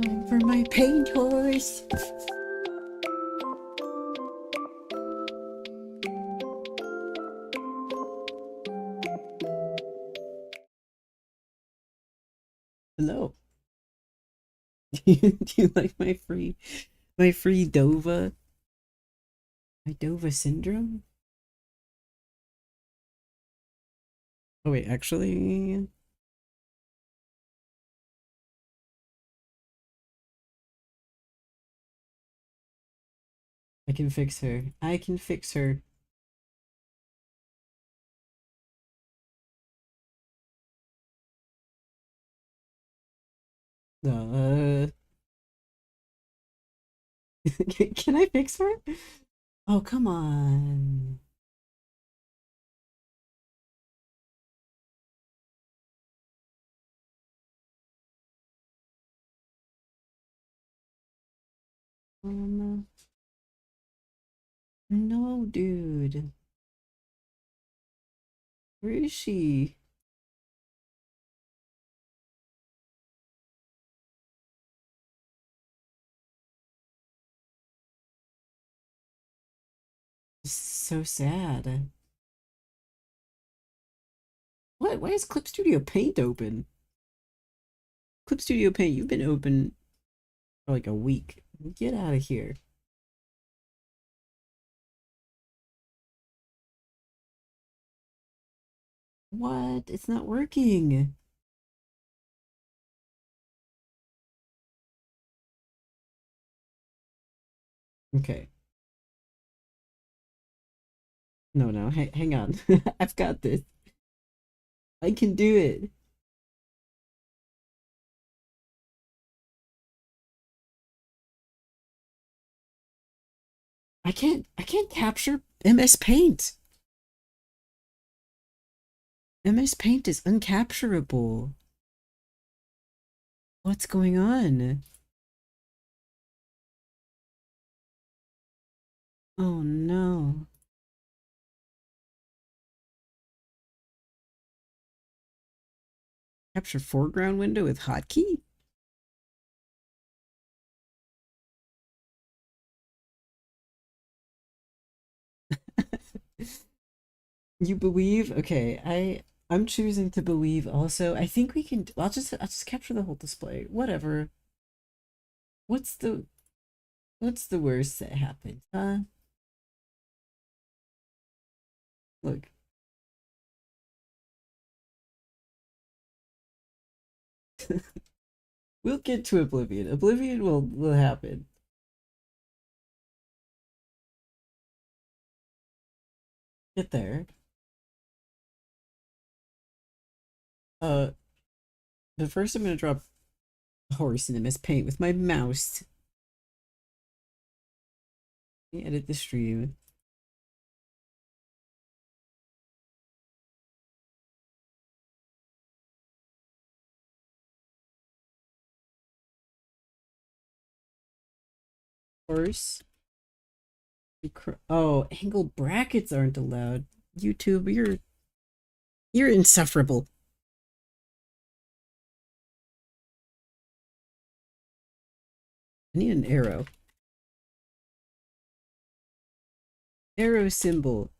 Time for my paint horse. Hello. Do you like my free Dova? My Dova syndrome? Oh wait, actually, I can fix her. I can fix her. Uh, can I fix her? Oh, come on. Um, no, dude. Where is she? So sad. What? Why is Clip Studio Paint open? Clip Studio Paint, you've been open for like a week. Get out of here. What? It's not working. Okay. No, no, hang on. I've got this. I can do it. I can't capture MS Paint. MS Paint is uncapturable. What's going on? Oh no. Capture foreground window with hotkey? You believe? Okay, I'm choosing to believe also. I think we can I'll just capture the whole display. Whatever. What's the what's the worst that happened? Huh? Look. We'll get to Oblivion. Oblivion will happen. Get there. Uh but first I'm gonna drop a horse in MS Paint with my mouse. Let me edit the stream. Horse. Oh, angled brackets aren't allowed. YouTube, you're insufferable. I need an arrow. Arrow symbol.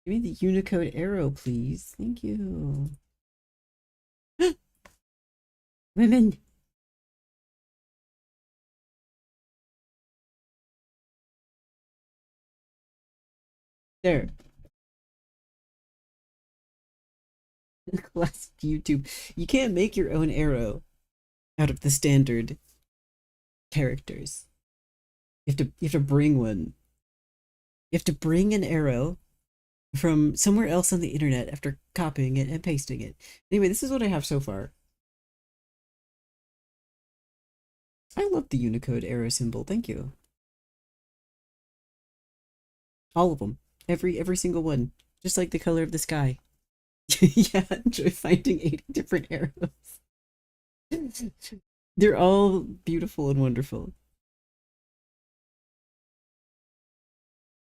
Give me the Unicode arrow, please. Thank you. Women. There. Classic YouTube. You can't make your own arrow out of the standard characters. You have to bring one. You have to bring an arrow from somewhere else on the internet after copying it and pasting it. Anyway, this is what I have so far. I love the Unicode arrow symbol. Thank you. All of them. Every single one. Just like the color of the sky. Yeah, enjoy finding 80 different arrows. They're all beautiful and wonderful.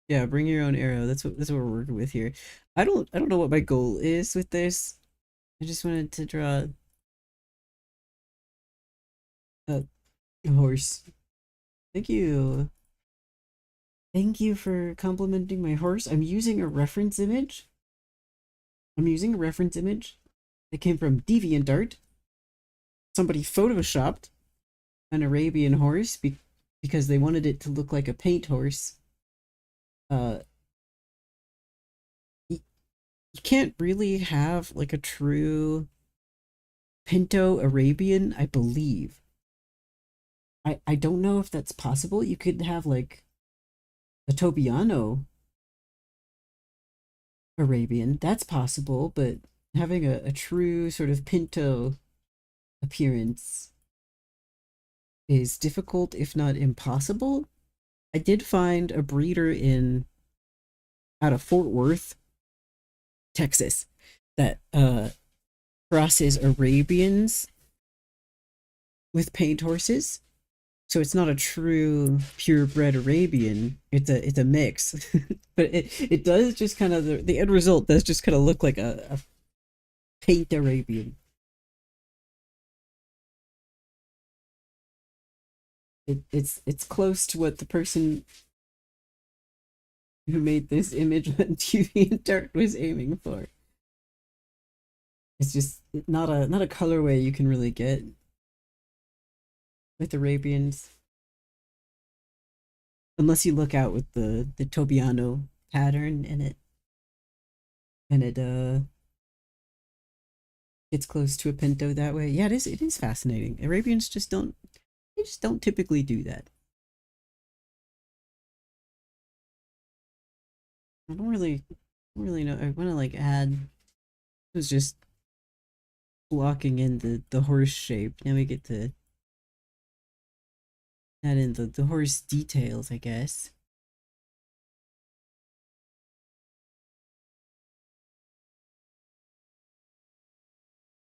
Yeah, bring your own arrow. That's what we're working with here. I don't know what my goal is with this. I just wanted to draw A horse. Thank you. Thank you for complimenting my horse. I'm using a reference image. I'm using a reference image that came from DeviantArt. Somebody photoshopped an Arabian horse because they wanted it to look like a paint horse. Uh, you, you can't really have like a true Pinto Arabian, I believe. I don't know if that's possible. You could have like a Tobiano Arabian. That's possible, but having a true sort of Pinto appearance is difficult, if not impossible. I did find a breeder in out of Fort Worth, Texas, that crosses Arabians with paint horses. So it's not a true purebred Arabian. It's a mix, but it does just kind of the end result does just kind of look like a paint Arabian. It's close to what the person who made this image on DeviantArt was aiming for. It's just not a colorway you can really get with Arabians unless you look out with the Tobiano pattern in it, and it gets close to a Pinto that way. Yeah, it is fascinating. Arabians just don't typically do that. I don't really know. I want to like add. It was just blocking in the horse shape. Now we get to add in the horse details, I guess.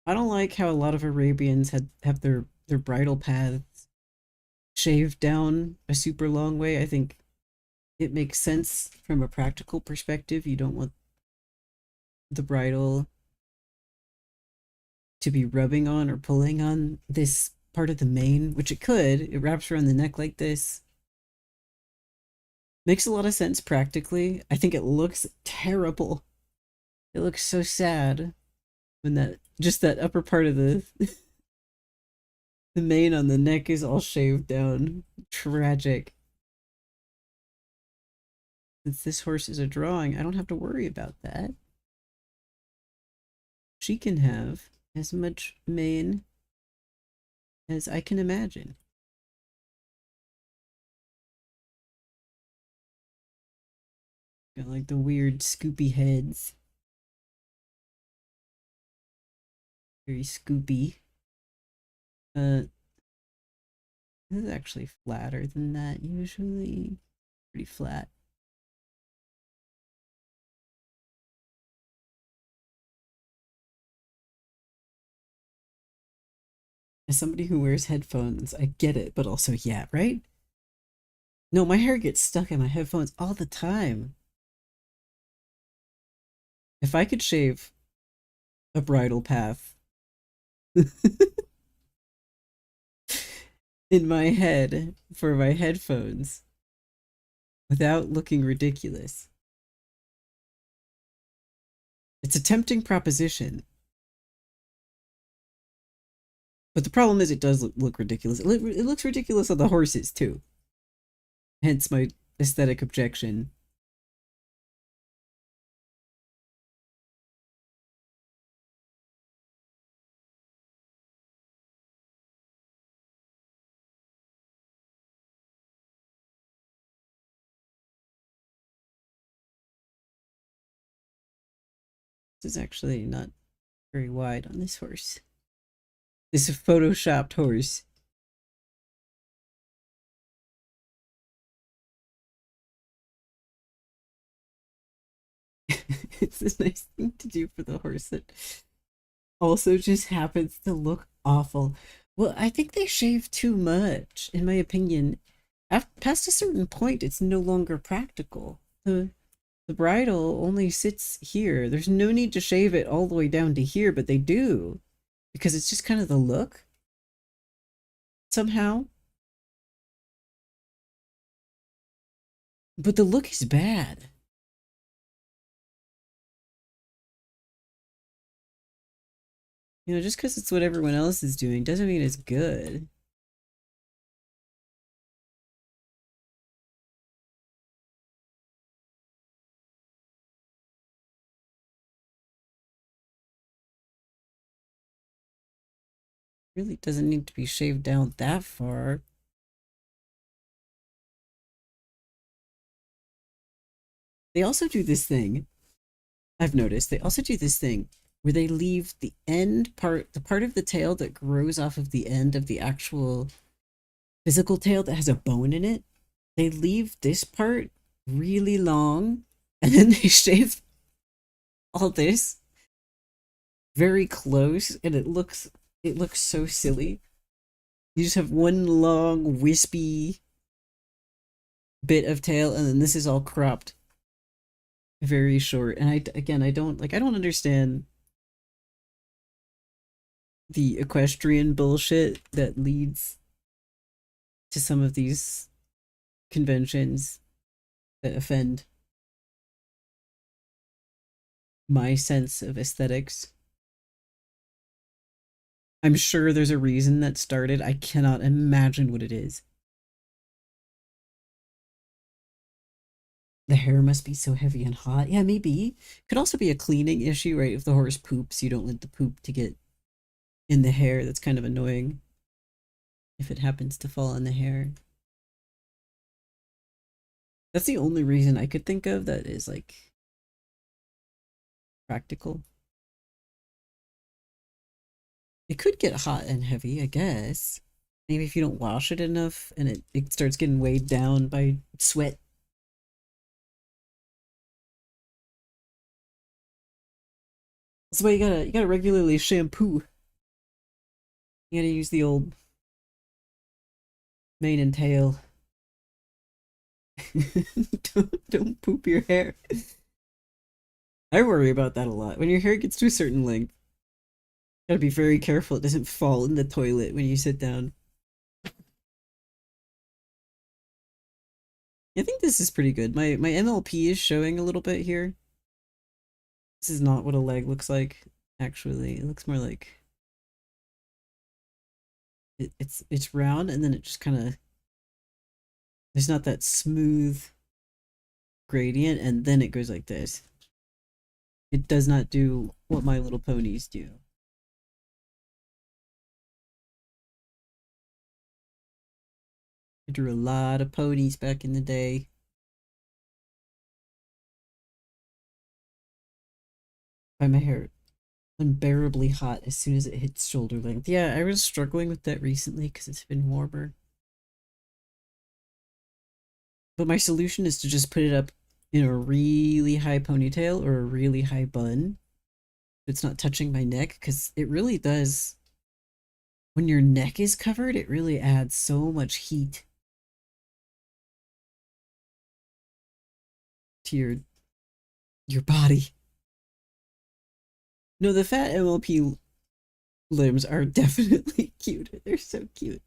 I don't like how a lot of Arabians have their bridle paths shaved down a super long way. I think it makes sense from a practical perspective. You don't want the bridle to be rubbing on or pulling on this part of the mane, which it could. It wraps around the neck like this. Makes a lot of sense practically. I think it looks terrible. It looks so sad when that just that upper part of the mane on the neck is all shaved down. Tragic. Since this horse is a drawing, I don't have to worry about that. She can have as much mane as I can imagine. Got like the weird scoopy heads. Very scoopy. Uh, this is actually flatter than that usually. Pretty flat. As somebody who wears headphones, I get it, but also, yeah, right? No, my hair gets stuck in my headphones all the time. If I could shave a bridle path in my head for my headphones without looking ridiculous, it's a tempting proposition. But the problem is, it does look ridiculous. It looks ridiculous on the horses too. Hence my aesthetic objection. This is actually not very wide on this horse. This is a photoshopped horse. It's a nice thing to do for the horse that also just happens to look awful. Well, I think they shave too much, in my opinion. Past a certain point, it's no longer practical. The bridle only sits here. There's no need to shave it all the way down to here, but they do because it's just kind of the look somehow. But the look is bad. You know, just because it's what everyone else is doing doesn't mean it's good. Really doesn't need to be shaved down that far. They also do this thing, I've noticed, they also do this thing where they leave the end part, the part of the tail that grows off of the end of the actual physical tail that has a bone in it. They leave this part really long and then they shave all this very close and it looks so silly. You just have one long wispy bit of tail and then this is all cropped very short. And I don't understand the equestrian bullshit that leads to some of these conventions that offend my sense of aesthetics. I'm sure there's a reason that started. I cannot imagine what it is. The hair must be so heavy and hot. Yeah, maybe. Could also be a cleaning issue, right? If the horse poops, you don't want the poop to get in the hair. That's kind of annoying if it happens to fall on the hair. That's the only reason I could think of that is like practical. It could get hot and heavy, I guess. Maybe if you don't wash it enough and it starts getting weighed down by sweat. That's why you gotta regularly shampoo. You gotta use the old mane and tail. don't poop your hair. I worry about that a lot. When your hair gets to a certain length, you gotta be very careful it doesn't fall in the toilet when you sit down. I think this is pretty good. My MLP is showing a little bit here. This is not what a leg looks like, actually. It looks more like it's round and then it just kind of there's not that smooth gradient and then it goes like this. It does not do what My Little Ponies do. I drew a lot of ponies back in the day. Find my hair unbearably hot as soon as it hits shoulder length. Yeah, I was struggling with that recently because it's been warmer. But my solution is to just put it up in a really high ponytail or a really high bun. It's not touching my neck because it really does. When your neck is covered, it really adds so much heat to your body. No, the fat MLP limbs are definitely cute. They're so cute.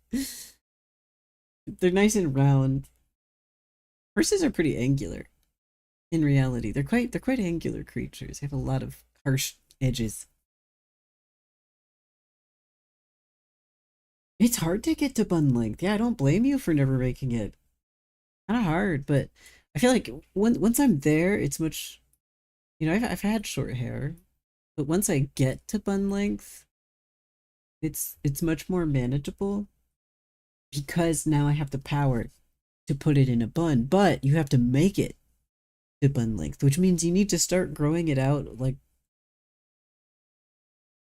They're nice and round. Horses are pretty angular. In reality, they're quite angular creatures. They have a lot of harsh edges. It's hard to get to bun length. Yeah, I don't blame you for never making it. Kind of hard, but I feel like once I'm there, it's much. I've had short hair, but once I get to bun length, it's much more manageable because now I have the power to put it in a bun. But you have to make it to bun length, which means you need to start growing it out. Like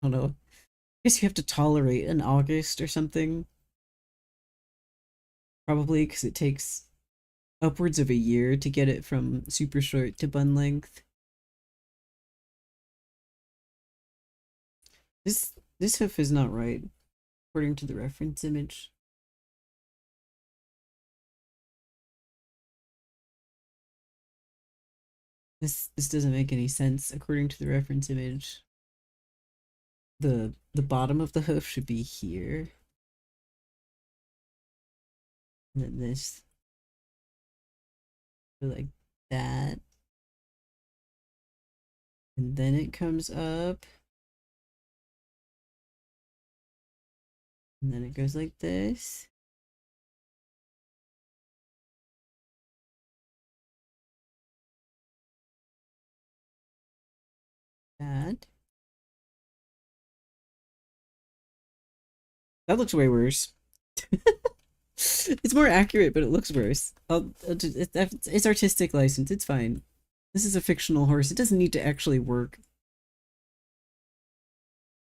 I don't know. I guess you have to tolerate an August or something, probably because it takes upwards of a year to get it from super short to bun length. This hoof is not right, according to the reference image. This doesn't make any sense according to the reference image. The bottom of the hoof should be here. And then this. Go like that. And then it comes up. And then it goes like this. That. That looks way worse. It's more accurate, but it looks worse. It's artistic license. It's fine. This is a fictional horse. It doesn't need to actually work.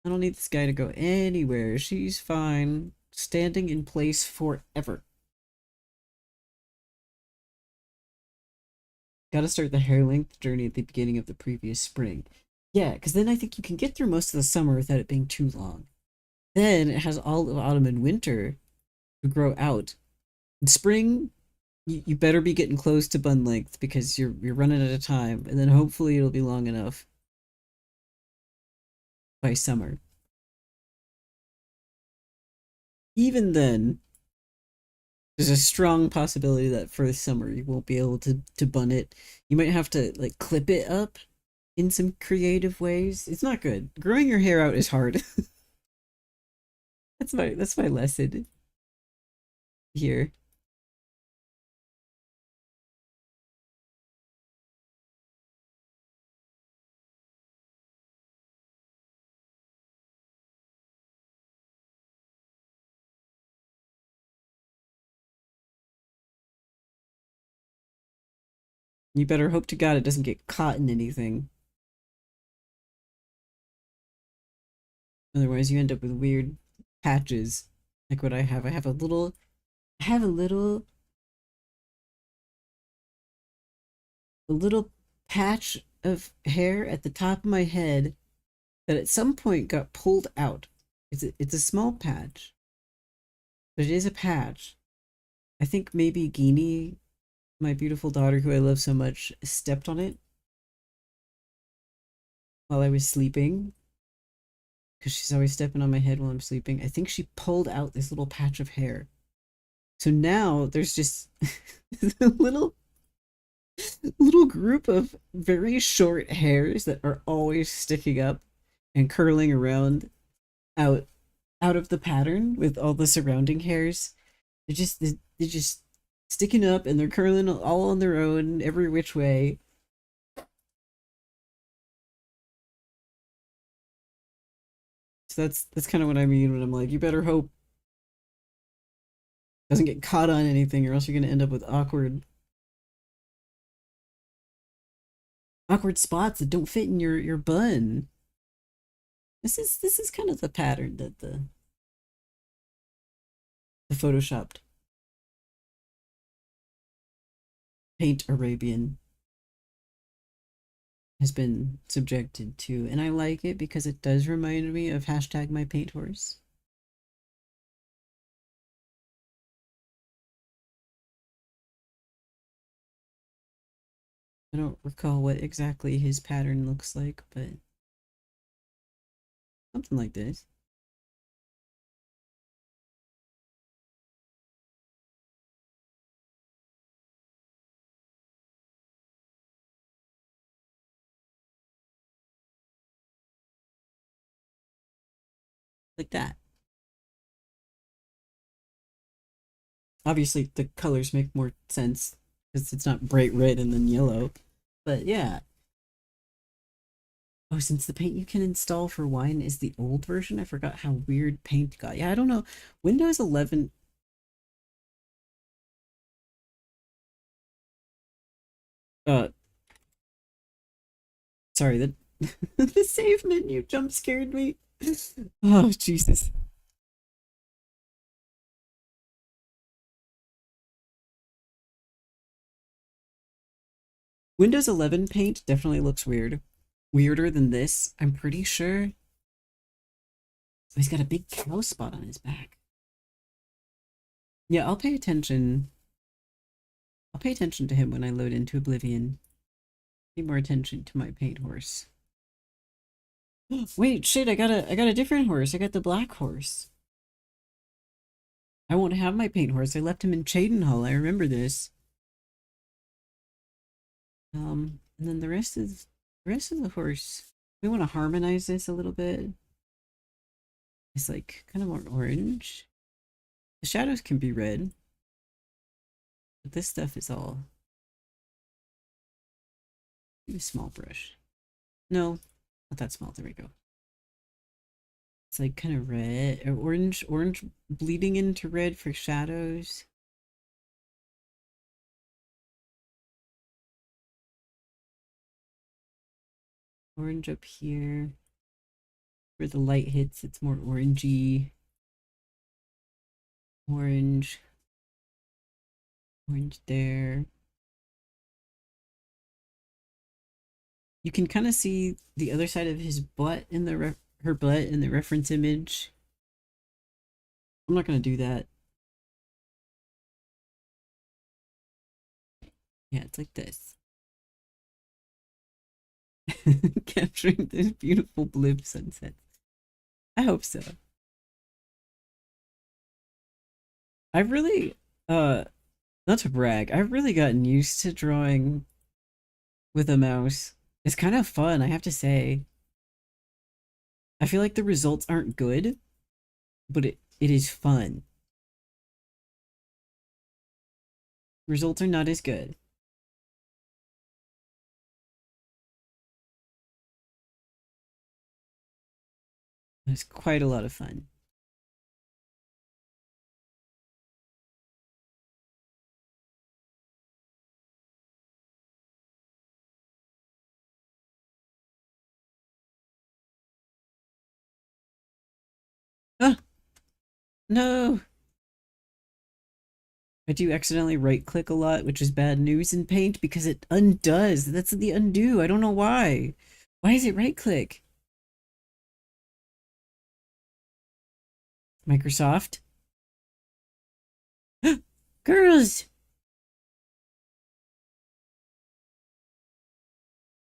I don't need this guy to go anywhere. She's fine. Standing in place forever. Gotta start the hair length journey at the beginning of the previous spring. Yeah, because then I think you can get through most of the summer without it being too long. Then it has all of autumn and winter to grow out. In spring, you better be getting close to bun length because you're running out of time, and then hopefully it'll be long enough by summer. Even then, there's a strong possibility that for the summer you won't be able to bun it. You might have to like clip it up in some creative ways. It's not good. Growing your hair out is hard. That's my lesson here. You better hope to God it doesn't get caught in anything. Otherwise you end up with weird patches like what I have. I have a little patch of hair at the top of my head that at some point got pulled out. It's a small patch, but it is a patch. I think maybe Guinea, my beautiful daughter who I love so much, stepped on it while I was sleeping because she's always stepping on my head while I'm sleeping. I think she pulled out this little patch of hair. So now there's just a little group of very short hairs that are always sticking up and curling around out out of the pattern with all the surrounding hairs. They're just sticking up and they're curling all on their own every which way. So that's kind of what I mean when I'm like, you better hope it doesn't get caught on anything, or else you're gonna end up with awkward spots that don't fit in your bun. This is kind of the pattern that the photoshopped paint Arabian has been subjected to, and I like it because it does remind me of hashtag my paint horse. I don't recall what exactly his pattern looks like, but something like this. Like that. Obviously, the colors make more sense because it's not bright red and then yellow. But yeah. Oh, since the paint you can install for wine is the old version, I forgot how weird paint got. Yeah, I don't know. Windows 11. Uh, sorry, the the save menu jump scared me. Oh, Jesus. Windows 11 paint definitely looks weird. Weirder than this, I'm pretty sure. So he's got a big cow spot on his back. Yeah, I'll pay attention. I'll pay attention to him when I load into Oblivion. Pay more attention to my paint horse. Wait, shit, I got a different horse. I got the black horse. I won't have my paint horse. I left him in Cheydinhall. I remember this. And then the rest of the horse. We want to harmonize this a little bit. It's like kind of more orange. The shadows can be red, but this stuff is all. Maybe a small brush. No, not that small. There we go. It's like kind of red or orange bleeding into red for shadows. Orange up here. Where the light hits, it's more orangey. Orange. Orange there. You can kind of see the other side of his butt in the her butt in the reference image. I'm not gonna do that. Yeah, it's like this. Capturing this beautiful blue sunset. I hope so. I've really, not to brag, I've really gotten used to drawing with a mouse. It's kind of fun, I have to say. I feel like the results aren't good, but it is fun. Results are not as good. It's quite a lot of fun. Ah, no! I do accidentally right click a lot, which is bad news in Paint because it undoes. That's the undo. I don't know why. Why is it right click? Microsoft? Girls!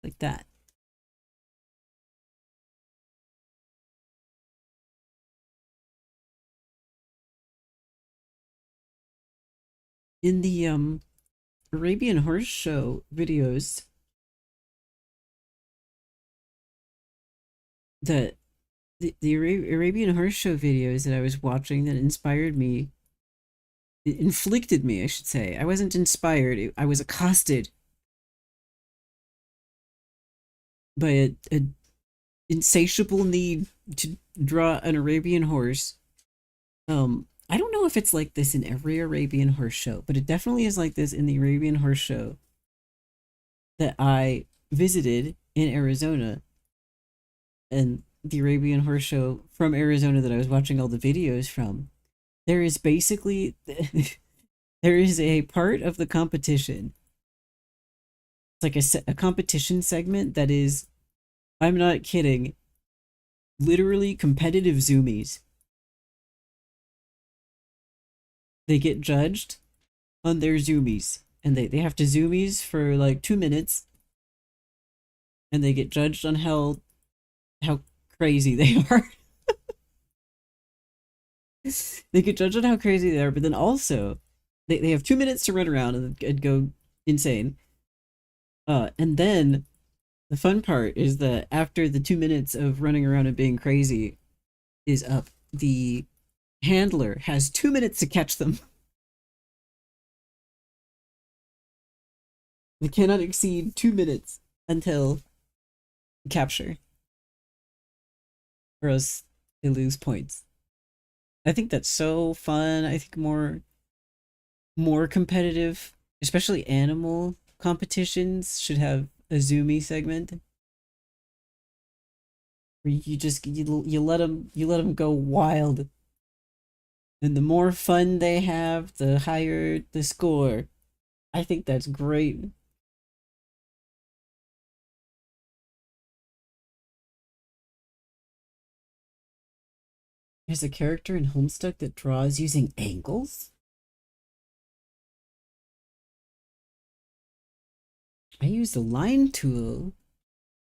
Like that. In the Arabian Horse Show videos that the Arabian Horse Show videos that I was watching that inspired me, it inflicted me, I should say. I wasn't inspired, I was accosted by a insatiable need to draw an Arabian horse. I don't know if it's like this in every Arabian Horse Show, but it definitely is like this in the Arabian Horse Show that I visited in Arizona, and the Arabian Horse Show from Arizona that I was watching all the videos from. There is basically there is a part of the competition. It's like a competition segment that is, I'm not kidding, literally competitive zoomies. They get judged on their zoomies, and they have to zoomies for like 2 minutes, and they get judged on how crazy they are. They get judged on how crazy they are, but then also they have 2 minutes to run around and go insane. And then the fun part is that after the 2 minutes of running around and being crazy is up, the handler has 2 minutes to catch them. They cannot exceed 2 minutes until capture, or else they lose points. I think that's so fun. I think more competitive, especially animal competitions, should have a zoomy segment where you just you let them go wild, and the more fun they have, the higher the score. I think that's great. There's a character in Homestuck that draws using angles. I use the line tool.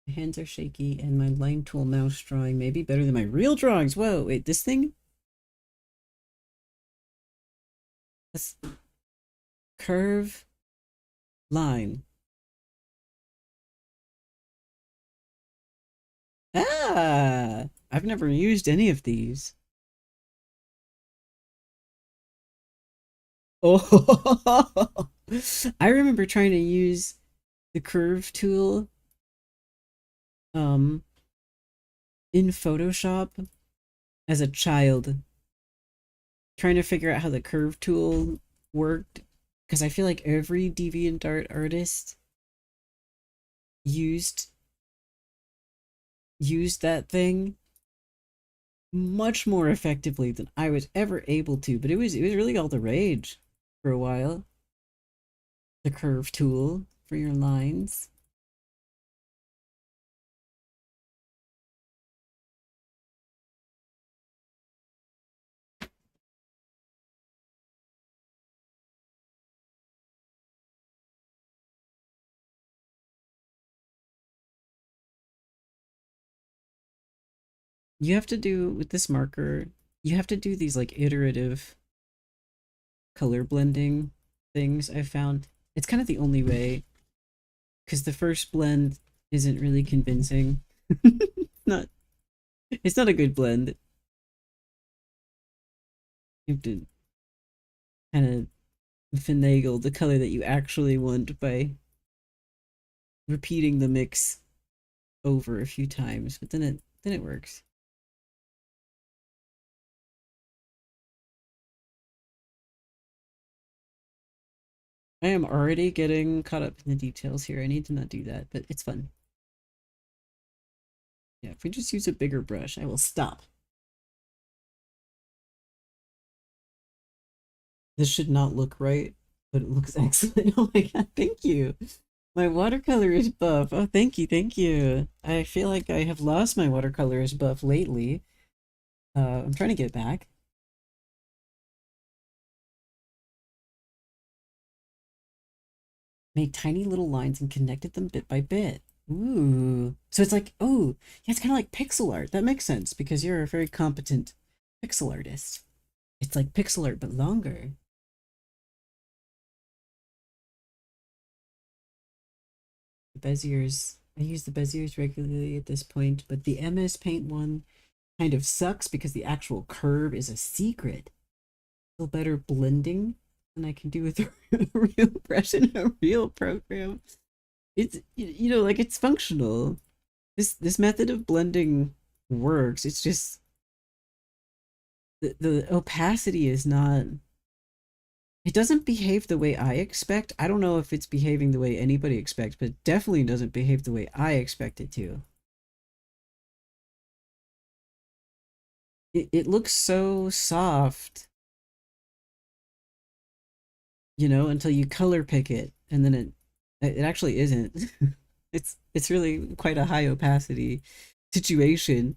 My hands are shaky, and my line tool mouse drawing may be better than my real drawings. Whoa, wait, this thing? Let's curve line. Ah, I've never used any of these. Oh, I remember trying to use the curve tool um in Photoshop as a child, trying to figure out how the curve tool worked because I feel like every DeviantArt artist used used that thing much more effectively than I was ever able to, but it was really all the rage for a while. The curve tool for your lines. You have to do with this marker, you have to do these like iterative color blending things I've found. It's kind of the only way because the first blend isn't really convincing. not it's not a good blend. You have to kind of finagle the color that you actually want by repeating the mix over a few times, but then it works. I am already getting caught up in the details here. I need to not do that, but it's fun. Yeah, if we just use a bigger brush, I will stop. This should not look right, but it looks excellent. Oh my god, thank you. My watercolor is buff. Oh, thank you, thank you. I feel like I have lost my watercolor is buff lately. I'm trying to get back. Made tiny little lines and connected them bit by bit. Ooh. So it's like, oh, yeah, it's kind of like pixel art. That makes sense because you're a very competent pixel artist. It's like pixel art, but longer. The Beziers, I use the Beziers regularly at this point, but the MS Paint one kind of sucks because the actual curve is a secret. Still better blending than I can do with a real brush in a real program. It's like it's functional. This method of blending works. It's just the opacity is not, it doesn't behave the way I expect. I don't know if it's behaving the way anybody expects, but it definitely doesn't behave the way I expect it to. It looks so soft, until you color pick it, and then it actually isn't. It's really quite a high opacity situation.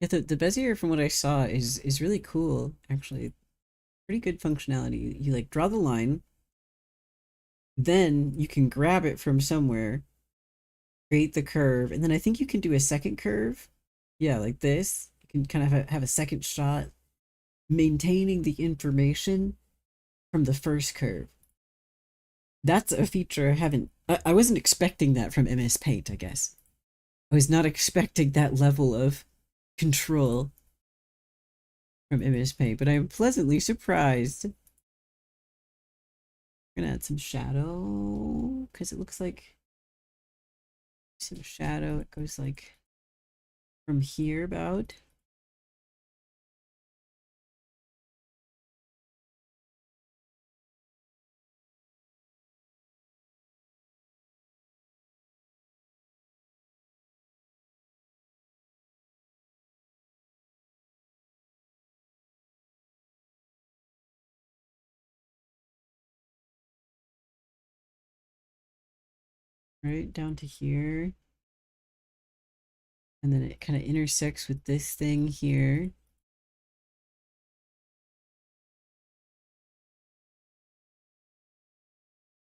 Yeah, the Bezier from what I saw is really cool, actually. Pretty good functionality. You like draw the line, then you can grab it from somewhere, create the curve, and then I think you can do a second curve. Yeah, like this. You can kind of have a second shot, maintaining the information from the first curve. That's a feature I haven't. I wasn't expecting that from MS Paint, I guess. I was not expecting that level of control from MS Paint, but I am pleasantly surprised. We're gonna add some shadow because it looks like some shadow. It goes like from here about. Right down to here. And then it kind of intersects with this thing here.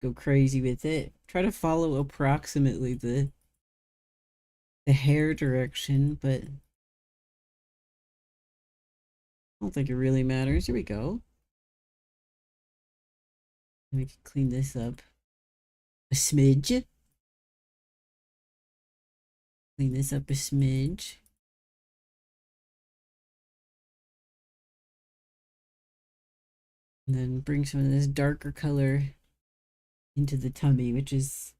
Go crazy with it. Try to follow approximately the hair direction, but I don't think it really matters. Here we go. We can clean this up a smidge. Clean this up a smidge. And then bring some of this darker color into the tummy, which is...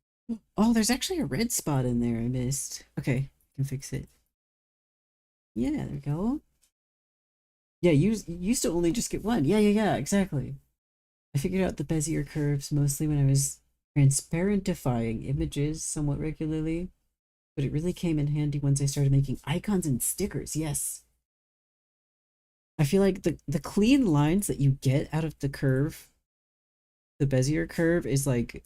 Oh, there's actually a red spot in there I missed. Okay, I can fix it. Yeah, there we go. Yeah, you used to only just get one. Yeah, exactly. I figured out the Bezier curves mostly when I was transparentifying images somewhat regularly, but it really came in handy once I started making icons and stickers. Yes. I feel like the clean lines that you get out of the curve, the Bezier curve, is like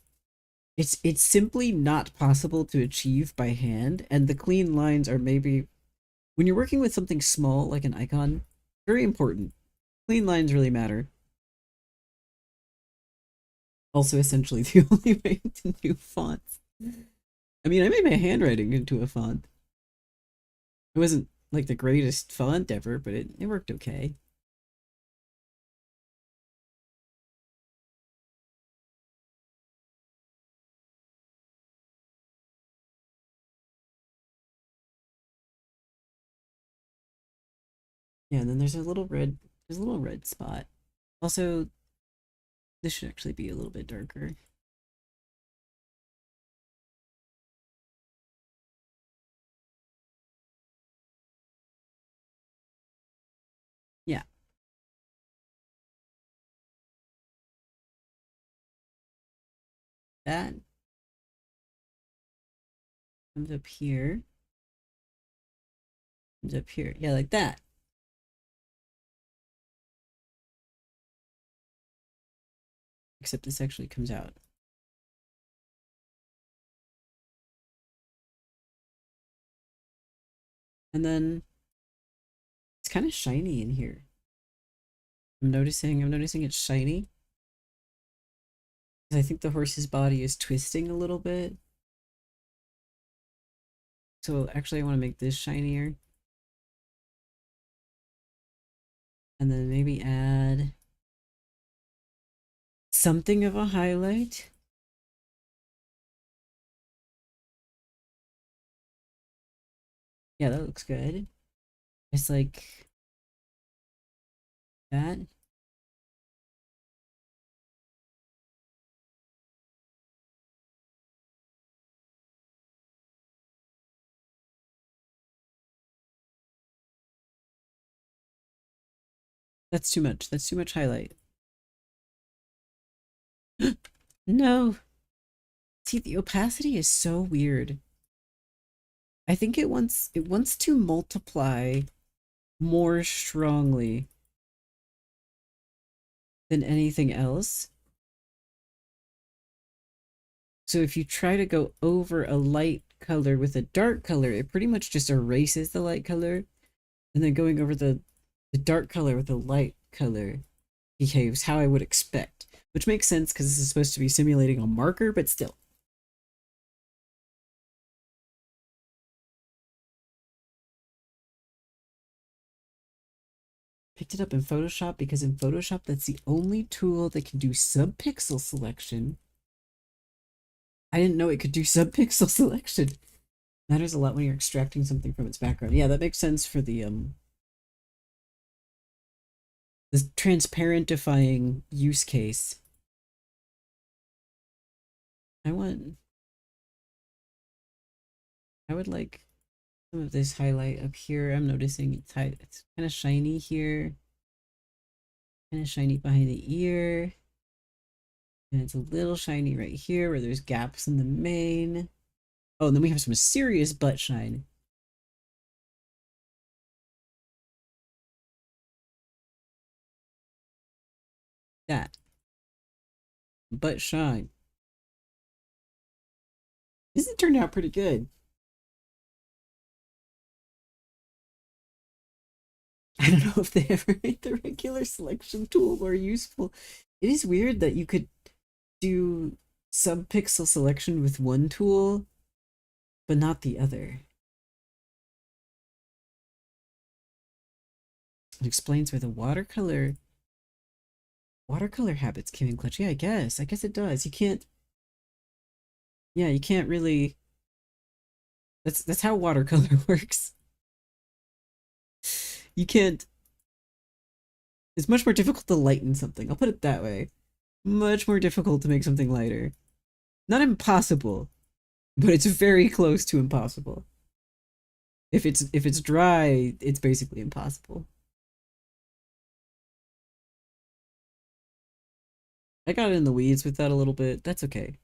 it's simply not possible to achieve by hand, and the clean lines are maybe when you're working with something small like an icon, very important. Clean lines really matter. Also, essentially the only way to do fonts. I mean, I made my handwriting into a font. It wasn't like the greatest font ever, but it worked okay. Yeah, and then there's a little red spot. Also, this should actually be a little bit darker. Yeah. That comes up here. Comes up here. Yeah, like that. Except this actually comes out. And then it's kind of shiny in here. I'm noticing it's shiny. I think the horse's body is twisting a little bit. So actually I want to make this shinier. And then maybe add something of a highlight. Yeah, that looks good. It's like that. That's too much. That's too much highlight. No. See, the opacity is so weird. I think it wants to multiply more strongly than anything else. So if you try to go over a light color with a dark color, it pretty much just erases the light color. And then going over the dark color with a light color behaves how I would expect. Which makes sense because this is supposed to be simulating a marker, but still. Picked it up in Photoshop because in Photoshop, that's the only tool that can do subpixel selection. I didn't know it could do subpixel selection. Matters a lot when you're extracting something from its background. Yeah, that makes sense for the transparentifying use case. I would like some of this highlight up here. I'm noticing it's kind of shiny here. Kind of shiny behind the ear. And it's a little shiny right here where there's gaps in the mane. Oh, and then we have some serious butt shine. That. Butt shine. This has turned out pretty good. I don't know if they ever made the regular selection tool more useful. It is weird that you could do subpixel selection with one tool, but not the other. It explains why the watercolor Watercolor habits came in clutch. Yeah, I guess. I guess it does. You can't. Yeah, you can't really. That's how watercolor works. You can't. It's much more difficult to lighten something. I'll put it that way. Much more difficult to make something lighter. Not impossible, but it's very close to impossible. If it's dry, it's basically impossible. I got in the weeds with that a little bit. That's okay.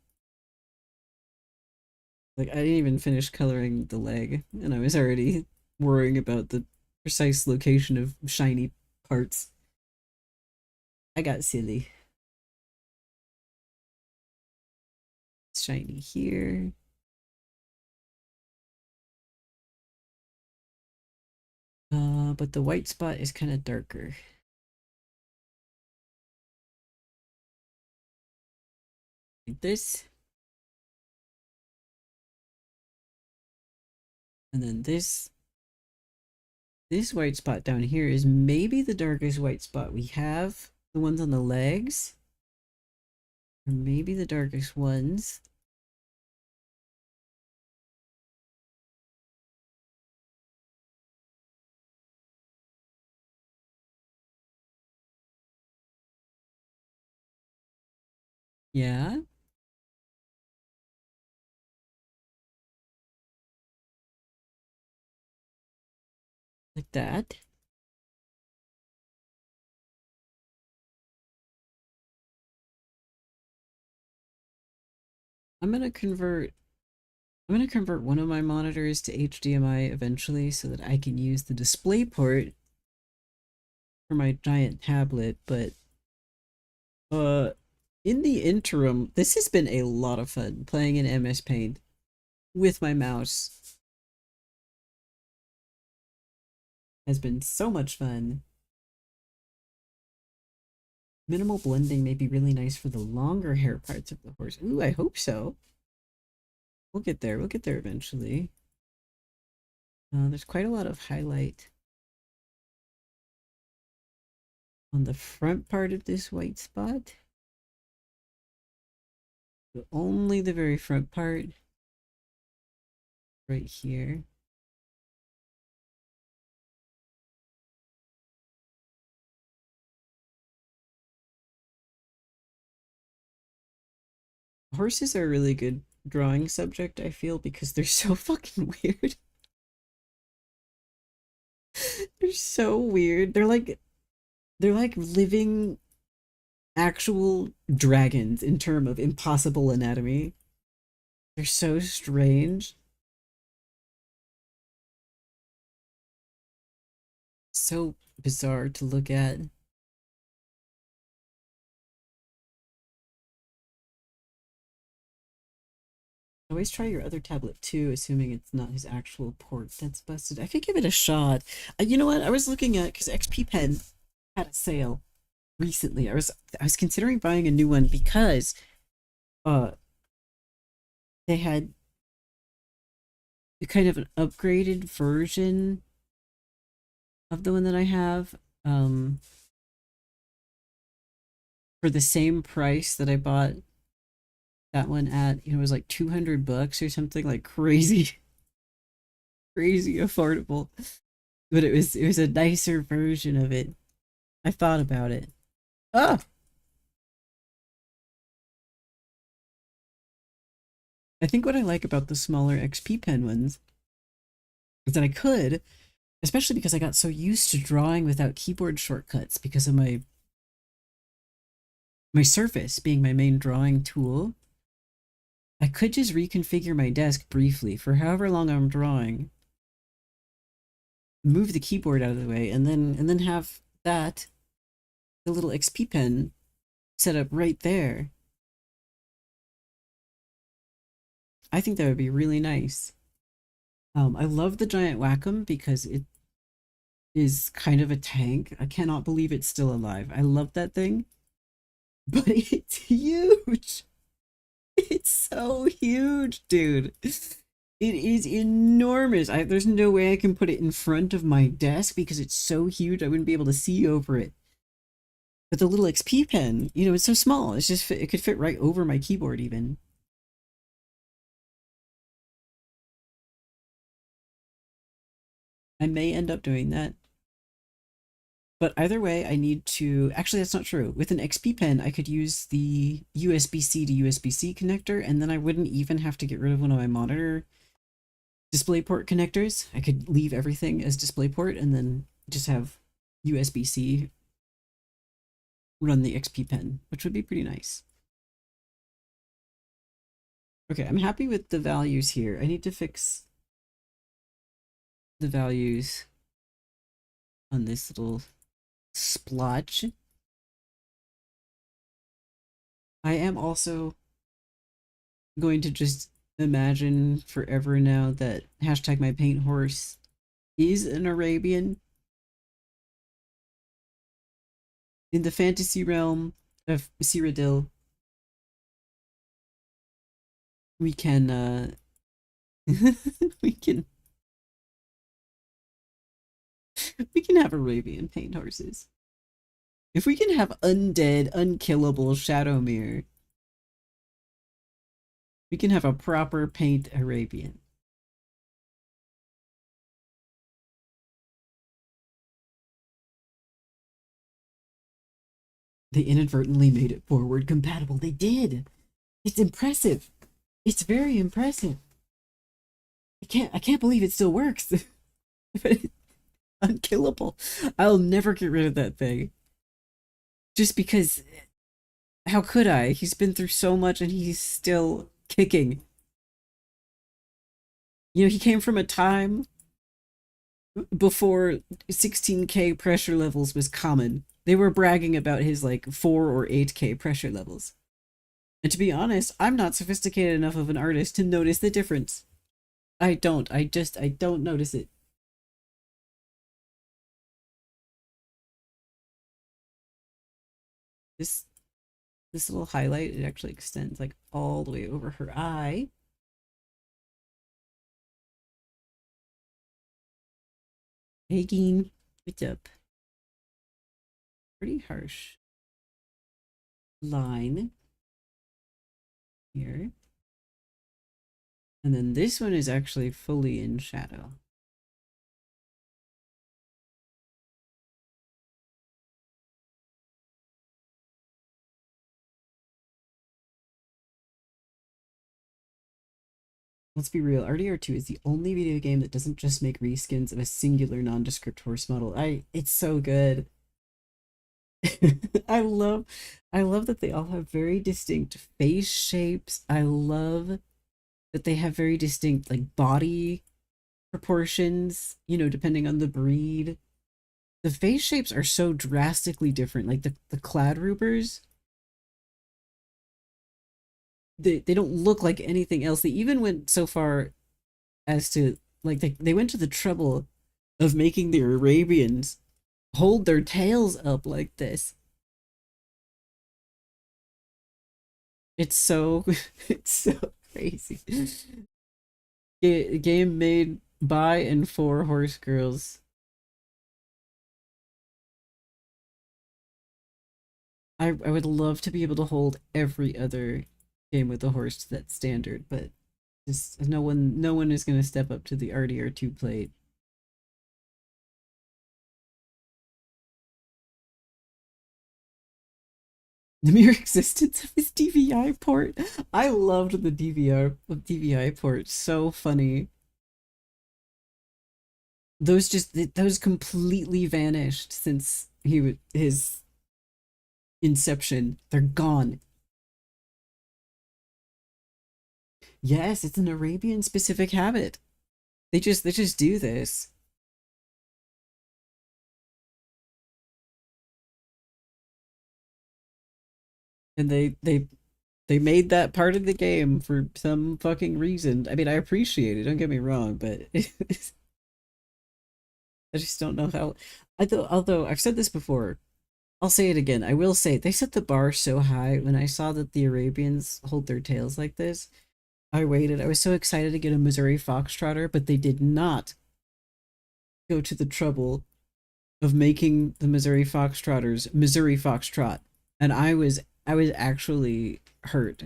Like I didn't even finish coloring the leg, and I was already worrying about the precise location of shiny parts. I got silly. It's shiny here. But the white spot is kind of darker. Like this. And then this white spot down here is maybe the darkest white spot we have. The ones on the legs. Or maybe the darkest ones. Yeah. Like that. I'm gonna convert one of my monitors to HDMI eventually so that I can use the display port for my giant tablet, but uh in the interim, this has been a lot of fun playing in MS Paint with my mouse. Has been so much fun. Minimal blending may be really nice for the longer hair parts of the horse. Ooh, I hope so. We'll get there. We'll get there eventually. There's quite a lot of highlight on the front part of this white spot. But only the very front part. Right here. Horses are a really good drawing subject, I feel, because they're so fucking weird. They're so weird. They're like living actual dragons in terms of impossible anatomy. They're so strange. So bizarre to look at. Always try your other tablet too, assuming it's not his actual port that's busted. I could give it a shot. You know what? I was looking at because XP Pen had a sale recently. I was considering buying a new one because uh they had kind of an upgraded version of the one that I have for the same price that I bought that one at. It was like $200 or something, like crazy crazy affordable. But it was a nicer version of it. I thought about it. Oh, I think what I like about the smaller XP Pen ones is that I could, especially because I got so used to drawing without keyboard shortcuts because of my Surface being my main drawing tool. I could just reconfigure my desk briefly for however long I'm drawing, move the keyboard out of the way, and then have that the little XP Pen set up right there. I think that would be really nice. I love the giant Wacom because it is kind of a tank. I cannot believe it's still alive. I love that thing, but it's huge. It's so huge, dude. It is enormous. There's no way I can put it in front of my desk because it's so huge I wouldn't be able to see over it. But the little XP pen, you know, it's so small. It's just it could fit right over my keyboard even. I may end up doing that. But either way, I need to... Actually, that's not true. With an XP pen, I could use the USB-C to USB-C connector, and then I wouldn't even have to get rid of one of my monitor DisplayPort connectors. I could leave everything as DisplayPort and then just have USB-C run the XP pen, which would be pretty nice. Okay, I'm happy with the values here. I need to fix the values on this little splotch. I am also going to just imagine forever now that hashtag my paint horse is an Arabian. In the fantasy realm of Cyrodiil, we can we can we can have Arabian paint horses. If we can have undead, unkillable Shadowmere, we can have a proper paint Arabian. They inadvertently made it forward compatible. They did. It's impressive. It's very impressive. I can't believe it still works. But it's unkillable. I'll never get rid of that thing. Just because, how could I? He's been through so much and he's still kicking. You know, he came from a time before 16k pressure levels was common. They were bragging about his like 4 or 8k pressure levels. And to be honest, I'm not sophisticated enough of an artist to notice the difference. I don't. I don't notice it. This this little highlight, it actually extends like all the way over her eye. Hey, Geen, what's up? Pretty harsh line here. And then this one is actually fully in shadow. Let's be real, RDR2 is the only video game that doesn't just make reskins of a singular nondescript horse model. It's so good. I love that they all have very distinct face shapes. I love that they have very distinct like body proportions, you know, depending on the breed. The face shapes are so drastically different. Like the Cladroopers, they don't look like anything else. They even went so far as to like they went to the trouble of making the Arabians hold their tails up like this. It's so it's so crazy. Game made by and for horse girls. I would love to be able to hold every other game with a horse to that standard, but just no one is going to step up to the RDR2 plate. The mere existence of his DVI port. I loved the DVI port. So funny. Those completely vanished since his inception. They're gone. Yes, it's an Arabian specific habit. They just do this. And they made that part of the game for some fucking reason. I mean, I appreciate it, don't get me wrong, but I just don't know how. Although I've said this before, I'll say it again. I will say they set the bar so high. When I saw that the Arabians hold their tails like this, I waited. I was so excited to get a Missouri Foxtrotter, but they did not go to the trouble of making the Missouri Foxtrotters Missouri Foxtrot. And I was actually hurt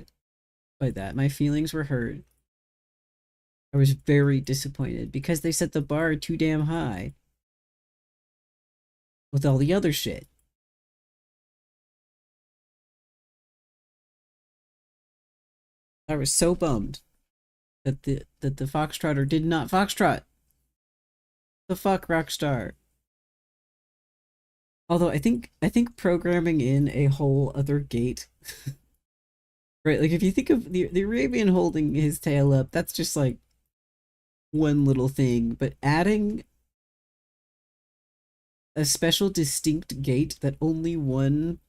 by that. My feelings were hurt. I was very disappointed because they set the bar too damn high with all the other shit. I was so bummed that the Foxtrotter did not Foxtrot. The fuck, Rockstar. Although I think programming in a whole other gate, right? Like if you think of the Arabian holding his tail up, that's just like one little thing. But adding a special distinct gate that only one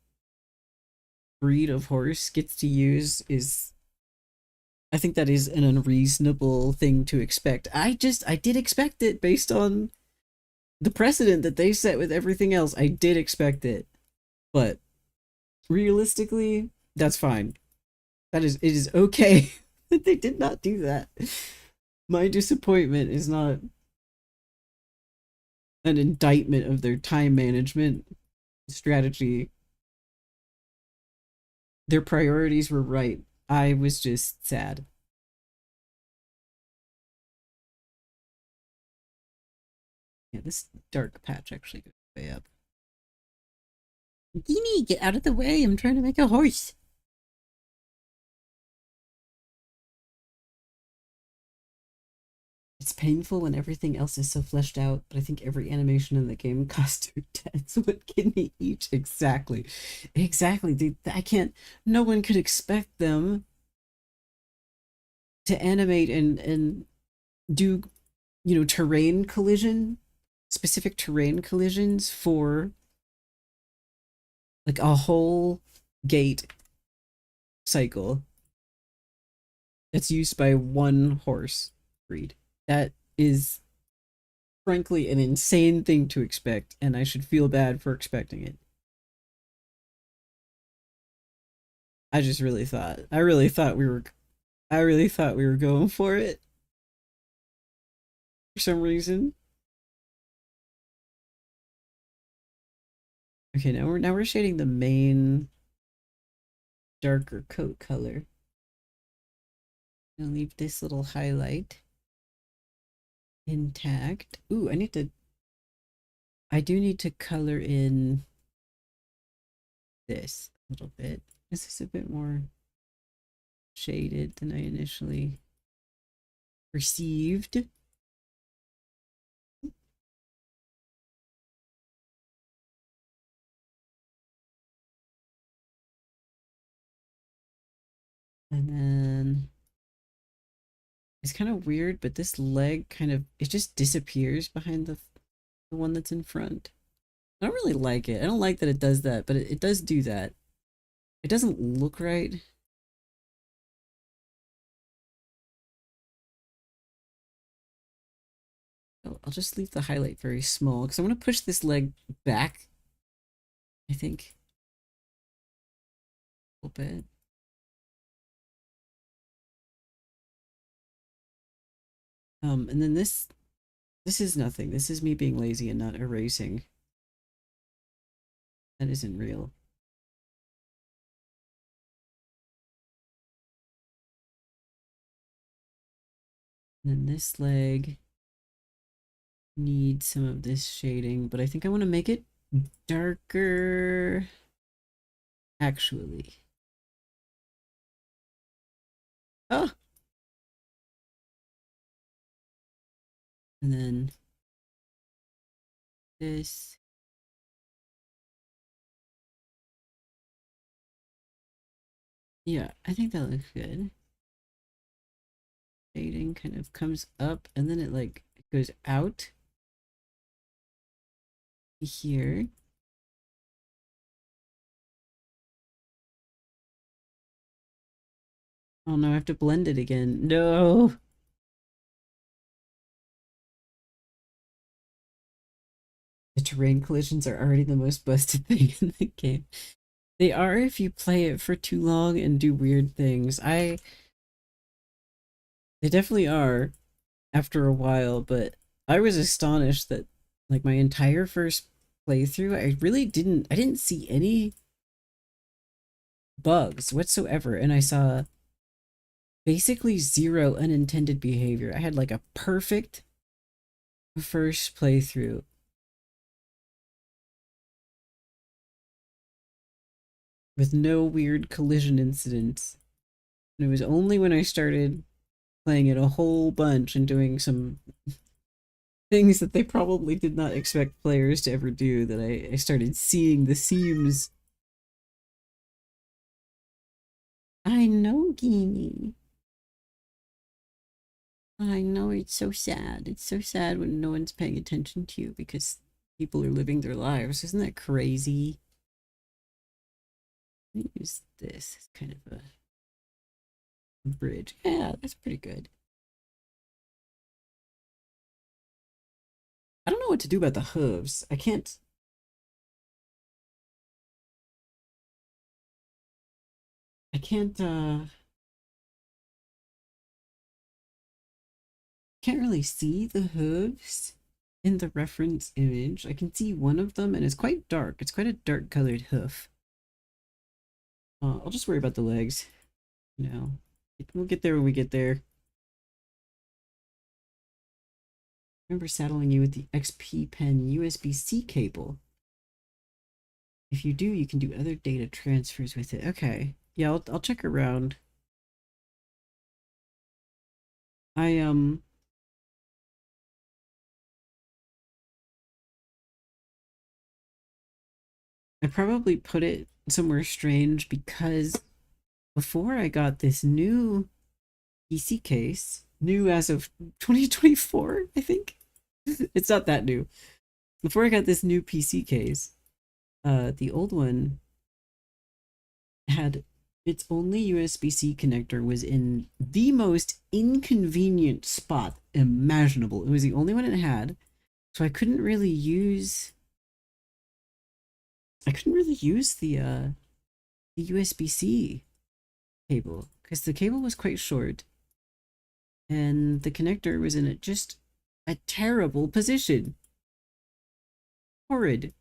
breed of horse gets to use is, I think that is an unreasonable thing to expect. I did expect it based on the precedent that they set with everything else. I did expect it. But realistically, that's fine. It is okay that they did not do that. My disappointment is not an indictment of their time management strategy. Their priorities were right. I was just sad. Yeah, this dark patch actually goes way up. Genie, get out of the way. I'm trying to make a horse. It's painful when everything else is so fleshed out, but I think every animation in the game costs 2 deaths with kidney each. Exactly. Exactly. Dude, I can't, no one could expect them to animate and do, terrain collision, specific terrain collisions for like a whole gate cycle that's used by one horse breed. That is frankly an insane thing to expect, and I should feel bad for expecting it. I really thought we were going for it for some reason. Okay, now we're shading the main darker coat color. I'll leave this little highlight intact. Ooh, I do need to color in this a little bit. This is a bit more shaded than I initially perceived. And then it's kind of weird, but this leg it just disappears behind the one that's in front. I don't really like it. I don't like that it does that, but it does do that. It doesn't look right. I'll just leave the highlight very small because I want to push this leg back, I think, a little bit. And then this is nothing. This is me being lazy and not erasing. That isn't real. And then this leg needs some of this shading, but I think I want to make it darker. Actually. Oh! And then this. Yeah, I think that looks good. Shading kind of comes up and then it like goes out here. Oh no, I have to blend it again. No! The terrain collisions are already the most busted thing in the game. They are if you play it for too long and do weird things. They definitely are after a while, but I was astonished that like my entire first playthrough, I didn't see any bugs whatsoever, and I saw basically zero unintended behavior. I had like a perfect first playthrough. With no weird collision incidents. And it was only when I started playing it a whole bunch and doing some things that they probably did not expect players to ever do that I started seeing the seams. I know, Geenie. I know, it's so sad. It's so sad when no one's paying attention to you because people are living their lives. Isn't that crazy? Let me use this as kind of a bridge. Yeah, that's pretty good. I don't know what to do about the hooves. I can't really see the hooves in the reference image. I can see one of them and it's quite dark. It's quite a dark colored hoof. I'll just worry about the legs. You know, we'll get there when we get there. Remember saddling you with the XP Pen USB-C cable. If you do, you can do other data transfers with it. Okay. Yeah, I'll check around. I I probably put it somewhere strange because before I got this new PC case, new as of 2024, I think. It's not that new. Before I got this new PC case, the old one had its only USB-C connector was in the most inconvenient spot imaginable. It was the only one it had, so I couldn't really use the USB-C cable because the cable was quite short and the connector was in just a terrible position. Horrid.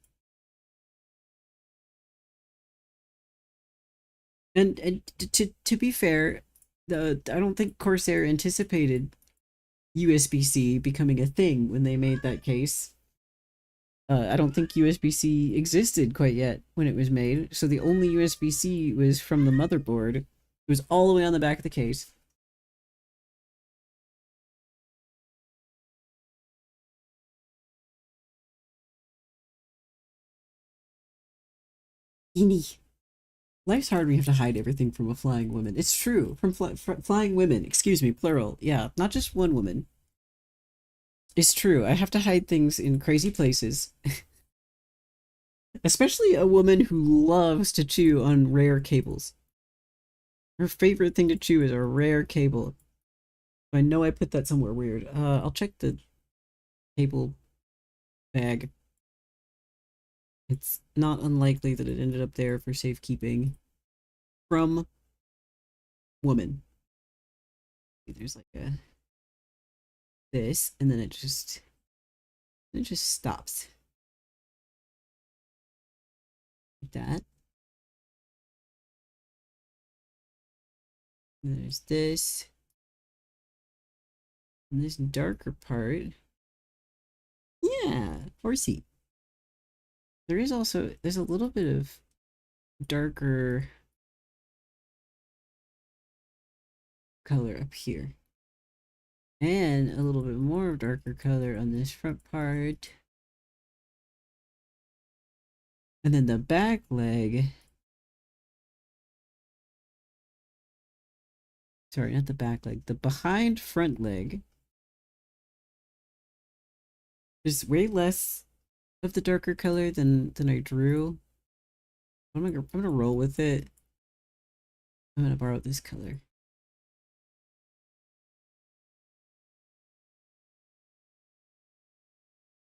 And to be fair, the I don't think Corsair anticipated USB-C becoming a thing when they made that case. I don't think USB-C existed quite yet when it was made, so the only USB-C was from the motherboard. It was all the way on the back of the case. Eenie. Life's hard when you have to hide everything from a flying woman. It's true. From flying women. Excuse me, plural. Yeah, not just one woman. It's true. I have to hide things in crazy places. Especially a woman who loves to chew on rare cables. Her favorite thing to chew is a rare cable. I know I put that somewhere weird. I'll check the cable bag. It's not unlikely that it ended up there for safekeeping. From woman. There's like a this, and then it just stops. Like that. And there's this. And this darker part. Yeah, horsey. There's a little bit of darker color up here. And a little bit more darker color on this front part. And then the back leg. Sorry, not the back leg. The behind front leg. There's way less of the darker color than I drew. I'm gonna roll with it. I'm gonna borrow this color.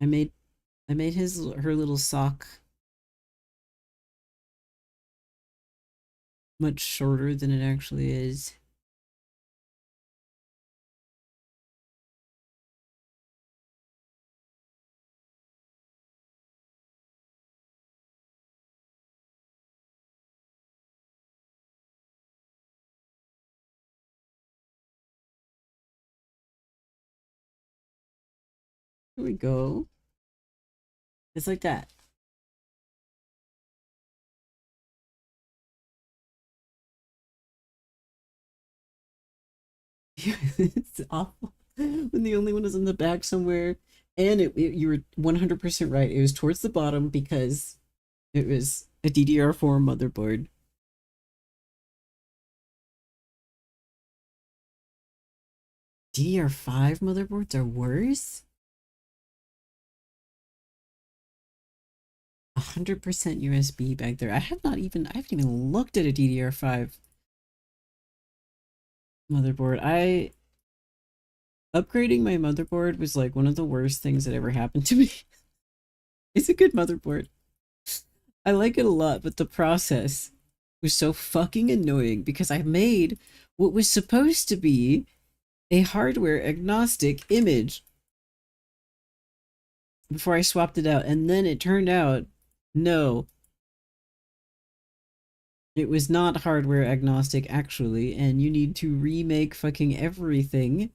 I made her little sock much shorter than it actually is. Here we go. Just like that. It's awful when the only one is in the back somewhere. And you were 100% right. It was towards the bottom because it was a DDR4 motherboard. DDR5 motherboards are worse? 100% USB back there. I haven't even looked at a DDR5 motherboard. Upgrading my motherboard was like one of the worst things that ever happened to me. It's a good motherboard. I like it a lot, but the process was so fucking annoying because I made what was supposed to be a hardware agnostic image before I swapped it out, and then it turned out no, it was not hardware agnostic actually, and you need to remake fucking everything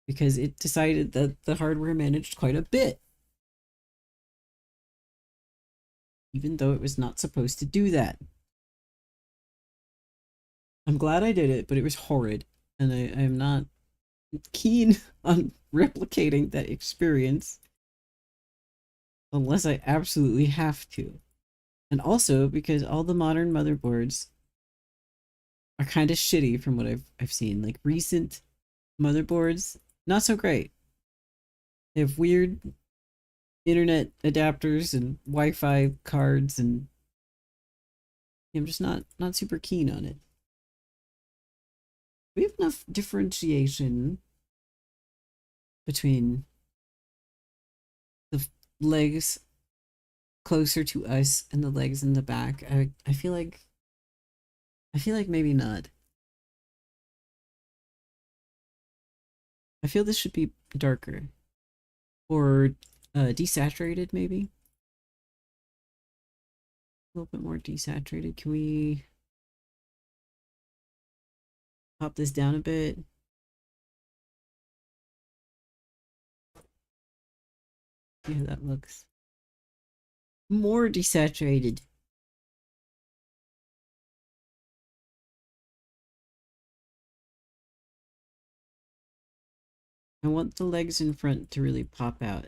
because it decided that the hardware managed quite a bit, even though it was not supposed to do that. I'm glad I did it, but it was horrid, and I'm not keen on replicating that experience unless I absolutely have to. And also because all the modern motherboards are kind of shitty from what I've seen. Like recent motherboards, not so great. They have weird internet adapters and Wi-Fi cards, and I'm just not super keen on it. We have enough differentiation between the legs closer to us and the legs in the back. I feel like maybe not. I feel this should be darker or desaturated maybe. A little bit more desaturated. Can we pop this down a bit? See how that looks. More desaturated. I want the legs in front to really pop out.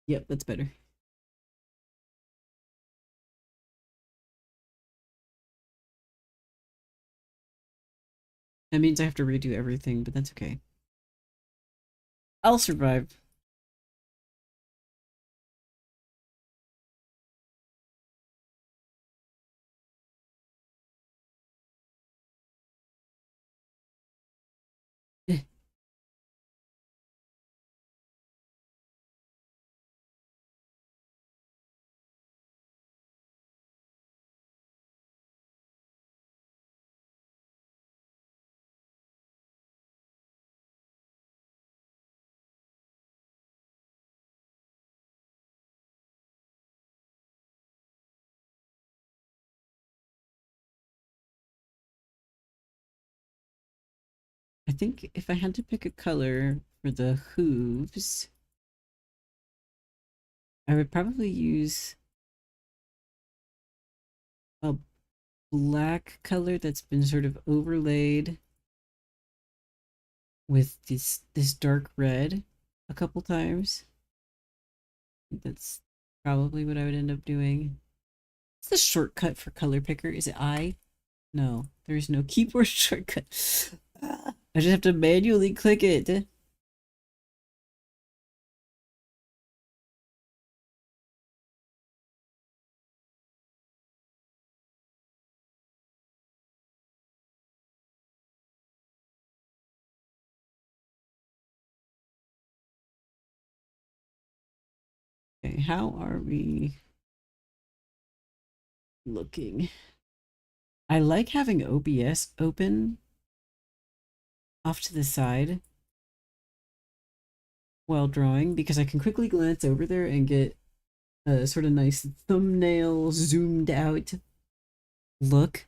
Yep, that's better. That means I have to redo everything, but that's okay. I'll survive. I think if I had to pick a color for the hooves, I would probably use a black color that's been sort of overlaid with this dark red a couple times. I think that's probably what I would end up doing. What's the shortcut for color picker? Is it I? No, there's no keyboard shortcut. I just have to manually click it. Okay, how are we looking? I like having OBS open off to the side while drawing because I can quickly glance over there and get a sort of nice thumbnail zoomed out look.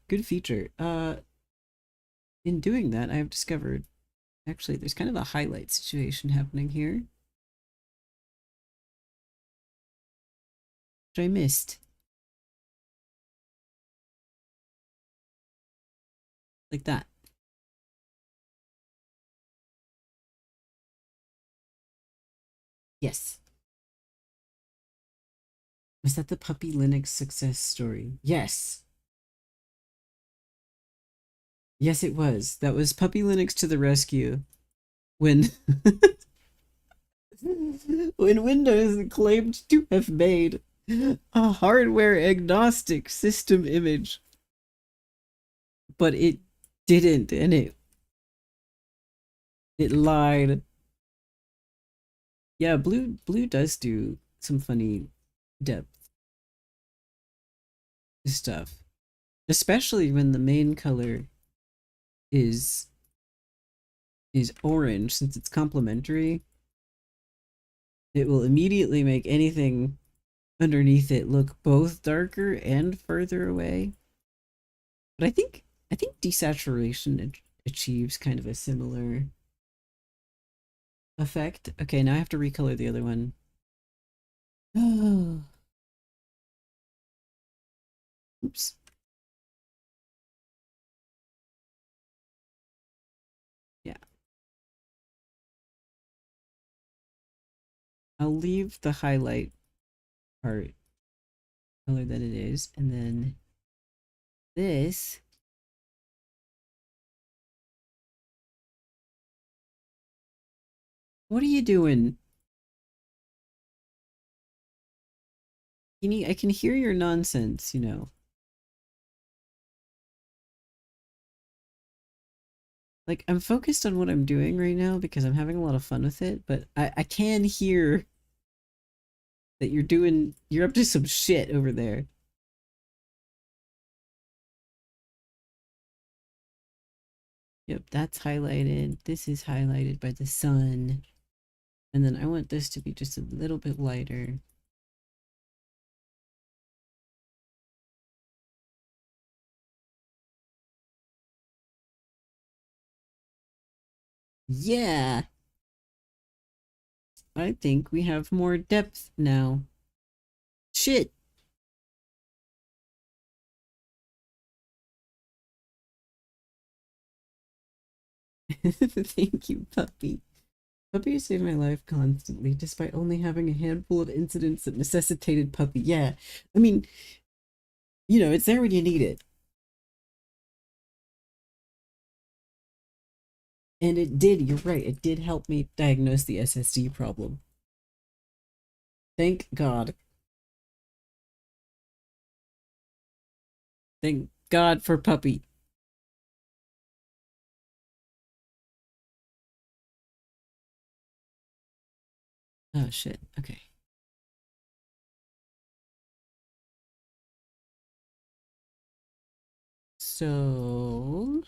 Good feature. in doing that, I have discovered actually there's kind of a highlight situation happening here, which I missed. Like that. Yes. Was that the Puppy Linux success story? Yes. Yes, it was. That was Puppy Linux to the rescue. When when Windows claimed to have made a hardware agnostic system image, but it didn't, and it lied. Yeah, blue does do some funny depth stuff, especially when the main color is orange. Since it's complementary, it will immediately make anything underneath it look both darker and further away. But I think desaturation achieves kind of a similar effect. Okay, now I have to recolor the other one. Oh, oops. Yeah, I'll leave the highlight part color that it is, and then this. What are you doing? I can hear your nonsense, you know. Like, I'm focused on what I'm doing right now because I'm having a lot of fun with it, but I can hear that you're up to some shit over there. Yep, that's highlighted. This is highlighted by the sun. And then I want this to be just a little bit lighter. Yeah, I think we have more depth now. Shit. Thank you, puppy. Puppy saved my life constantly, despite only having a handful of incidents that necessitated puppy. Yeah, I mean, it's there when you need it. And it did, you're right, it did help me diagnose the SSD problem. Thank God. Thank God for puppy. Oh shit, okay. So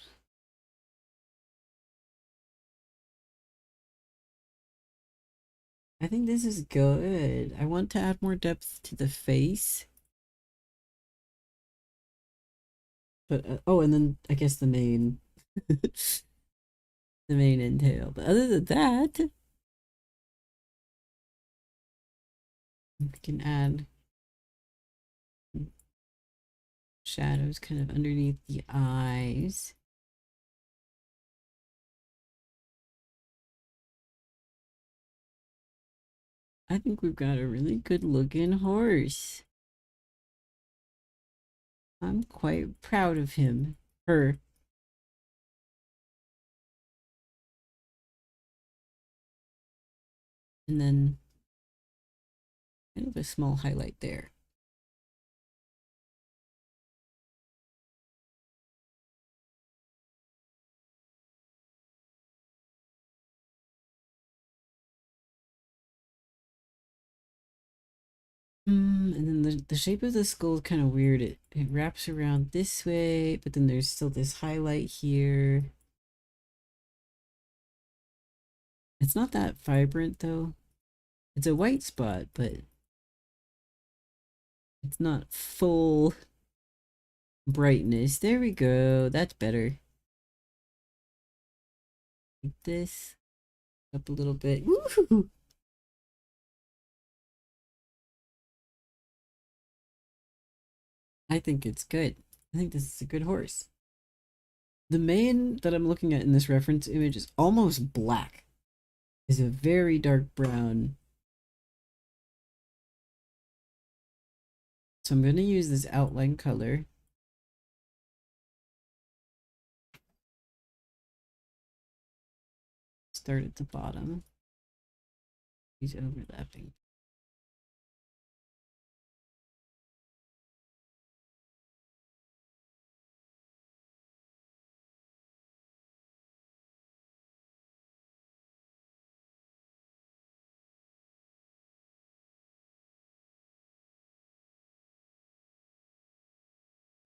I think this is good. I want to add more depth to the face. But oh, and then I guess the main the main entail. But other than that, we can add shadows kind of underneath the eyes. I think we've got a really good looking horse. I'm quite proud of him. Her. And then kind of a small highlight there. And then the shape of the skull is kind of weird. It wraps around this way, but then there's still this highlight here. It's not that vibrant though. It's a white spot, but it's not full brightness. There we go. That's better. Like this. Up a little bit. Woo! I think it's good. I think this is a good horse. The mane that I'm looking at in this reference image is almost black. Is a very dark brown. So I'm going to use this outline color. Start at the bottom. He's overlapping.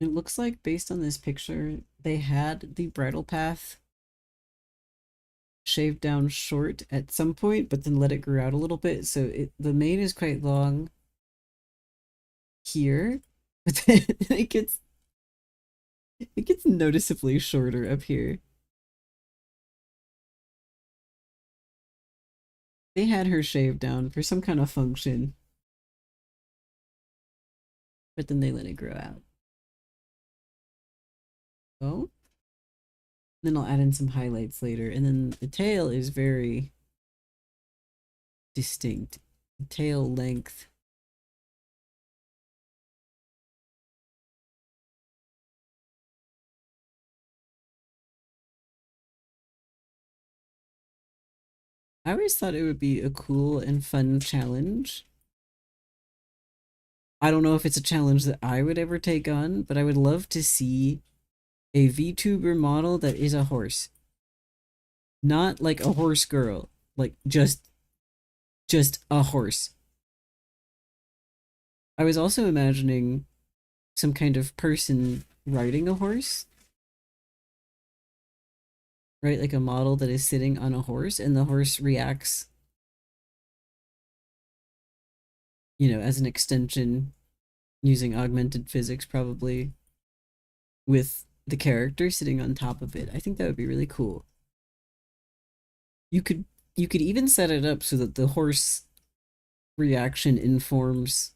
It looks like based on this picture, they had the bridle path shaved down short at some point, but then let it grow out a little bit. So the mane is quite long here, but then it gets noticeably shorter up here. They had her shaved down for some kind of function, but then they let it grow out. Oh, then I'll add in some highlights later, and then the tail is very distinct. The tail length. I always thought it would be a cool and fun challenge. I don't know if it's a challenge that I would ever take on, but I would love to see a VTuber model that is a horse. Not like a horse girl, like just a horse. I was also imagining some kind of person riding a horse, right? Like a model that is sitting on a horse and the horse reacts, you know, as an extension using augmented physics, probably with the character sitting on top of it. I think that would be really cool. You could even set it up so that the horse reaction informs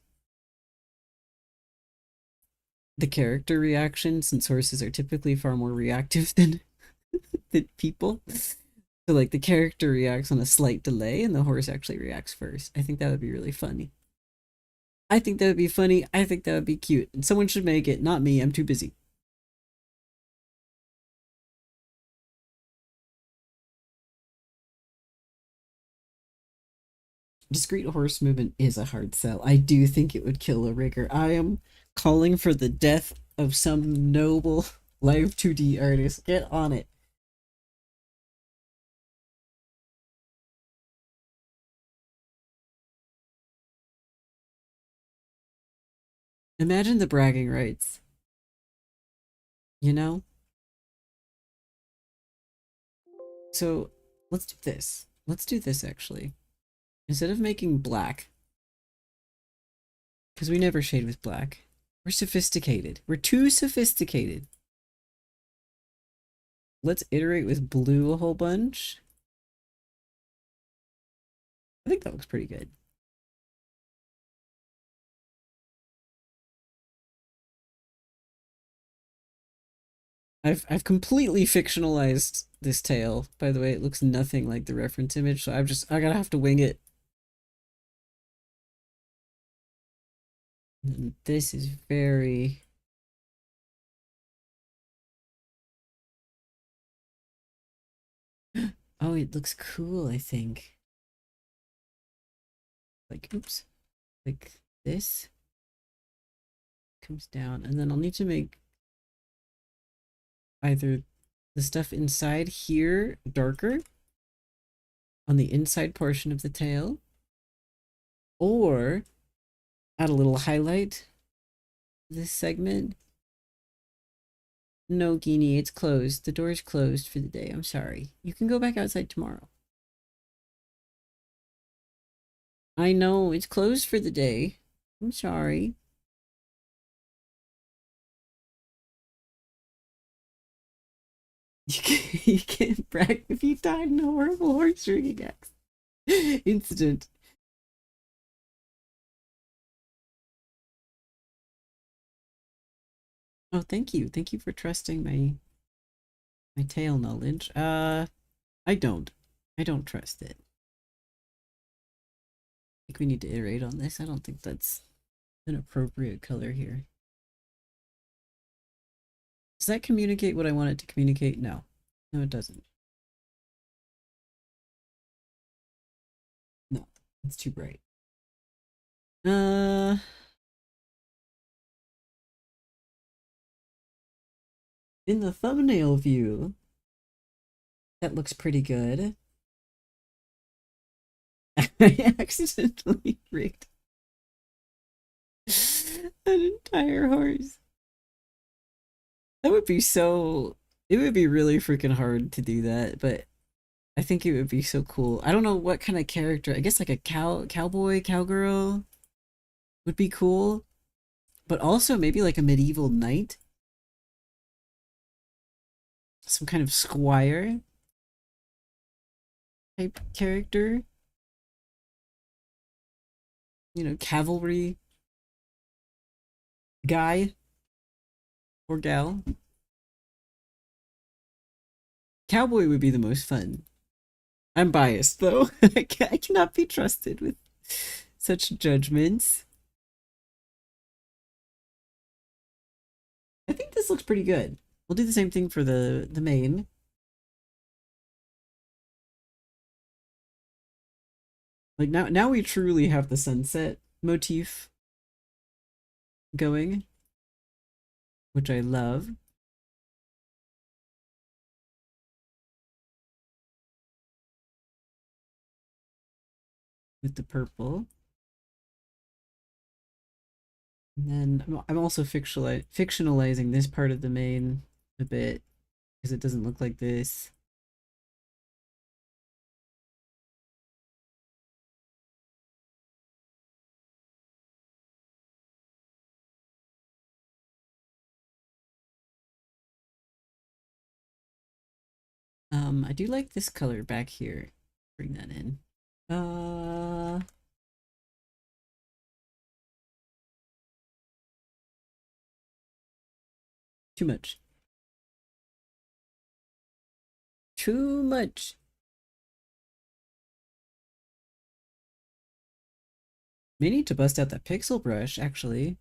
the character reaction, since horses are typically far more reactive than people. So like the character reacts on a slight delay and the horse actually reacts first. I think that would be really funny. I think that would be funny. I think that would be cute. And someone should make it, not me. I'm too busy. Discrete horse movement is a hard sell. I do think it would kill a rigger. I am calling for the death of some noble live 2D artist. Get on it. Imagine the bragging rights. You know? So let's do this. Let's do this actually. Instead of making black, because we never shade with black, we're sophisticated. We're too sophisticated. Let's iterate with blue a whole bunch. I think that looks pretty good. I've completely fictionalized this tail. By the way, it looks nothing like the reference image, so I gotta have to wing it. And this is very... Oh, it looks cool, I think. Like, oops. Like this. Comes down, and then I'll need to make either the stuff inside here darker on the inside portion of the tail, or add a little highlight this segment. No, Guinea, it's closed. The door's closed for the day. I'm sorry. You can go back outside tomorrow. I know, it's closed for the day. I'm sorry. You can't brag if you died in a horrible horse ringing incident. Oh, thank you. Thank you for trusting my tail knowledge. I don't. I don't trust it. I think we need to iterate on this. I don't think that's an appropriate color here. Does that communicate what I want it to communicate? No. No, it doesn't. No, it's too bright. Uh, in the thumbnail view, that looks pretty good. I accidentally rigged an entire horse. That would be so. It would be really freaking hard to do that, but I think it would be so cool. I don't know what kind of character. I guess like a cowboy, cowgirl would be cool, but also maybe like a medieval knight, some kind of squire type character. You know, cavalry guy or gal. Cowboy would be the most fun. I'm biased though. I cannot be trusted with such judgments. I think this looks pretty good. We'll do the same thing for the main. Like now we truly have the sunset motif going, which I love. With the purple. And then I'm also fictionalizing this part of the main a bit because it doesn't look like this. I do like this color back here. Bring that in. Uh, Too much. Too much. May need to bust out that pixel brush, actually.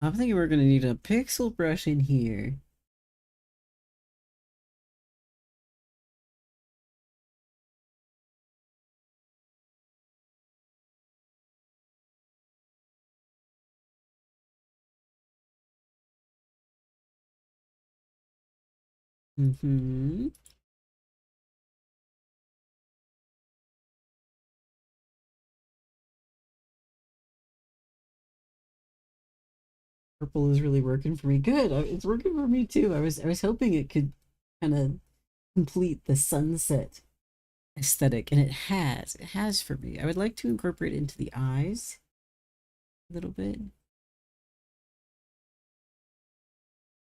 I'm thinking we're gonna need a pixel brush in here. Mm-hmm. Purple is really working for me. Good. It's working for me too. I was hoping it could kind of complete the sunset aesthetic, and it has. It has for me. I would like to incorporate it into the eyes a little bit.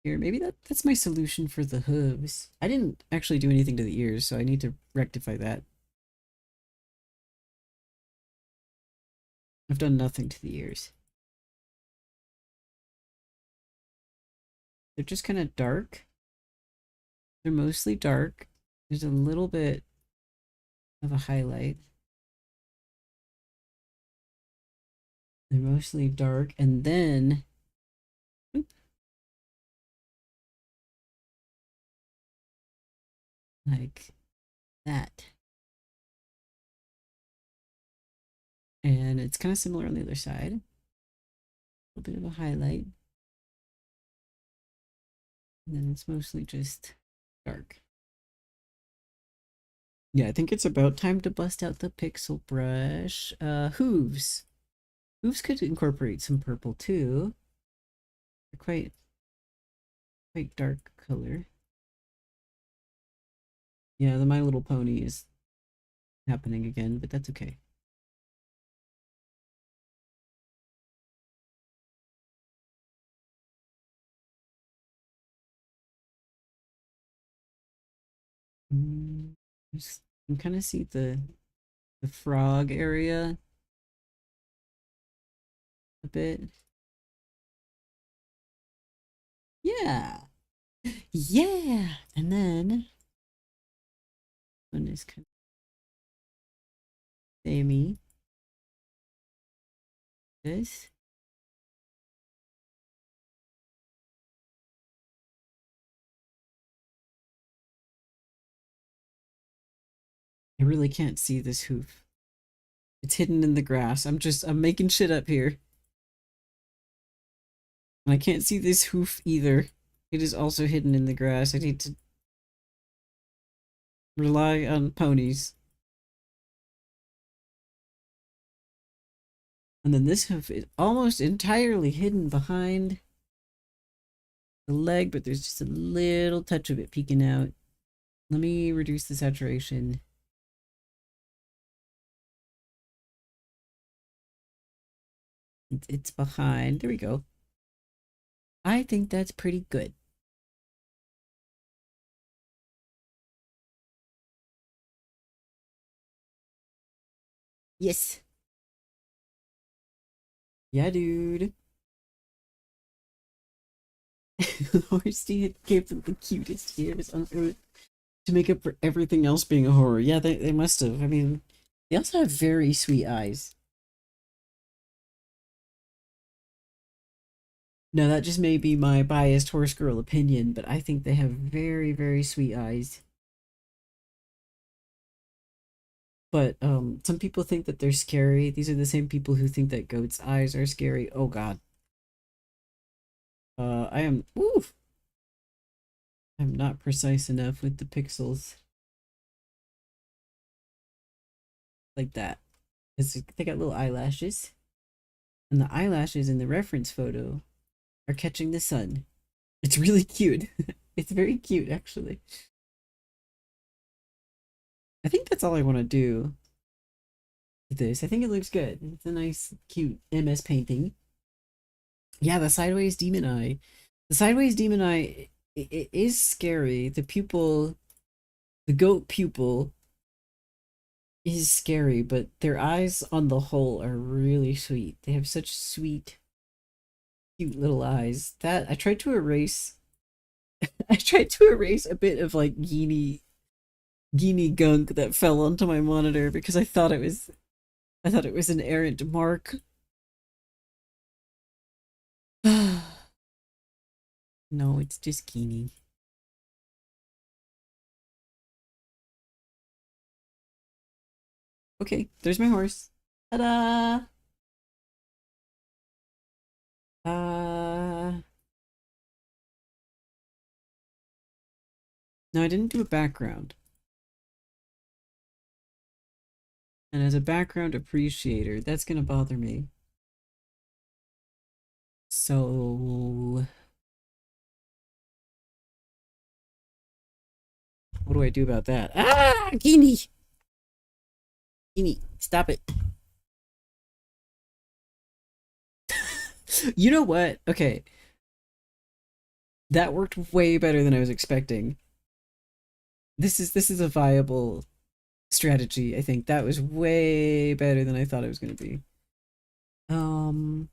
Here, maybe that's my solution for the hooves. I didn't actually do anything to the ears, so I need to rectify that. I've done nothing to the ears. They're just kind of dark. They're mostly dark. There's a little bit of a highlight. They're mostly dark, and then like that. And it's kind of similar on the other side. A little bit of a highlight. And then it's mostly just dark. Yeah, I think it's about time to bust out the pixel brush. Hooves. Hooves could incorporate some purple too. They're quite dark color. Yeah, the My Little Pony is happening again, but that's okay. Mm, you can kind of see the frog area a bit. Yeah. Yeah. And then one is kind of samey. This. I really can't see this hoof. It's hidden in the grass. I'm making shit up here. And I can't see this hoof either. It is also hidden in the grass. I need to rely on ponies. And then this hoof is almost entirely hidden behind the leg, but there's just a little touch of it peeking out. Let me reduce the saturation. It's behind. There we go. I think that's pretty good. Yes. Yeah, dude. Horsey gave them the cutest ears on earth to make up for everything else being a horror. Yeah, they must have. I mean, they also have very sweet eyes. No, that just may be my biased horse girl opinion, but I think they have very, very sweet eyes. But some people think that they're scary. These are the same people who think that goats' eyes are scary. Oh god. I am oof. I'm not precise enough with the pixels like that. They got little eyelashes. And the eyelashes in the reference photo are catching the sun. It's really cute. It's very cute, actually. I think that's all I want to do with this. I think it looks good. It's a nice, cute MS painting. Yeah, the sideways demon eye. The sideways demon eye, it is scary. The pupil, the goat pupil is scary, but their eyes on the whole are really sweet. They have such sweet, cute little eyes. That I tried to erase. I tried to erase a bit of like Geenie gunk that fell onto my monitor because I thought it was an errant mark. No, it's just Geenie. Okay, there's my horse. Ta-da! Uh, no, I didn't do a background. And as a background appreciator, that's gonna bother me. So, what do I do about that? Ah, Geenie! Geenie, stop it. You know what? Okay, that worked way better than I was expecting. This is a viable strategy. I think that was way better than I thought it was going to be. Um,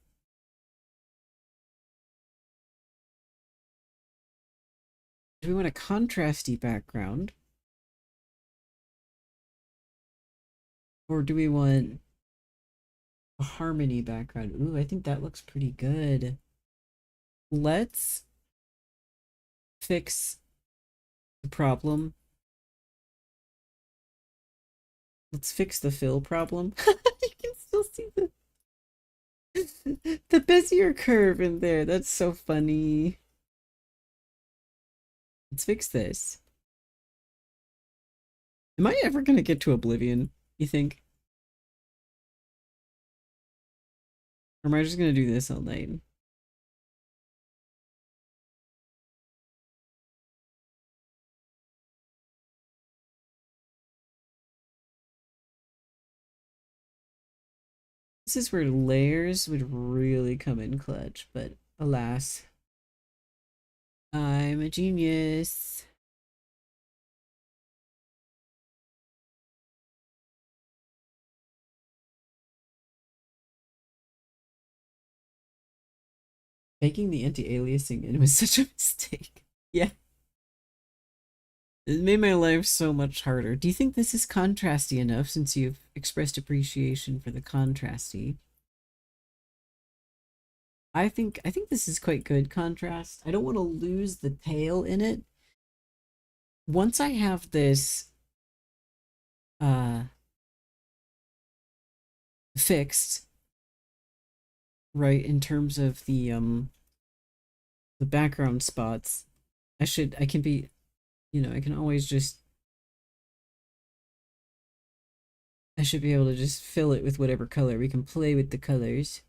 do we want a contrasty background, or do we want a harmony background? Ooh, I think that looks pretty good. Let's fix the problem. Let's fix the fill problem. You can still see the Bezier curve in there. That's so funny. Let's fix this. Am I ever gonna get to Oblivion, you think? Or am I just gonna do this all night? This is where layers would really come in clutch, but alas, I'm a genius. Making the anti-aliasing in was such a mistake. Yeah. It made my life so much harder. Do you think this is contrasty enough since you've expressed appreciation for the contrasty? I think this is quite good contrast. I don't want to lose the tail in it. Once I have this uh fixed, right, in terms of the background spots, I can be, I can always just I should be able to just fill it with whatever color. We can play with the colors.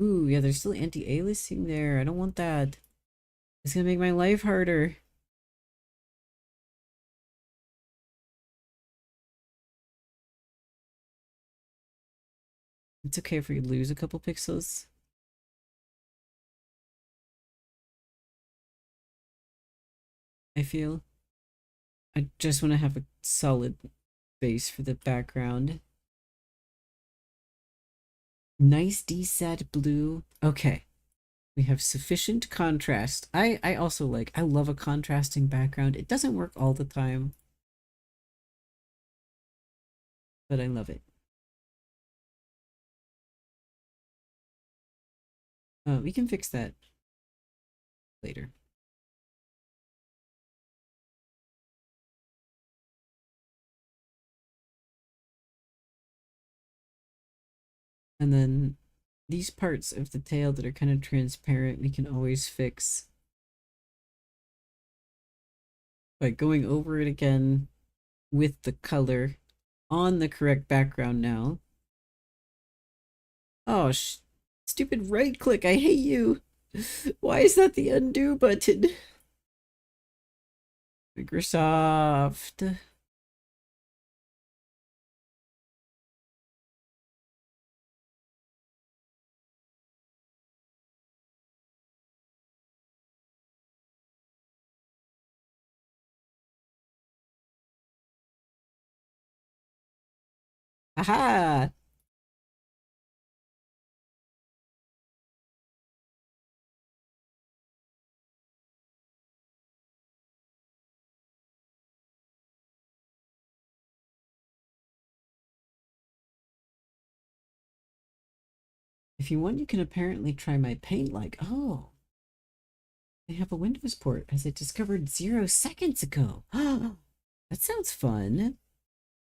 Ooh, yeah, there's still anti-aliasing there. I don't want that. It's gonna make my life harder. It's okay if we lose a couple pixels. I feel. I just want to have a solid base for the background. Nice desat blue. Okay. We have sufficient contrast. I also I love a contrasting background. It doesn't work all the time, but I love it. We can fix that later. And then these parts of the tail that are kind of transparent, we can always fix by going over it again with the color on the correct background now. Oh, stupid right click. I hate you. Why is that the undo button? Microsoft. Aha! If you want, you can apparently try my paint like. Oh, they have a Windows port as I discovered 0 seconds ago. That sounds fun.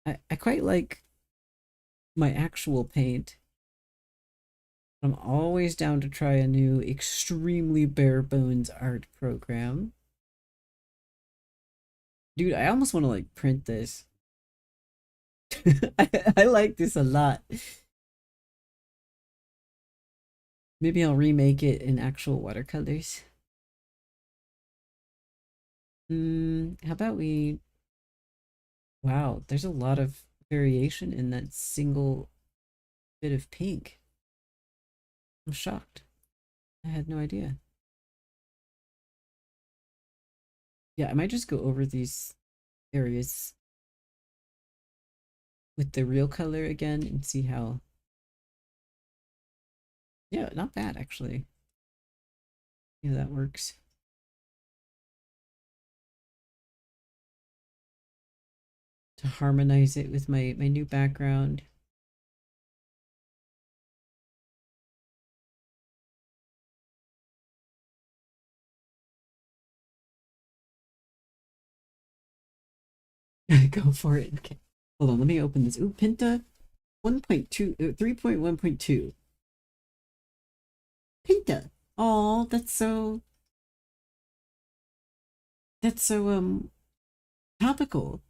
I quite like my actual paint. I'm always down to try a new, extremely bare bones art program. Dude, I almost want to print this. I like this a lot. Maybe I'll remake it in actual watercolors. How about we... Wow, there's a lot of variation in that single bit of pink. I'm shocked. I had no idea. Yeah, I might just go over these areas with the real color again and see how... Yeah, not bad, actually. Yeah, that works. To harmonize it with my new background. Go for it. Okay. Hold on, let me open this. Ooh, Pinta 1.2, 3.1.2. Pinta. Oh, that's so topical.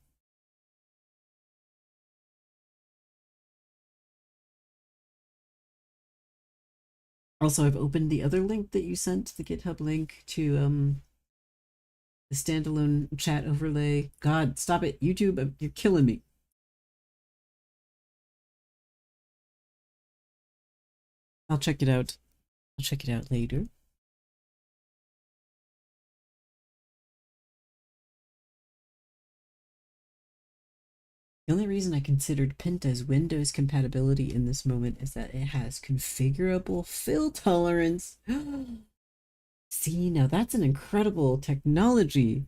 Also, I've opened the other link that you sent, the GitHub link to the standalone chat overlay. God, stop it. YouTube, you're killing me. I'll check it out. I'll check it out later. The only reason I considered Pinta's Windows compatibility in this moment is that it has configurable fill tolerance. See, now that's an incredible technology.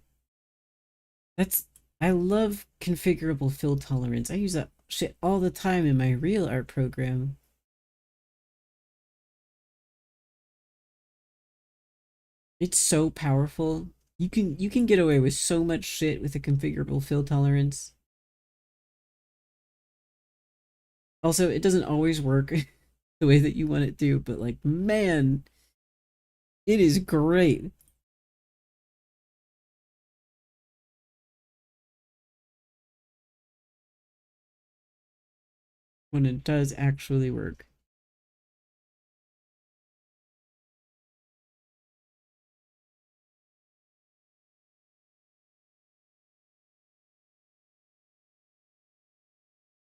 That's I love configurable fill tolerance. I use that shit all the time in my real art program. It's so powerful. You can get away with so much shit with a configurable fill tolerance. Also, it doesn't always work the way that you want it to, but like, man, it is great. When it does actually work.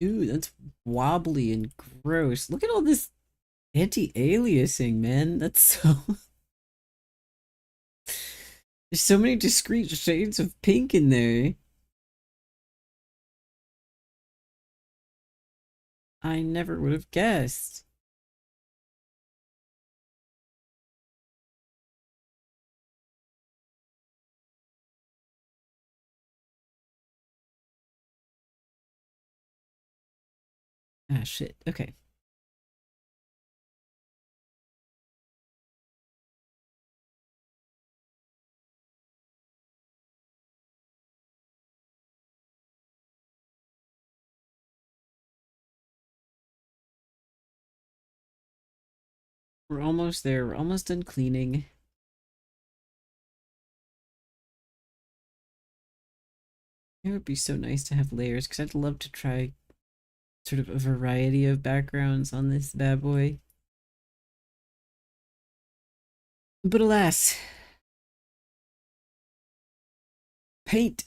Dude, that's wobbly and gross. Look at all this anti-aliasing, man. That's so... There's so many discrete shades of pink in there. I never would have guessed. Ah, shit. Okay. We're almost there. We're almost done cleaning. It would be so nice to have layers because I'd love to try sort of a variety of backgrounds on this bad boy. But alas, paint.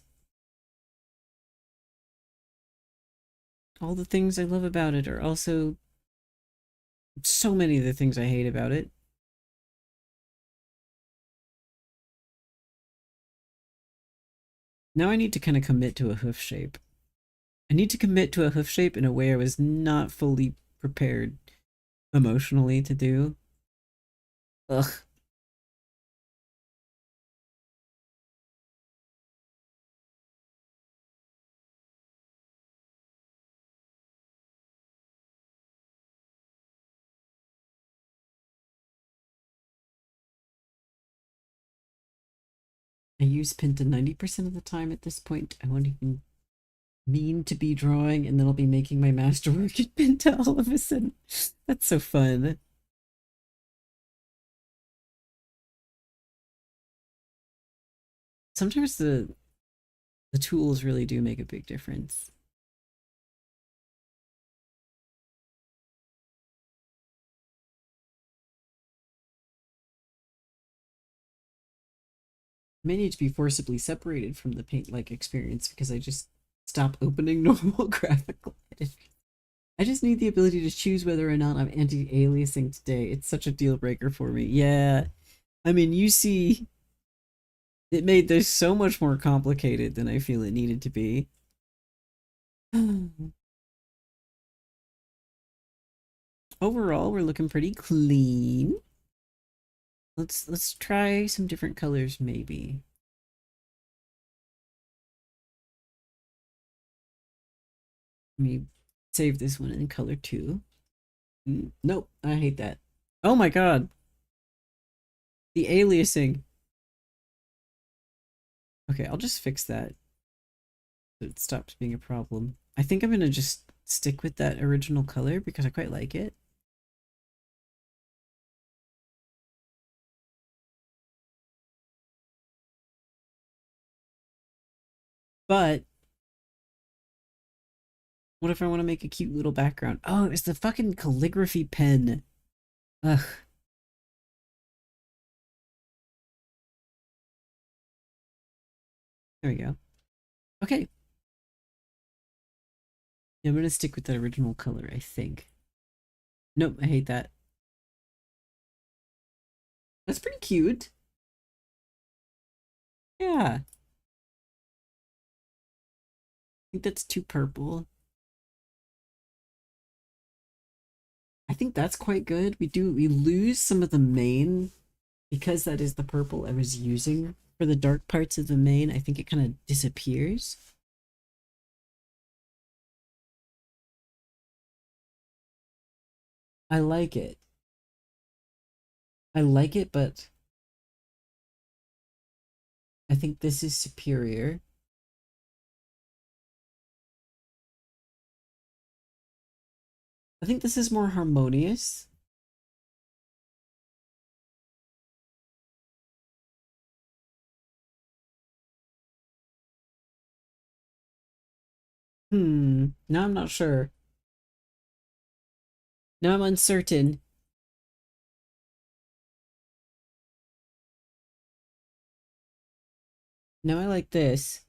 All the things I love about it are also so many of the things I hate about it. Now I need to kind of commit to a hoof shape. I need to commit to a hoof shape in a way I was not fully prepared emotionally to do. Ugh. I use Pinta 90% of the time at this point. I won't even mean to be drawing, and then I'll be making my masterwork in Pinta all of a sudden. That's so fun. Sometimes the tools really do make a big difference. I may need to be forcibly separated from the paint-like experience because I just stop opening normal graphical editing. I just need the ability to choose whether or not I'm anti-aliasing today. It's such a deal breaker for me. Yeah. I mean, you see, it made this so much more complicated than I feel it needed to be. Overall, we're looking pretty clean. Let's try some different colors maybe. Let me save this one in color 2. Nope, I hate that. Oh my god. The aliasing. Okay, I'll just fix that. So it stops being a problem. I think I'm gonna just stick with that original color because I quite like it. But what if I want to make a cute little background? Oh, it's the fucking calligraphy pen. Ugh. There we go. Okay. Yeah, I'm gonna stick with that original color, I think. Nope, I hate that. That's pretty cute. Yeah. I think that's too purple. think that's quite good. We lose some of the main because that is the purple I was using for the dark parts of the main. I think it kind of disappears. I like it. I like it, but I think this is superior. I think this is more harmonious. Now I'm not sure. Now I'm uncertain. Now I like this.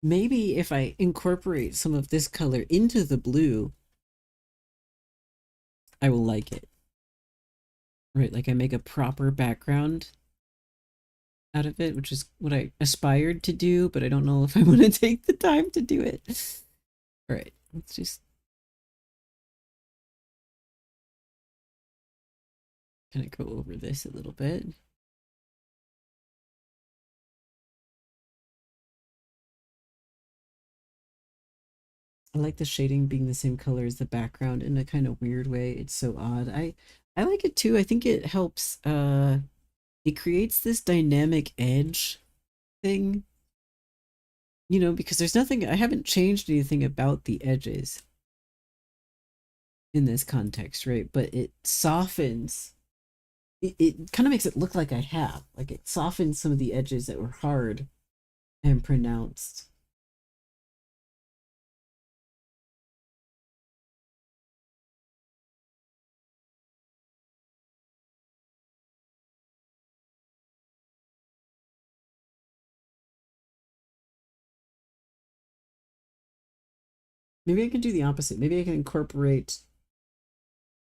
Maybe if I incorporate some of this color into the blue, I will like it. Right, like I make a proper background out of it, which is what I aspired to do, but I don't know if I want to take the time to do it. All right, let's just kind of go over this a little bit. I like the shading being the same color as the background in a kind of weird way. It's so odd. I like it too. I think it helps it creates this dynamic edge thing. You know, because there's nothing I haven't changed anything about the edges in this context, right? But it softens it kind of makes it look like I have. Like it softens some of the edges that were hard and pronounced. Maybe I can do the opposite. Maybe I can incorporate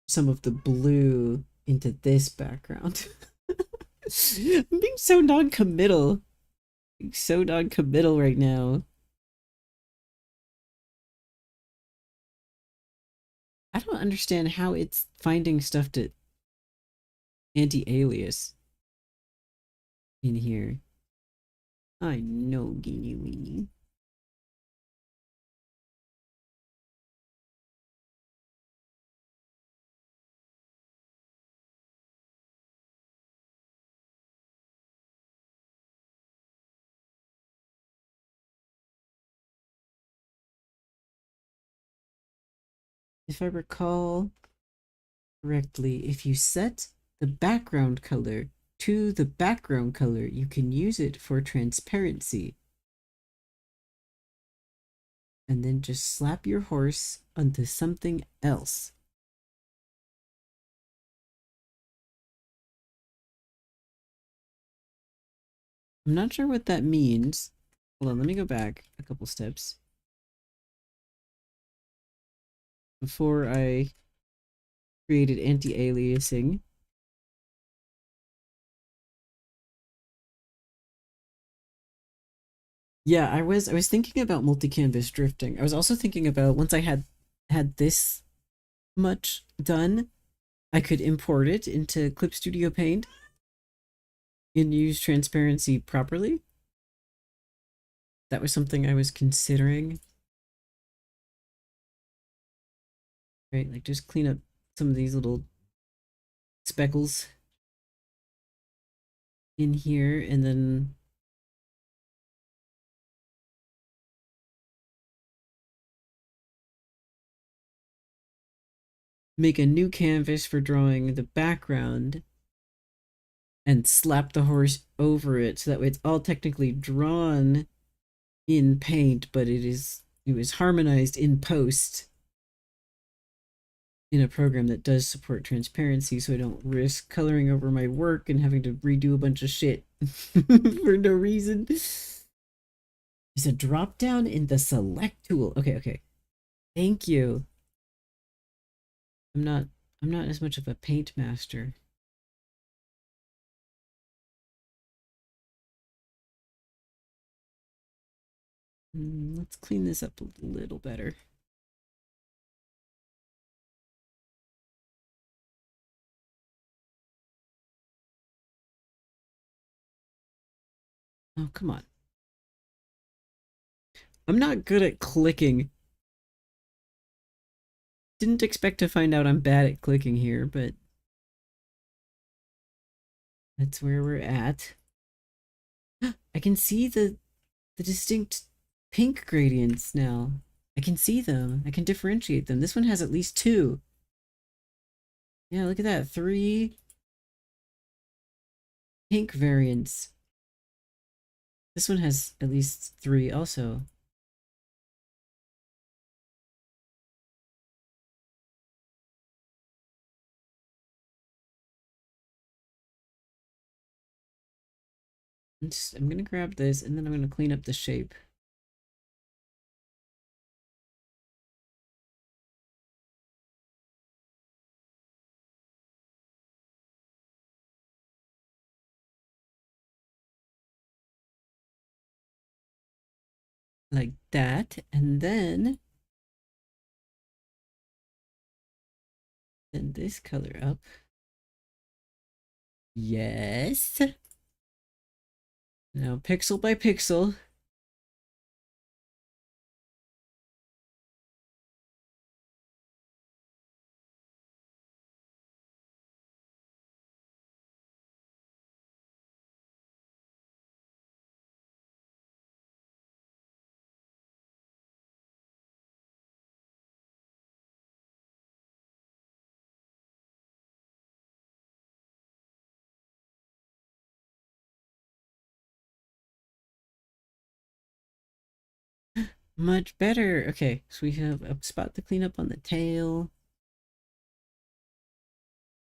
some of the blue into this background. I'm being so non-committal. Being so non-committal right now. I don't understand how it's finding stuff to anti-alias in here. I know, Geeny Weenie. If I recall correctly, if you set the background color to the background color, you can use it for transparency. And then just slap your horse onto something else. I'm not sure what that means. Hold on, let me go back a couple steps. Before I created anti-aliasing. Yeah, I was thinking about multi-canvas drifting. I was also thinking about once I had this much done, I could import it into Clip Studio Paint and use transparency properly. That was something I was considering. Right, like just clean up some of these little speckles in here and then make a new canvas for drawing the background and slap the horse over it so that way it's all technically drawn in paint, but it was harmonized in post in a program that does support transparency, so I don't risk coloring over my work and having to redo a bunch of shit for no reason. There's a drop down in the select tool. Okay. Thank you. I'm not as much of a paint master. Let's clean this up a little better. Oh, come on. I'm not good at clicking. Didn't expect to find out I'm bad at clicking here, but that's where we're at. I can see the distinct pink gradients now. I can see them. I can differentiate them. This one has at least two. Yeah, look at that. 3 pink variants. This one has at least 3 also. I'm gonna grab this and then I'm gonna clean up the shape. Like that, and then this color up. Yes. Now pixel by pixel. Much better. Okay, so we have a spot to clean up on the tail.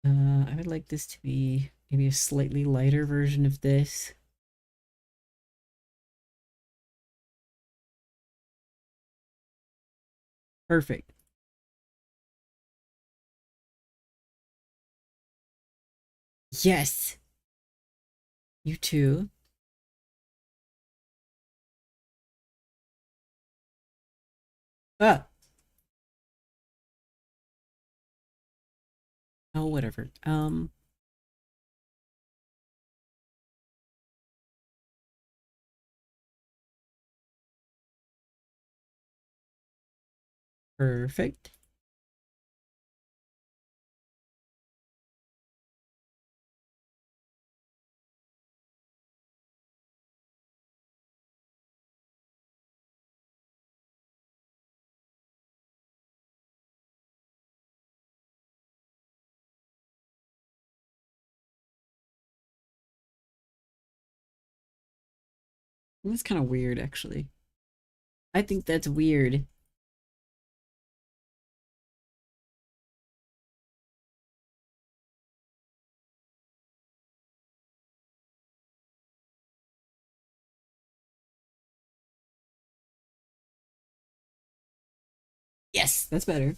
I would like this to be maybe a slightly lighter version of this. Perfect. Yes! You too. Ah! Oh, whatever. Perfect. That's kind of weird, actually. I think that's weird. Yes, that's better.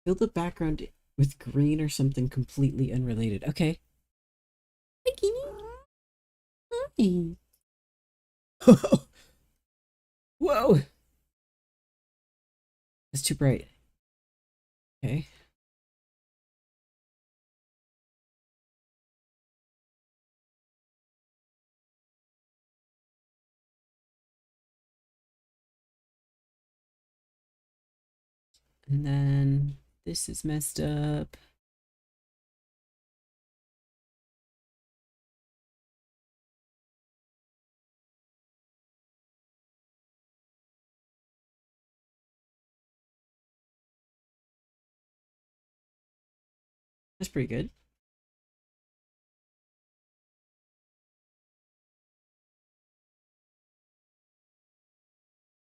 Fill the background with green or something completely unrelated. Okay. Hi. Whoa! It's too bright. Okay. And then this is messed up. That's pretty good.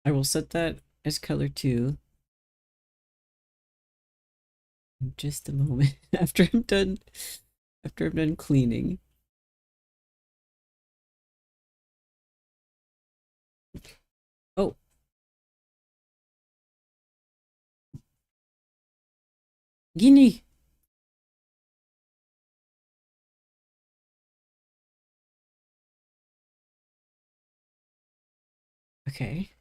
I will set that as color 2 in just a moment after I'm done cleaning. Oh. Guinea. Okay.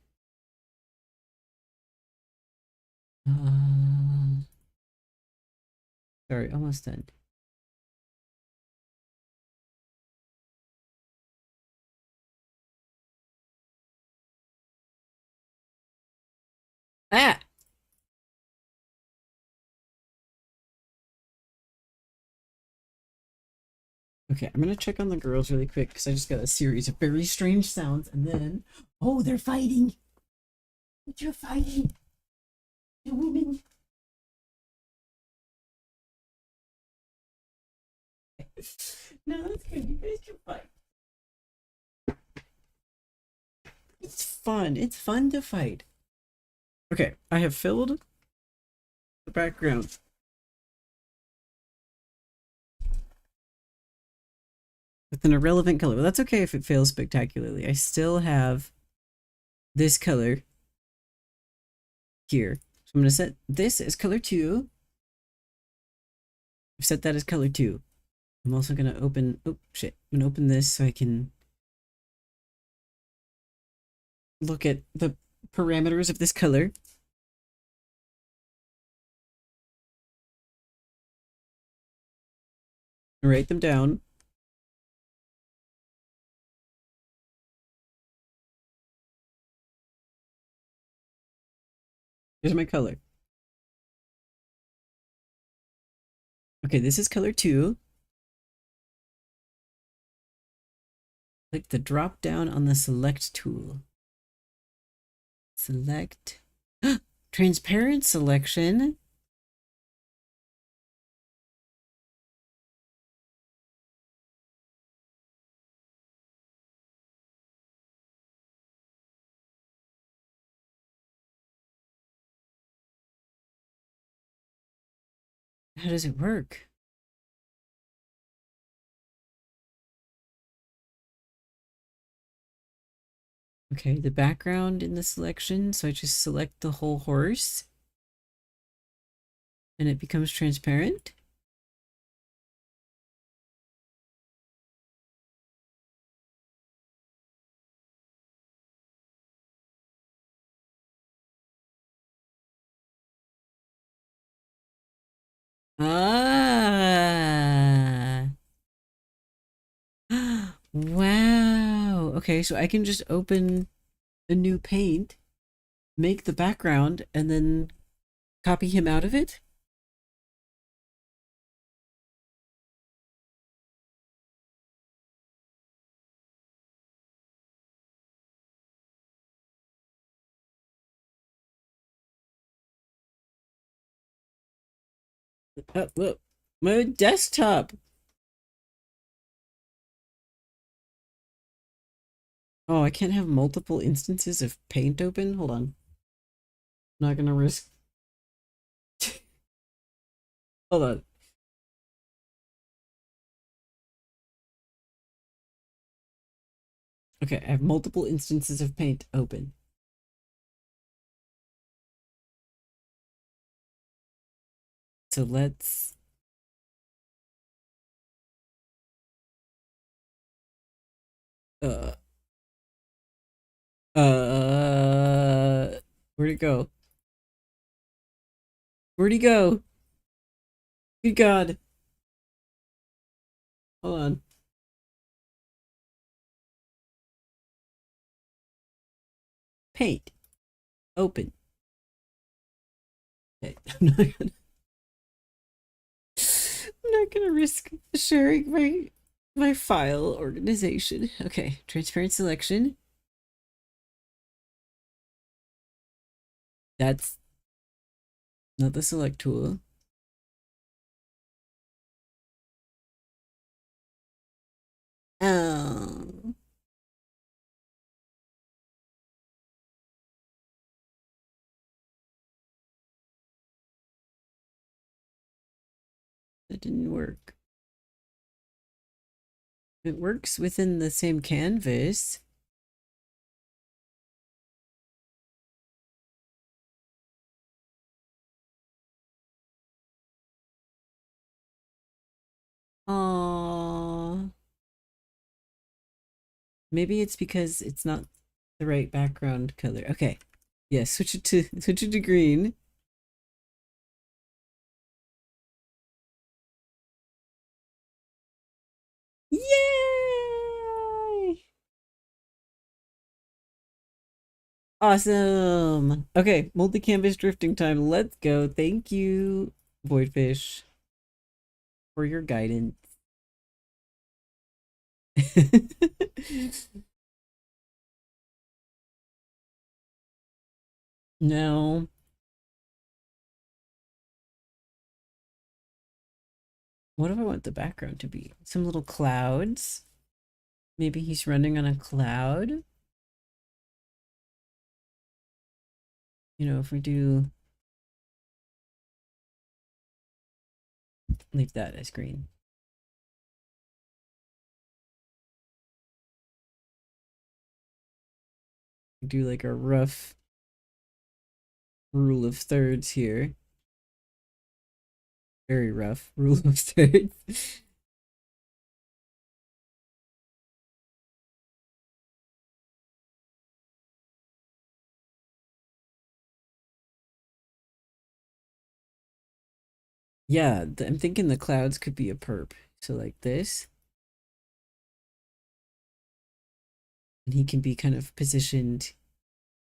Sorry, almost done. Ah! Okay, I'm gonna check on the girls really quick because I just got a series of very strange sounds, and then oh, they're fighting. They're fighting. The women. No, that's good. You guys can fight. It's fun. It's fun to fight. Okay, I have filled the background with an irrelevant color. Well, that's okay if it fails spectacularly. I still have this color here. So I'm going to set this as color 2. I've set that as color 2. I'm also going to open... Oh, shit. I'm going to open this so I can look at the parameters of this color. Write them down. Here's my color. Okay, this is color 2. Click the drop down on the select tool. Select transparent selection. How does it work? Okay, the background in the selection. So I just select the whole horse and it becomes transparent. Ah. Wow. Okay, so I can just open a new paint, make the background, and then copy him out of it? Look, my desktop. Oh, I can't have multiple instances of paint open? Hold on. I'm not gonna risk. Hold on. Okay, I have multiple instances of paint open. So let's... Uh... Where'd it go? Where'd he go? Good God. Hold on. Paint. Open. Okay. I'm not gonna risk sharing my file organization. Okay, transparent selection. That's not the select tool. Oh. That didn't work. It works within the same canvas. Aww. Maybe it's because it's not the right background color. Okay. Yeah, switch it to green. Yay! Awesome. Okay, multi-canvas drifting time. Let's go. Thank you, Voidfish, for your guidance. No. What do I want the background to be? Some little clouds? Maybe he's running on a cloud? You know, if we do leave that as green. Do like a rough rule of thirds here. Very rough rule of thirds. Yeah, I'm thinking the clouds could be a perp. So like this. And he can be kind of positioned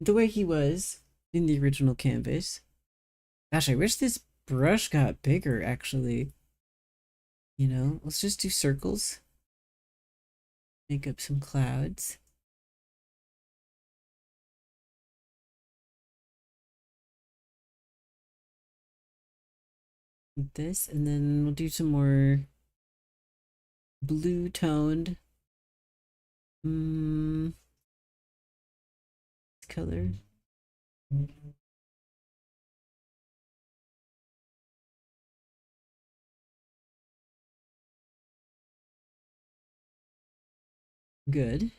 the way he was in the original canvas. Gosh, I wish this brush got bigger, actually. You know, let's just do circles. Make up some clouds. Like this, and then we'll do some more blue toned color. Good.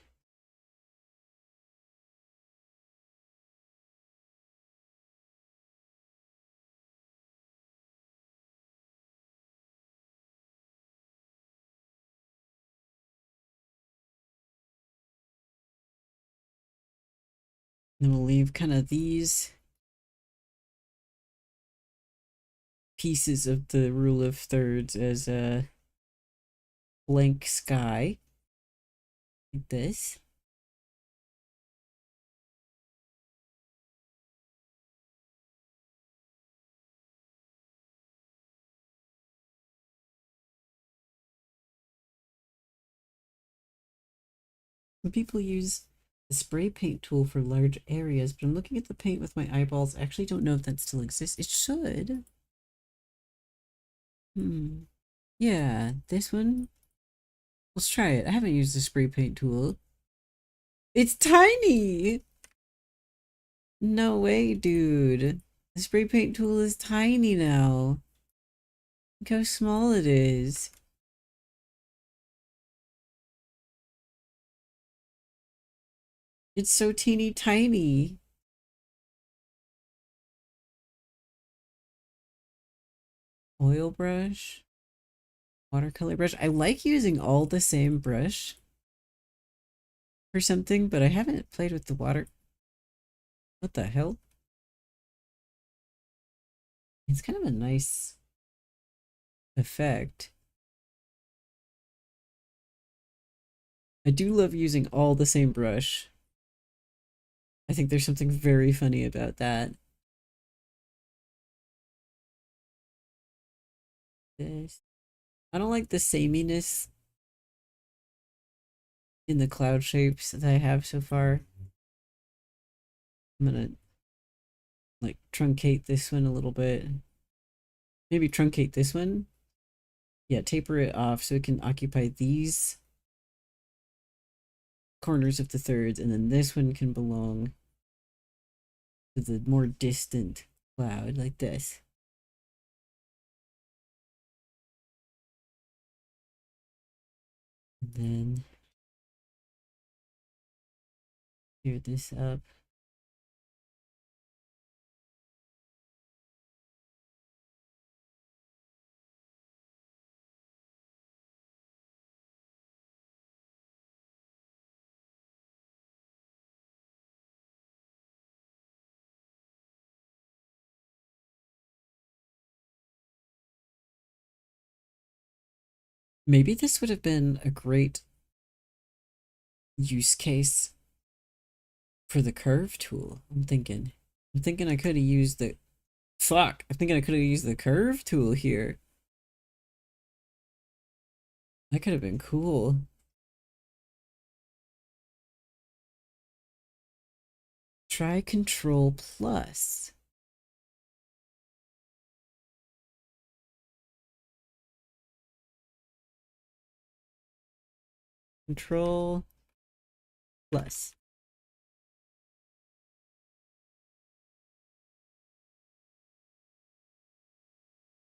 Then we'll leave kind of these pieces of the rule of thirds as a blank sky. Like this. When people use the spray paint tool for large areas, but I'm looking at the paint with my eyeballs. I actually don't know if that still exists. It should. Yeah, this one. Let's try it. I haven't used the spray paint tool. It's tiny! No way, dude. The spray paint tool is tiny now. Look how small it is. It's so teeny tiny. Oil brush. Watercolor brush. I like using all the same brush for something, but I haven't played with the water. What the hell? It's kind of a nice effect. I do love using all the same brush. I think there's something very funny about that. This. I don't like the sameness in the cloud shapes that I have so far. I'm gonna like truncate this one a little bit. Maybe truncate this one. Yeah, taper it off so it can occupy these corners of the thirds, and then this one can belong to the more distant cloud, like this. And then clear this up. Maybe this would have been a great use case for the curve tool. I'm thinking. I could have used the fuck. I'm thinking I could have used the curve tool here. That could have been cool. Try Control Plus. Control Plus.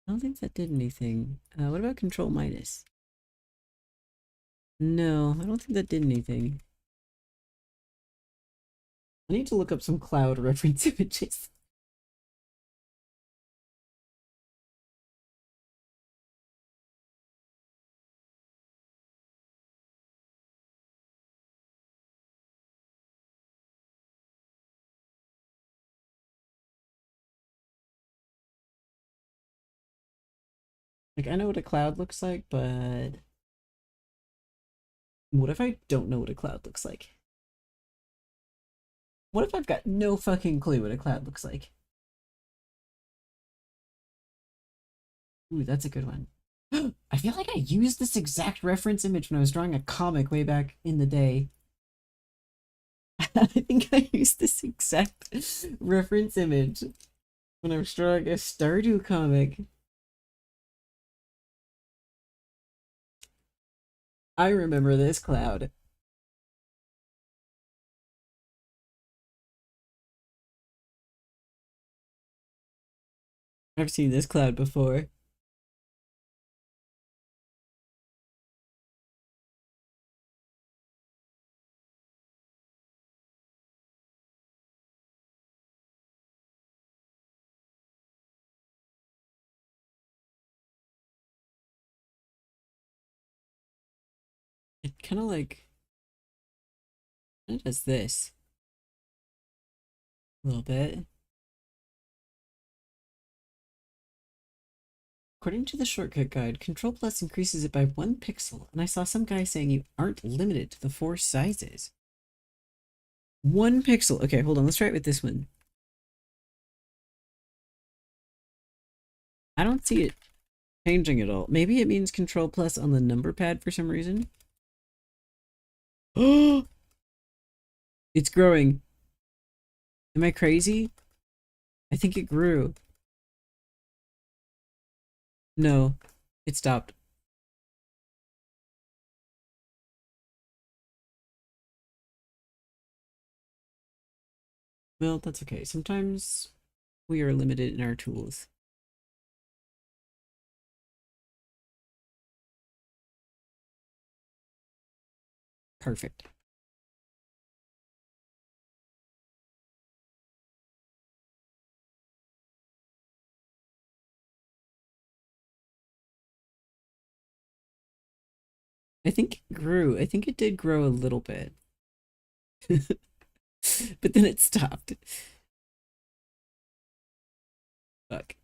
I don't think that did anything. What about Control Minus? No, I don't think that did anything. I need to look up some cloud reference images. Like, I know what a cloud looks like, but what if I don't know what a cloud looks like? What if I've got no fucking clue what a cloud looks like? Ooh, that's a good one. I feel like I used this exact reference image when I was drawing a comic way back in the day. I think I used this exact reference image when I was drawing a Stardew comic. I remember this cloud. I've seen this cloud before. It kind of like, it does this a little bit. According to the shortcut guide, Control Plus increases it by 1 pixel, and I saw some guy saying you aren't limited to the 4 sizes. 1 pixel. Okay, hold on. Let's try it with this one. I don't see it changing at all. Maybe it means Control Plus on the number pad for some reason. Oh, it's growing. Am I crazy? I think it grew. No, it stopped. Well, that's okay. Sometimes we are limited in our tools. Perfect. I think it grew. I think it did grow a little bit. But then it stopped. Fuck.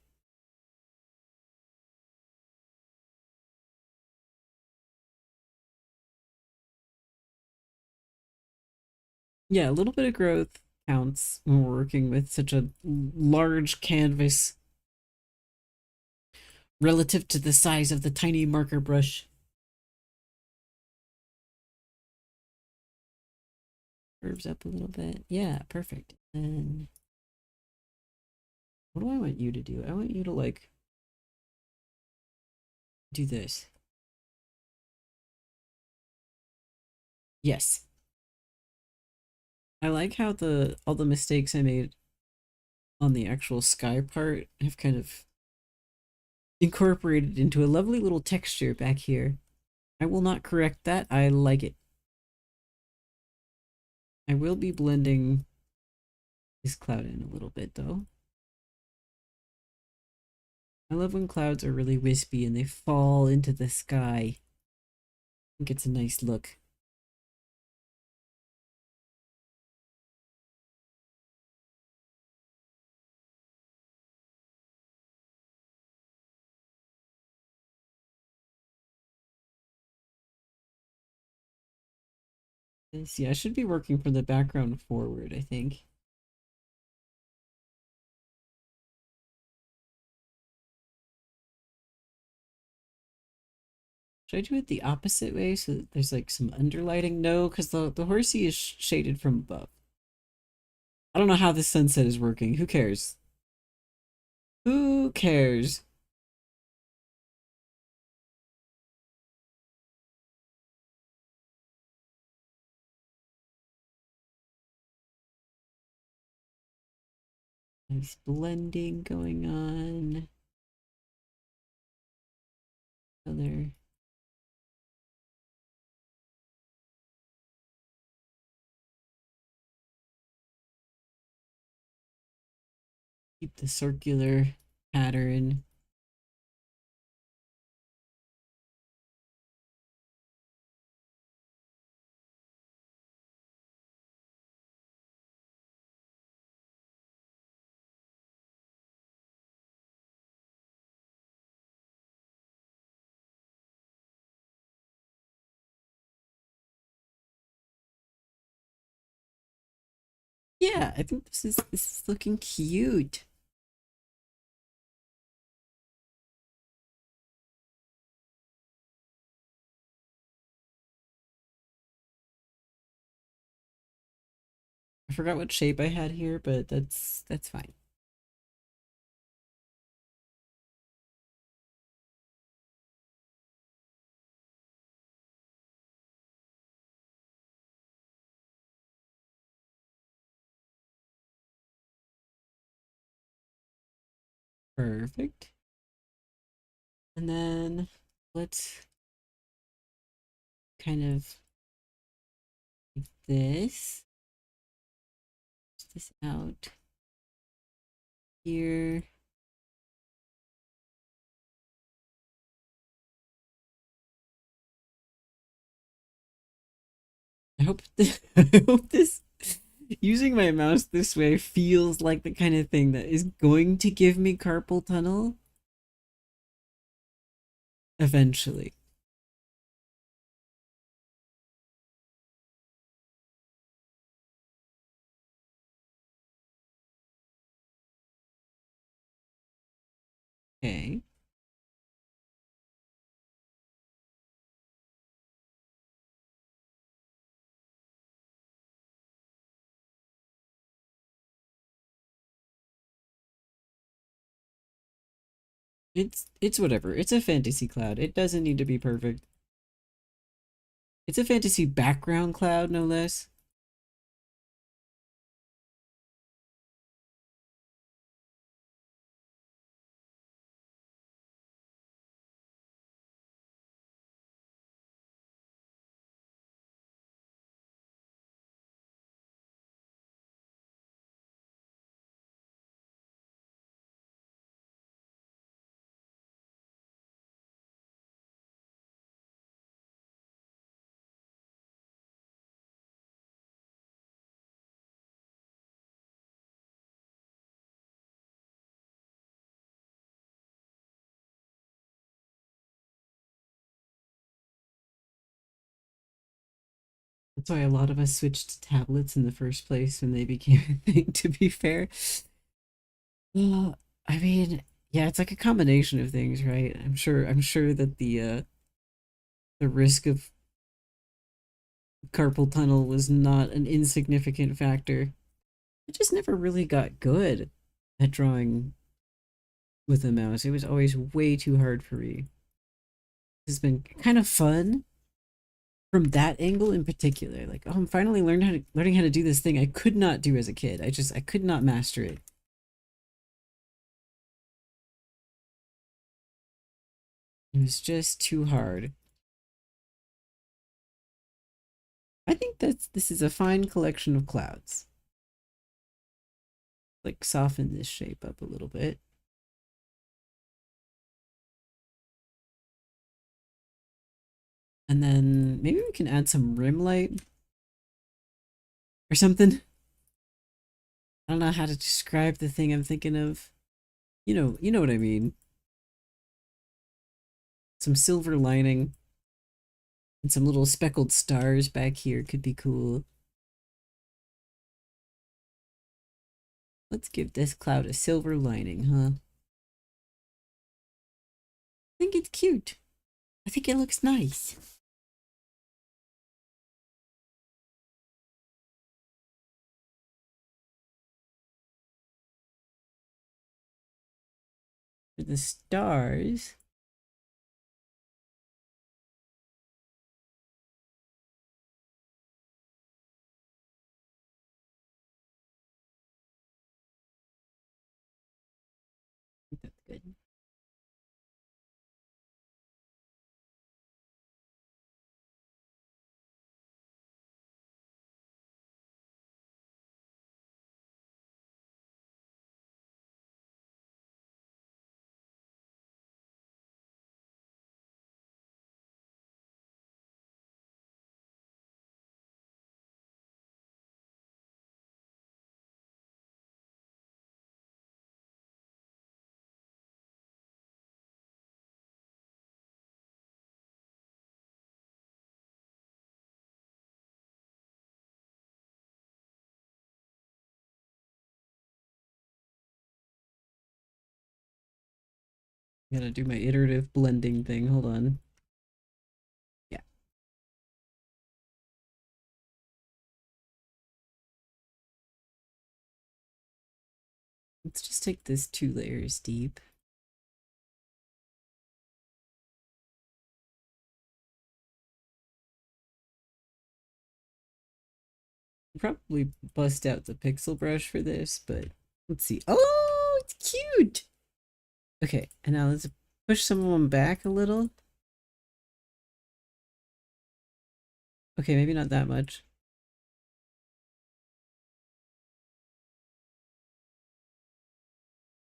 Yeah, a little bit of growth counts when we're working with such a large canvas relative to the size of the tiny marker brush. Curves up a little bit. Yeah, perfect. And what do I want you to do? I want you to like do this. Yes. I like how the all the mistakes I made on the actual sky part have kind of incorporated into a lovely little texture back here. I will not correct that. I like it. I will be blending this cloud in a little bit though. I love when clouds are really wispy and they fall into the sky. I think it's a nice look. This, yeah, I should be working from the background forward, I think. Should I do it the opposite way so that there's like some underlighting? No, because the horsey is shaded from above. I don't know how this sunset is working. Who cares? Who cares? Nice blending going on. Other. Keep the circular pattern. Yeah, I think this is looking cute. I forgot what shape I had here, but that's fine. Perfect. And then let's kind of like this. Push this out here. I hope I hope this using my mouse this way feels like the kind of thing that is going to give me carpal tunnel eventually. Okay. It's whatever. It's a fantasy cloud. It doesn't need to be perfect. It's a fantasy background cloud, no less. That's why a lot of us switched to tablets in the first place when they became a thing, to be fair. Well, I mean, yeah, it's like a combination of things, right? I'm sure that the risk of carpal tunnel was not an insignificant factor. I just never really got good at drawing with a mouse. It was always way too hard for me. It's been kind of fun from that angle in particular. Like, oh, I'm finally learning how to do this thing I could not do as a kid. I could not master it. It was just too hard. I think this is a fine collection of clouds. Like soften this shape up a little bit. And then maybe we can add some rim light or something. I don't know how to describe the thing I'm thinking of. You know what I mean. Some silver lining. And some little speckled stars back here could be cool. Let's give this cloud a silver lining, huh? I think it's cute. I think it looks nice. For the stars. I think that's good. I gotta do my iterative blending thing. Hold on. Yeah. Let's just take this 2 layers deep. Probably bust out the pixel brush for this, but let's see. Oh, it's cute! Okay, and now let's push some of them back a little. Okay, maybe not that much.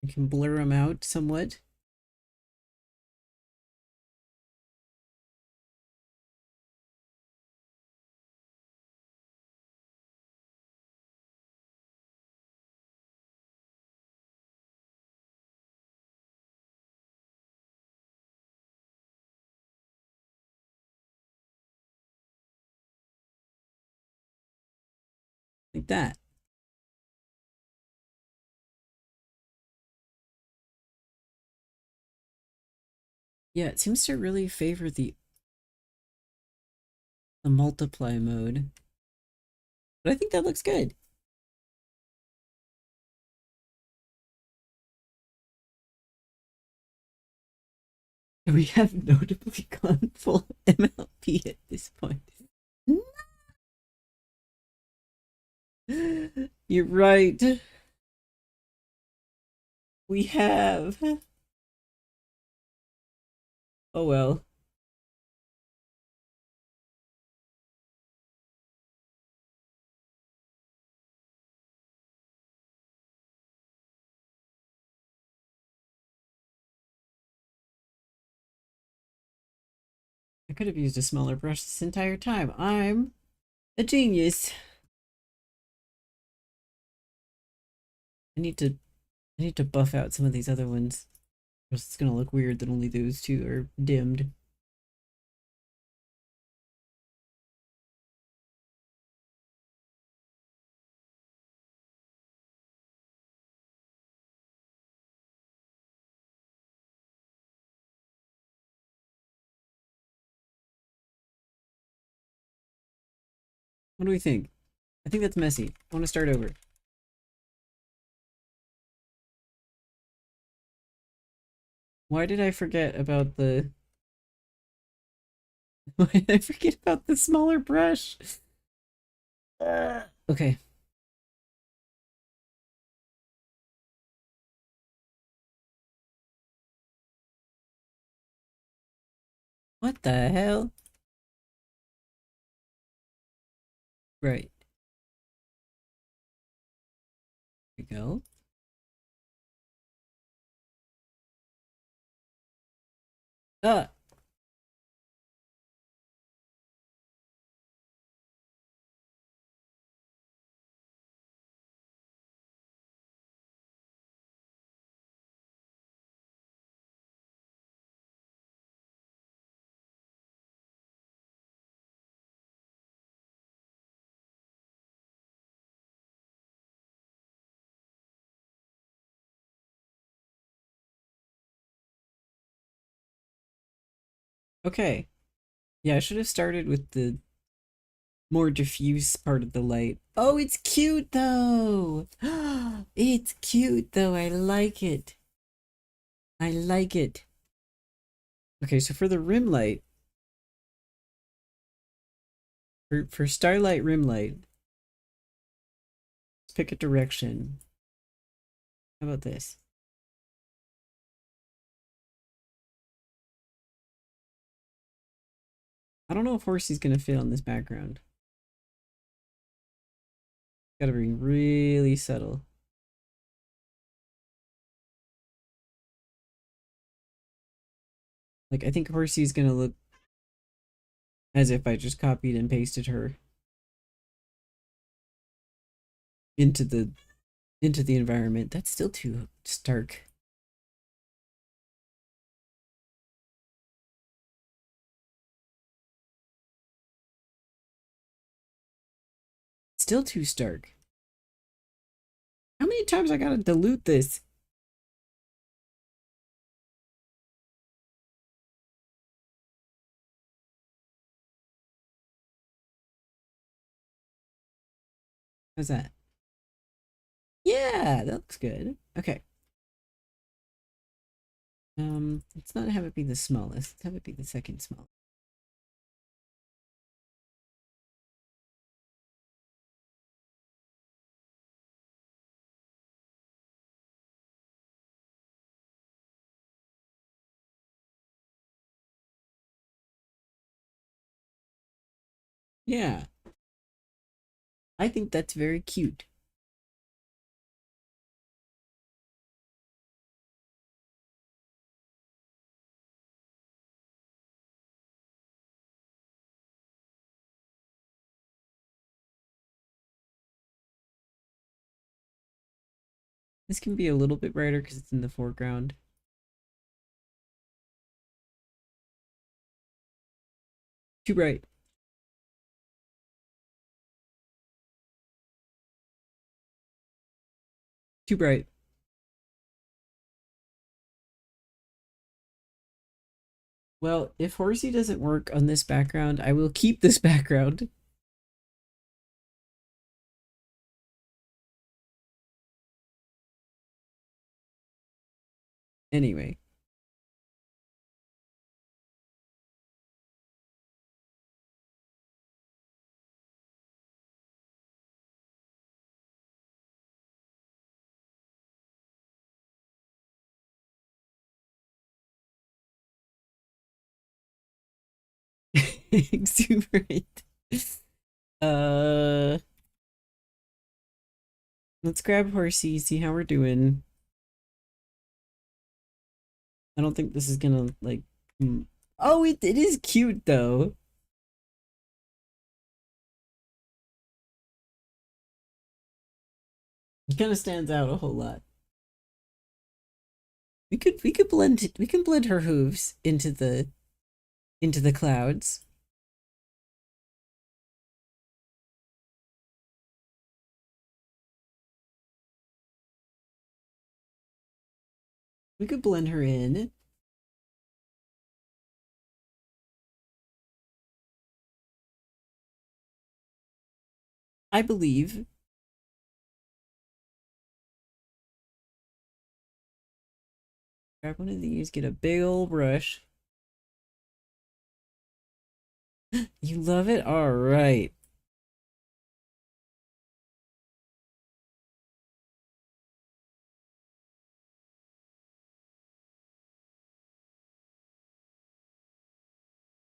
I can blur them out somewhat. Like that. Yeah, it seems to really favor the multiply mode. But I think that looks good. We have notably gone full MLP at this point. You're right. We have. Oh well. I could have used a smaller brush this entire time. I'm a genius. I need to I need to buff out some of these other ones. Or else it's gonna look weird that only those two are dimmed. What do we think? I think that's messy. I want to start over. Why did I forget about the... Why did I forget about the smaller brush? Okay. What the hell? Right. Here we go. Ah! Okay. Yeah, I should have started with the more diffuse part of the light. Oh, it's cute though. It's cute though. I like it. I like it. Okay, so for the rim light, for starlight rim light, let's pick a direction. How about this? I don't know if Horsey's gonna fit on this background. Gotta be really subtle. Like, I think Horsey's gonna look as if I just copied and pasted her into the environment. That's still too stark. Still too stark. How many times I gotta dilute this? How's that? Yeah, that looks good. Okay. Let's not have it be the smallest. Let's have it be the second smallest. Yeah, I think that's very cute. This can be a little bit brighter because it's in the foreground. Too bright. Too bright. Well, if Horsey doesn't work on this background, I will keep this background. Anyway. Exuberant. Uh, let's grab Horsey, see how we're doing. I don't think this is gonna like. Oh, it is cute though. It kind of stands out a whole lot. We could blend her hooves into the clouds. We could blend her in. I believe. Grab one of these, get a big old brush. You love it? All right.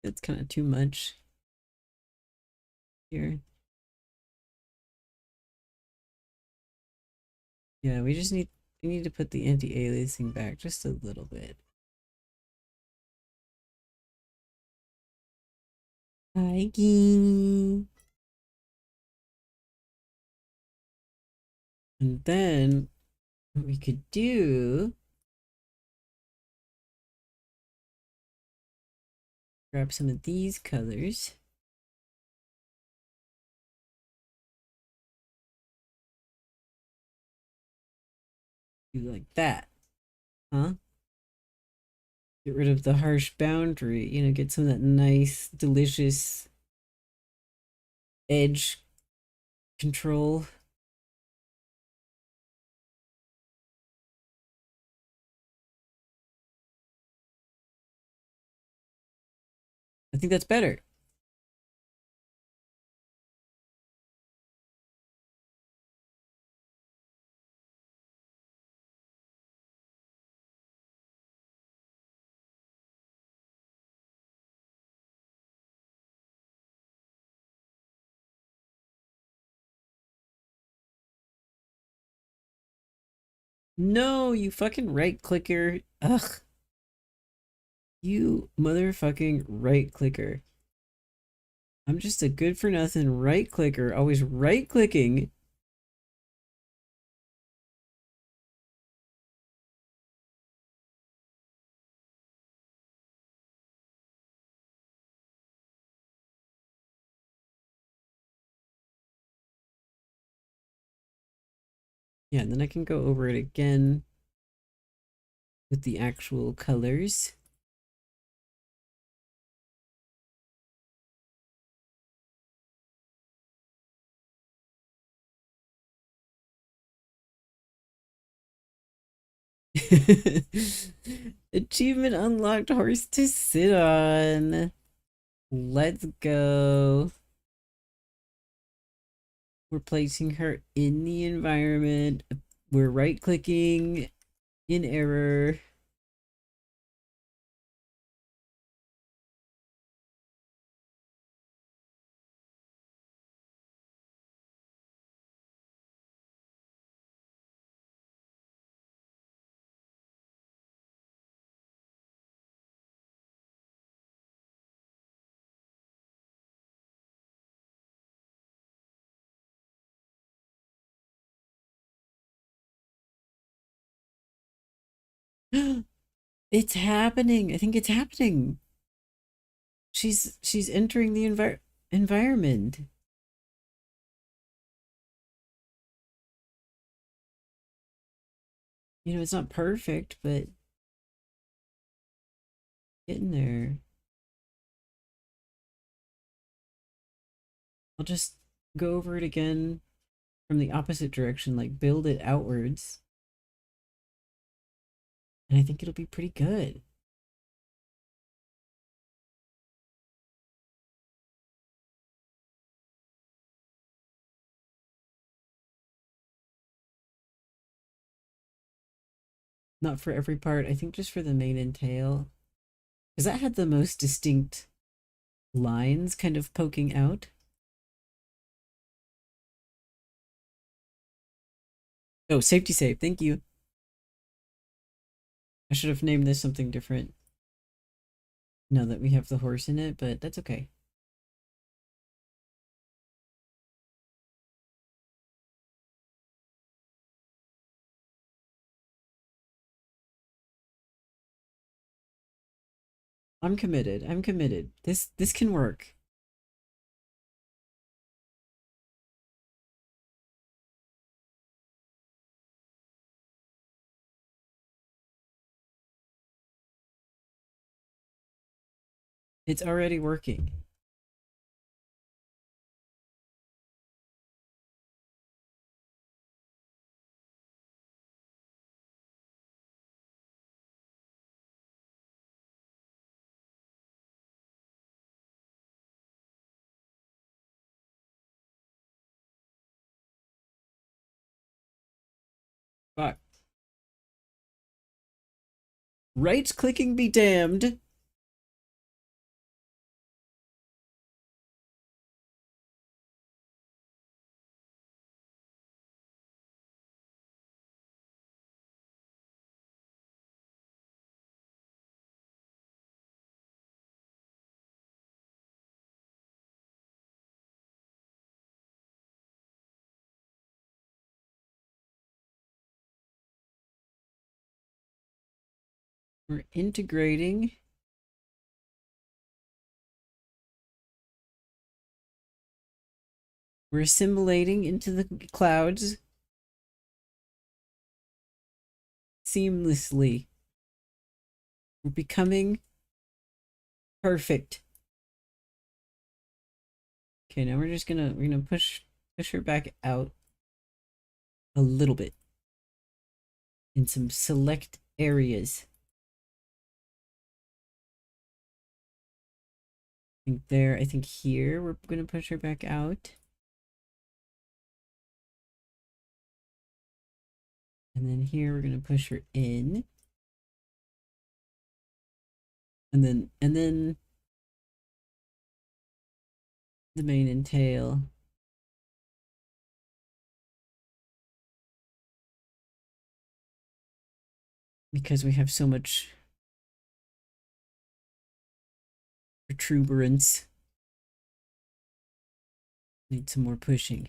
That's kind of too much here. Yeah, we need to put the anti-aliasing back just a little bit. Hiking. And then what we could do, grab some of these colors. Do like that. Huh? Get rid of the harsh boundary, you know, get some of that nice, delicious edge control. I think that's better. No, you fucking right clicker. Ugh. You motherfucking right clicker. I'm just a good for nothing right clicker, always right clicking. Yeah, and then I can go over it again with the actual colors. Achievement unlocked, horse to sit on. Let's go. We're placing her in the environment. We're right clicking in error. It's happening. I think it's happening. She's entering the environment. You know, it's not perfect, but getting there. I'll just go over it again from the opposite direction, like build it outwards. And I think it'll be pretty good. Not for every part, I think just for the mane and tail. Because that had the most distinct lines kind of poking out. Oh, safety save, thank you. I should have named this something different now that we have the horse in it, but that's okay. I'm committed. I'm committed. This can work. It's already working. Fuck. Right clicking be damned. We're integrating. We're assimilating into the clouds seamlessly. We're becoming perfect. Okay, now we're gonna push her back out a little bit in some select areas. I think there, I think here we're gonna push her back out. And then here we're gonna push her in. And then the mane and tail. Because we have so much protuberance. Need some more pushing.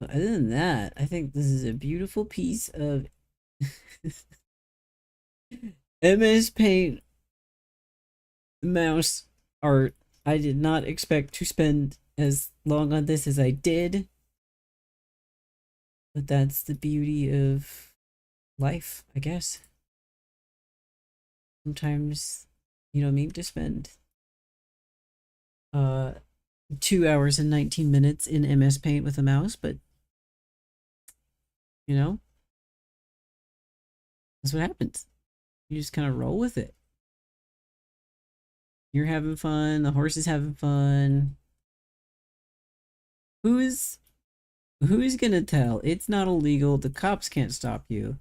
But other than that, I think this is a beautiful piece of MS Paint mouse art. I did not expect to spend as long on this as I did. But that's the beauty of life, I guess. Sometimes you don't need to spend 2 hours and 19 minutes in MS Paint with a mouse, but you know, that's what happens. You just kind of roll with it. You're having fun, the horse is having fun. Who's gonna tell? It's not illegal. The cops can't stop you.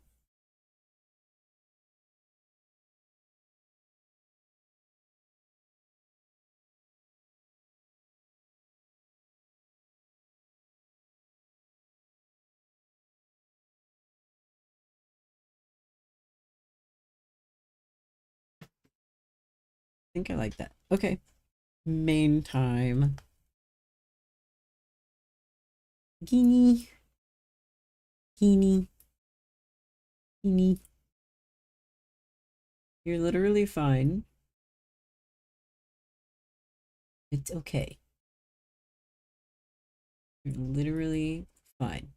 I think I like that. Okay. Main time. Guinea. Guinea. Guinea. You're literally fine. It's okay. You're literally fine.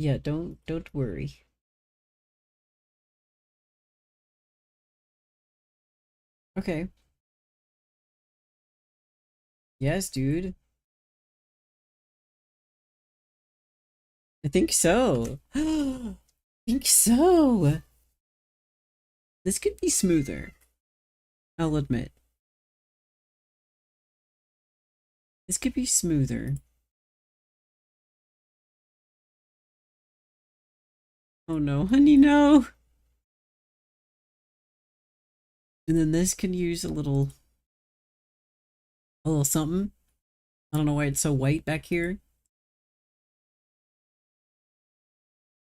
Yeah, don't worry. Okay. Yes, dude. I think so. I think so. This could be smoother. I'll admit. This could be smoother. Oh no, honey, no. And then this can use a little something. I don't know why it's so white back here.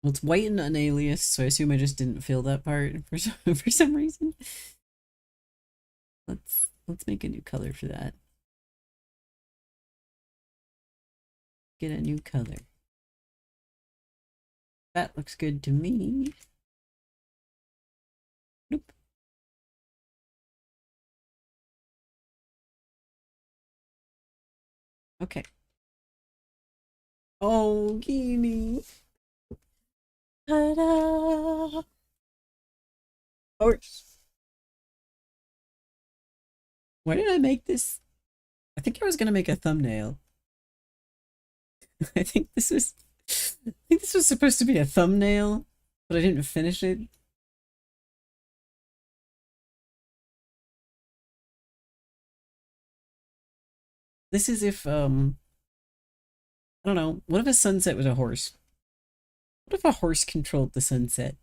Well, it's white and unaliased, so I assume I just didn't fill that part for for some reason. Let's make a new color for that. Get a new color. That looks good to me. Nope. Okay. Oh, Guinea. Ta-da! Horse. Why did I make this? I think I was gonna make a thumbnail. I think this was supposed to be a thumbnail, but I didn't finish it. This is if I don't know, what if a sunset was a horse? What if a horse controlled the sunset?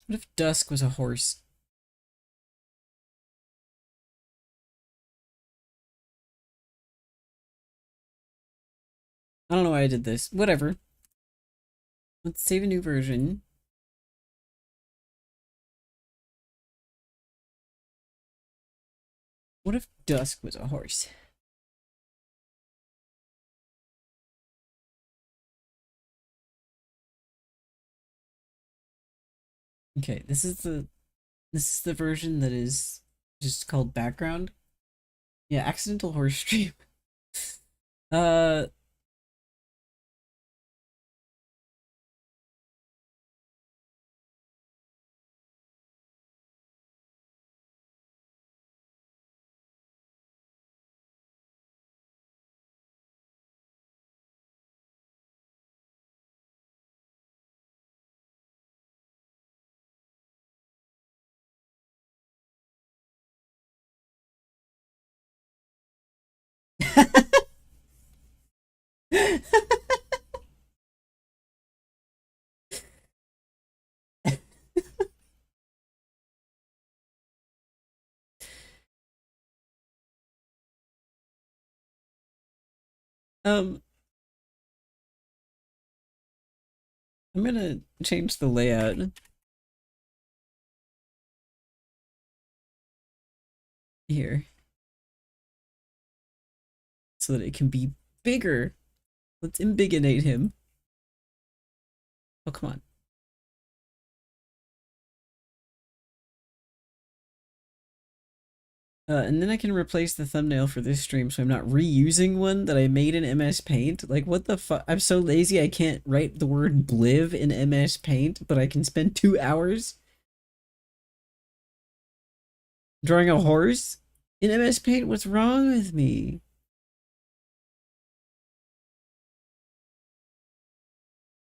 What if dusk was a horse? I don't know why I did this. Whatever. Let's save a new version. What if dusk was a horse? Okay, this is the This is the version that is just called background. Yeah, accidental horse stream. Uh, um, I'm gonna change the layout here so that it can be bigger. Let's embiggenate him. Oh, come on. And then I can replace the thumbnail for this stream so I'm not reusing one that I made in MS Paint. Like, what the fuck? I'm so lazy I can't write the word bliv in MS Paint, but I can spend 2 hours drawing a horse in MS Paint? What's wrong with me?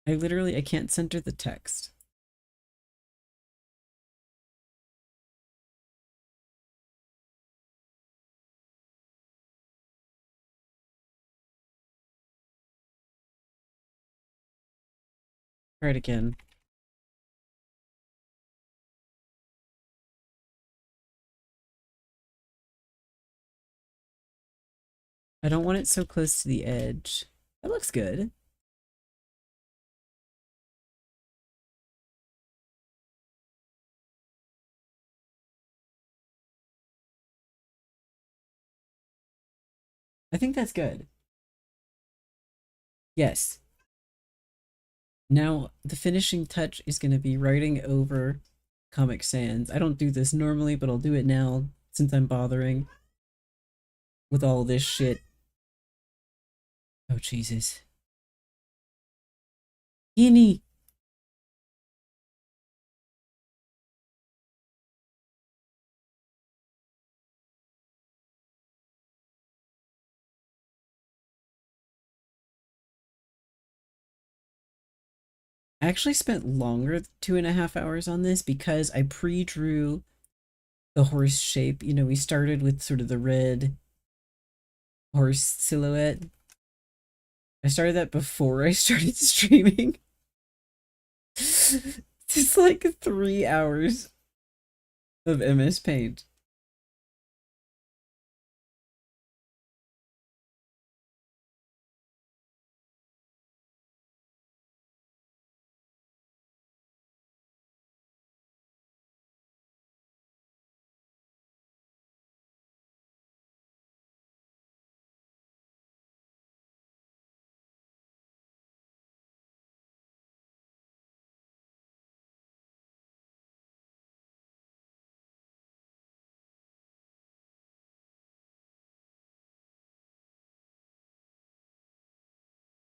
I can't center the text. Try it again. I don't want it so close to the edge. That looks good. I think that's good. Yes. Now, the finishing touch is going to be writing over Comic Sans. I don't do this normally, but I'll do it now since I'm bothering with all this shit. Oh, Jesus. Guinea! I actually spent longer than 2.5 hours on this because I pre-drew the horse shape. You know, we started with sort of the red horse silhouette. I started that before I started streaming. It's like 3 hours of MS Paint.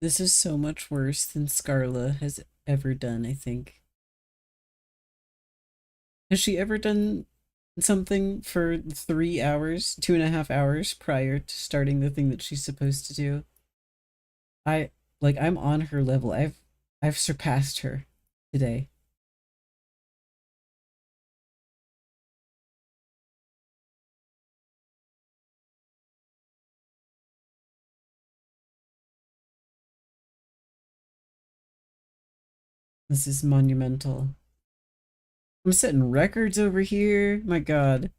This is so much worse than Scarla has ever done, I think. Has she ever done something for 3 hours, 2.5 hours prior to starting the thing that she's supposed to do? I'm on her level. I've surpassed her today. This is monumental. I'm setting records over here. My God.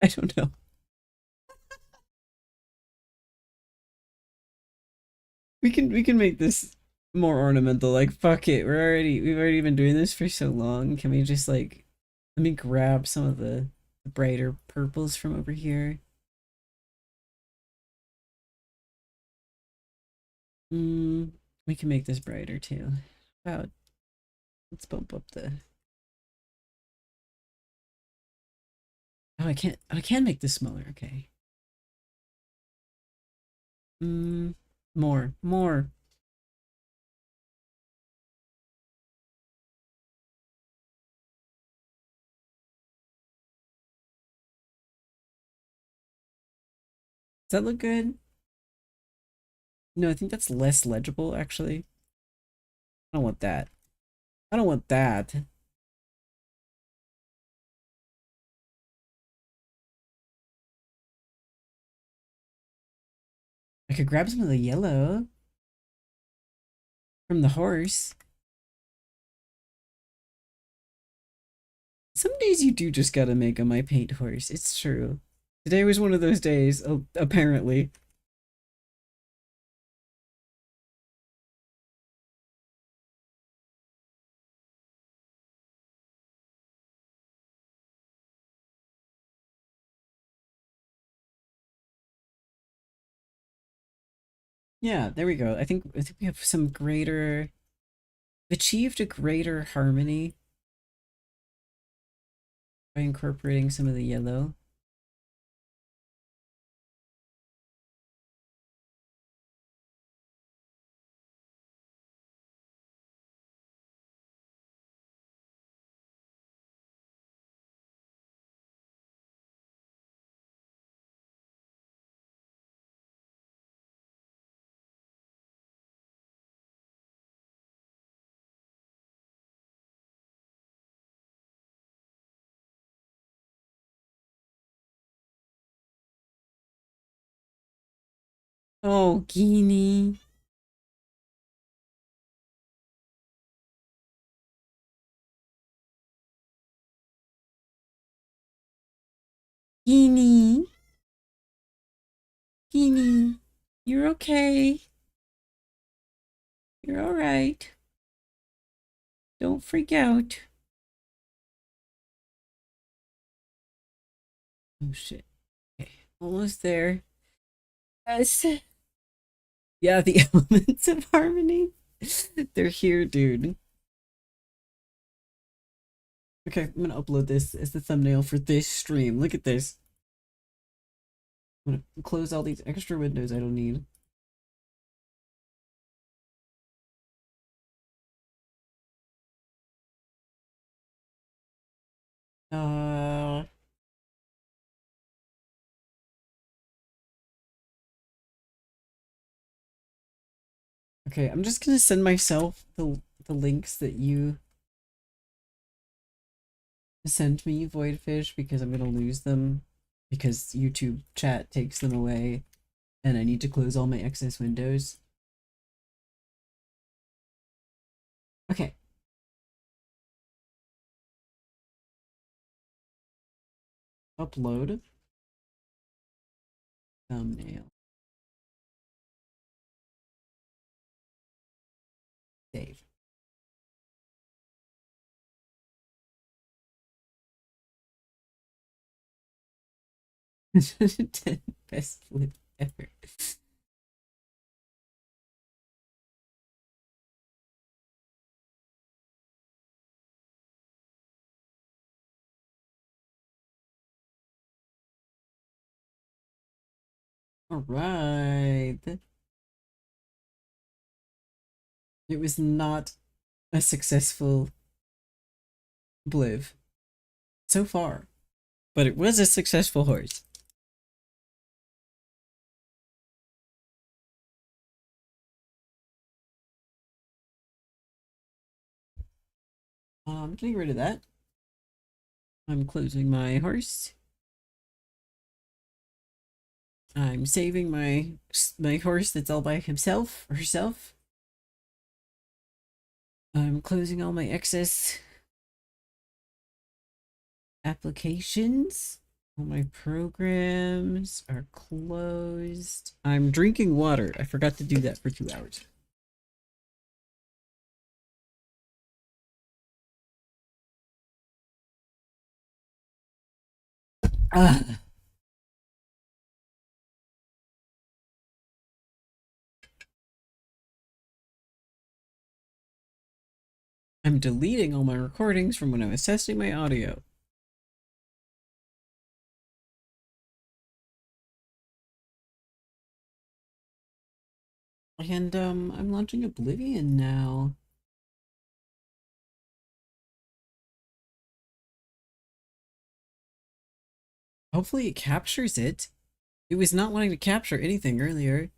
I don't know. We can make this more ornamental. Like, fuck it. We've already been doing this for so long. Can we just like let me grab some of the brighter purples from over here? Mm, we can make this brighter too. Wow, let's bump up the. Oh, I can't. I can make this smaller. Okay. Mm, more, more. Does that look good? No, I think that's less legible actually. I don't want that. I don't want that. I could grab some of the yellow from the horse. Some days you do just gotta make a my paint horse. It's true. Today was one of those days, apparently. Yeah, there we go. I think we have some greater achieved a greater harmony by incorporating some of the yellow. Oh, Guinea. Guinea. Guinea. You're okay. You're alright. Don't freak out. Oh shit. Okay. Almost there. Yes. Yeah, the elements of harmony. They're here, dude. Okay, I'm gonna upload this as the thumbnail for this stream. Look at this. I'm gonna close all these extra windows I don't need. Uh, okay, I'm just gonna send myself the links that you send me, Voidfish, because I'm gonna lose them because YouTube chat takes them away and I need to close all my excess windows. Okay. Upload. Thumbnail. Save. 10 best flip ever. All right. It was not a successful Bliv so far, but it was a successful horse. I'm getting rid of that. I'm closing my horse. I'm saving my horse that's all by himself or herself. I'm closing all my excess applications. All my programs are closed. I'm drinking water. I forgot to do that for 2 hours. Ah. I'm deleting all my recordings from when I was testing my audio. And I'm launching Oblivion now. Hopefully it captures it. It was not wanting to capture anything earlier.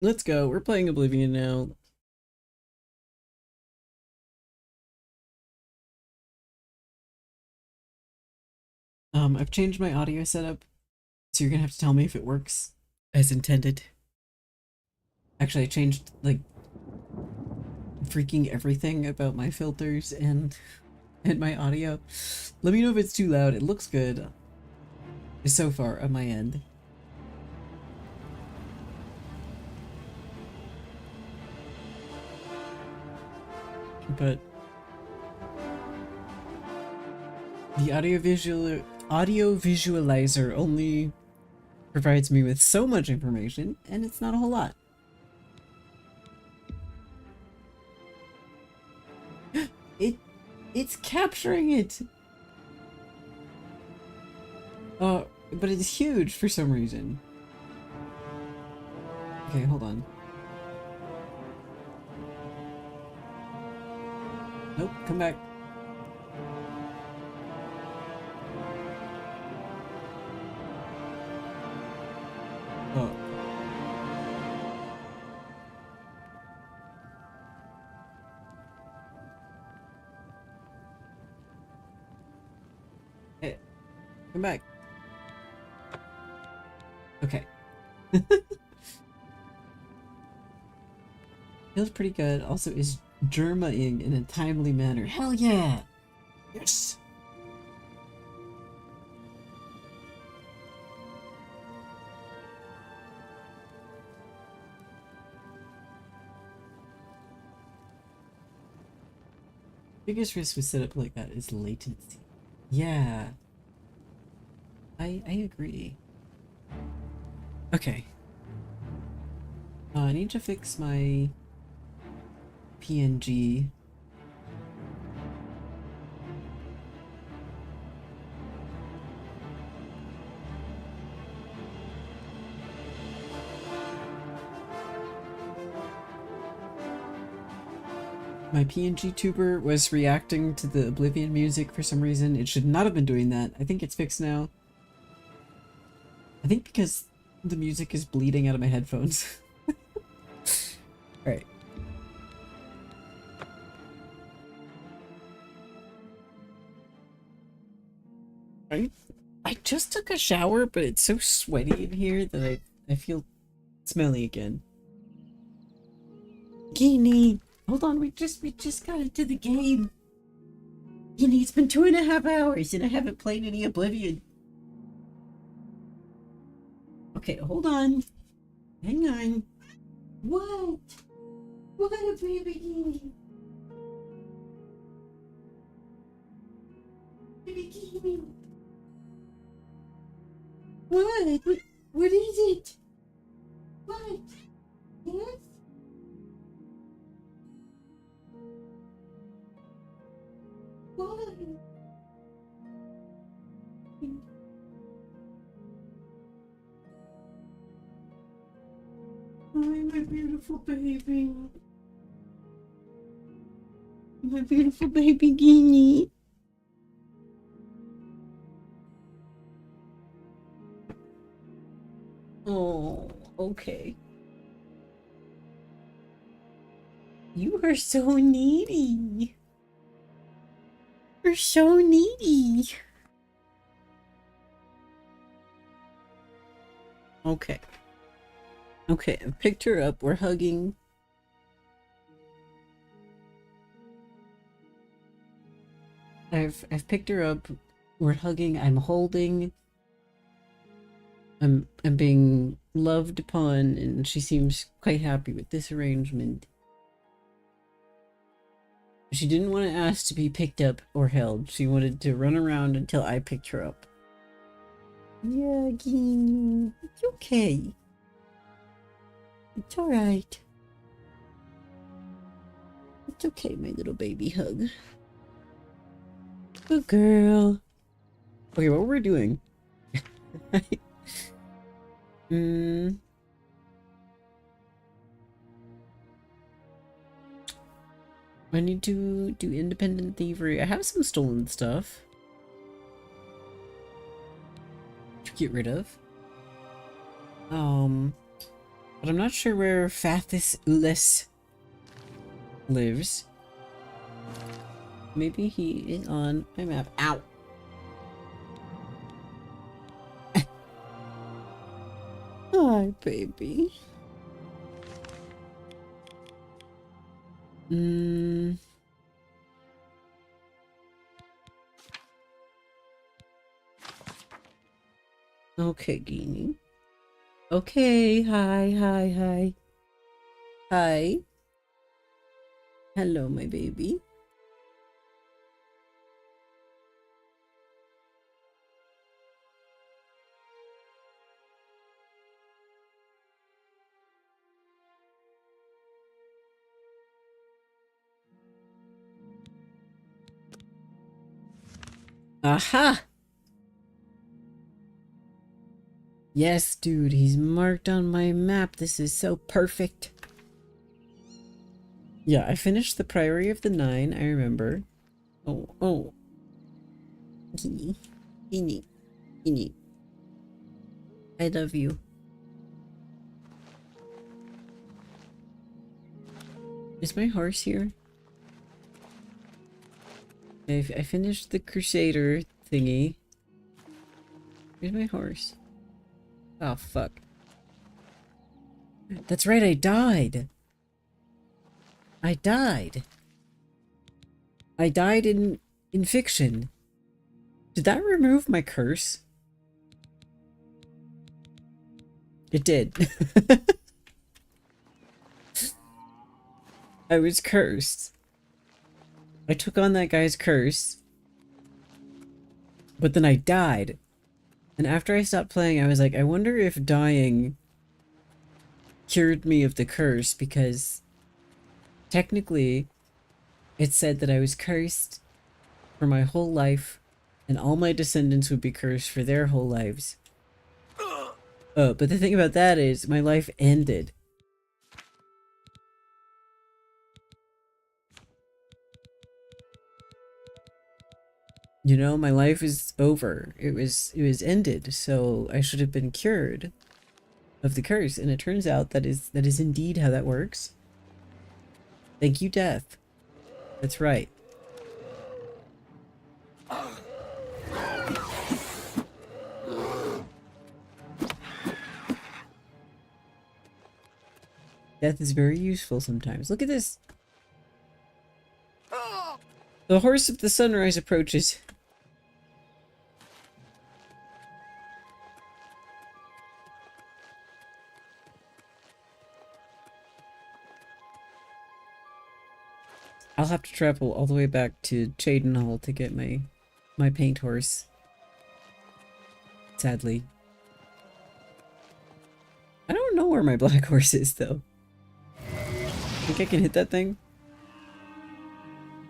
Let's go. We're playing Oblivion now. I've changed my audio setup, so you're gonna have to tell me if it works as intended. Actually, I changed, like, freaking everything about my filters and my audio. Let me know if it's too loud. It looks good so far on my end. But the audio visualizer only provides me with so much information, and it's not a whole lot. It's capturing it. But it's huge for some reason. Okay, hold on. Nope, come back. Oh. Hey, come back. Okay. Feels pretty good. Also, is Germa-ing in a timely manner. Hell yeah! Yes! Biggest risk with setup like that is latency. Yeah. I agree. Okay. I need to fix my PNG. My PNG tuber was reacting to the Oblivion music for some reason. It should not have been doing that. I think it's fixed now. I think because the music is bleeding out of my headphones. Alright. I just took a shower, but it's so sweaty in here that I feel smelly again. Guinea! Hold on, we just got into the game. Guinea, it's been 2.5 hours and I haven't played any Oblivion. Okay, hold on. Hang on. What? What a baby Guinea? Baby Guinea. What? What is it? What? Yes? What? Oh, my beautiful baby. My beautiful baby Guinea. Oh, okay. You are so needy. You're so needy. Okay. Okay, I picked her up. We're hugging. I've picked her up. We're hugging. I'm holding. I'm being loved upon, and she seems quite happy with this arrangement. She didn't want to ask to be picked up or held. She wanted to run around until I picked her up. Yeah, Guinea. It's okay. It's alright. It's okay, my little baby hug. Good girl. Okay, what were we doing? I need to do independent thievery. I have some stolen stuff to get rid of. But I'm not sure where Fathis Ulis lives. Maybe he is on my map. Ow! Hi, baby. Okay, Geenie. Okay, hi. Hi. Hello, my baby. Aha! Yes, dude, he's marked on my map. This is so perfect. Yeah, I finished the Priory of the Nine, I remember. Oh. Geenie. I love you. Is my horse here? I finished the Crusader thingy. Where's my horse? Oh, fuck. That's right, I died. I died in fiction. Did that remove my curse? It did. I was cursed. I took on that guy's curse. But then I died. And after I stopped playing, I was like, I wonder if dying cured me of the curse, because technically it said that I was cursed for my whole life and all my descendants would be cursed for their whole lives. Oh, but the thing about that is my life ended. You know, my life is over. It was ended, so I should have been cured of the curse, and it turns out that is indeed how that works. Thank you, death. That's right. Death is very useful sometimes. Look at this. The horse of the sunrise approaches. I'll have to travel all the way back to Cheydinhal to get my paint horse. Sadly. I don't know where my black horse is, though. Think I can hit that thing?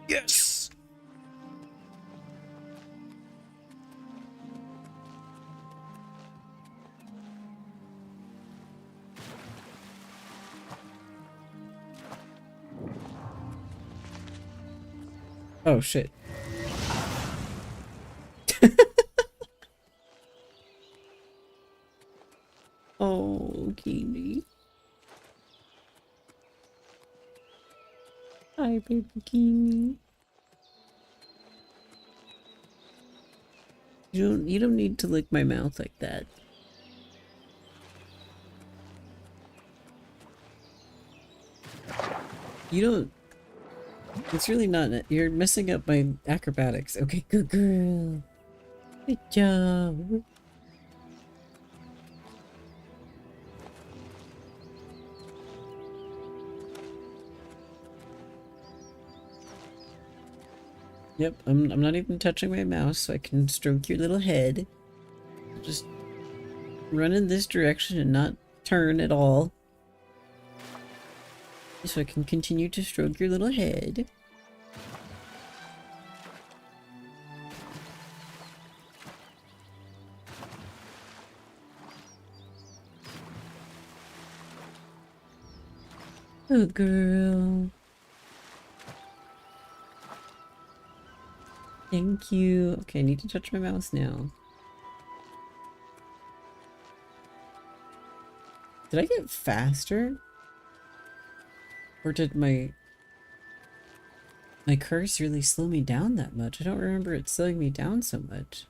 Yes! Oh, shit. Oh, Kimi. Hi, baby Kimi. You don't need to lick my mouth like that. You don't. It's really not. You're messing up my acrobatics. Okay, good girl. Good job. Yep, I'm not even touching my mouse, so I can stroke your little head. Just run in this direction and not turn at all. So I can continue to stroke your little head. Oh, girl. Thank you. Okay, I need to touch my mouse now. Did I get faster? Or did my curse really slow me down that much? I don't remember it slowing me down so much.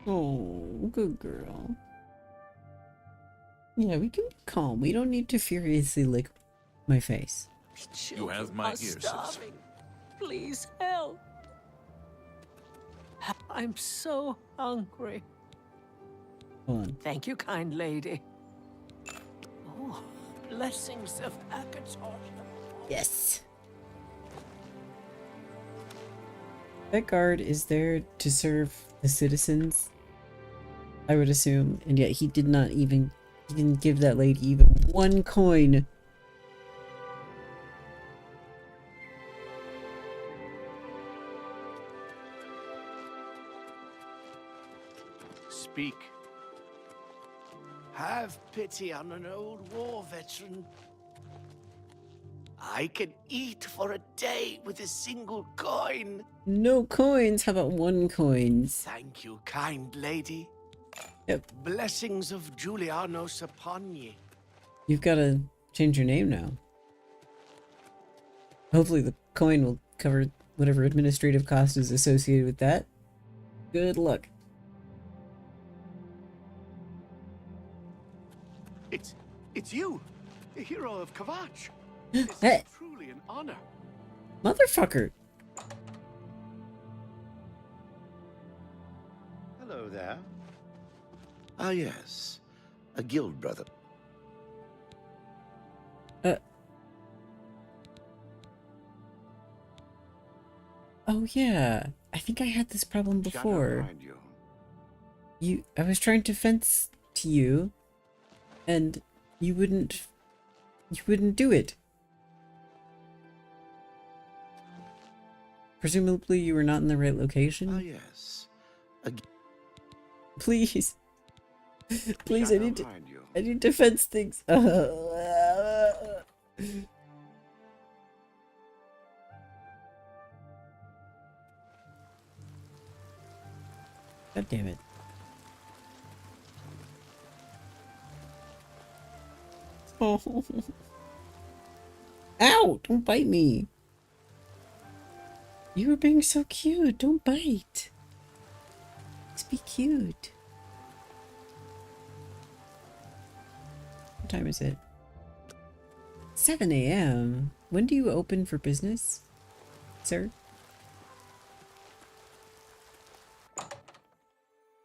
Oh, good girl. Yeah, we can be calm. We don't need to furiously lick my face. You have my ear, citizen. Please help. I'm so hungry. Hold on. Thank you, kind lady. Oh, blessings of Akator. Yes. That guard is there to serve the citizens, I would assume, and yet he didn't give that lady even 1 coin. Speak. Have pity on an old war veteran. I can eat for a day with a single coin. No coins. How about 1 coins? Thank you, kind lady. Yep. Blessings of Julianos upon ye. You've got to change your name now. Hopefully the coin will cover whatever administrative cost is associated with that. Good luck. It's you, the hero of Kavach. This Hey. is truly an honor. Motherfucker. Hello there. Ah, yes. A guild brother. Oh yeah. I think I had this problem before. Shadow behind you. I was trying to fence to you, and you wouldn't do it. Presumably you were not in the right location. Ah, yes. Please. Please, I Shadow need to behind you. to fence things. God damn it. Oh. Ow! Don't bite me. You were being so cute. Don't bite. Let's be cute. What time is it? 7 a.m. When do you open for business, sir?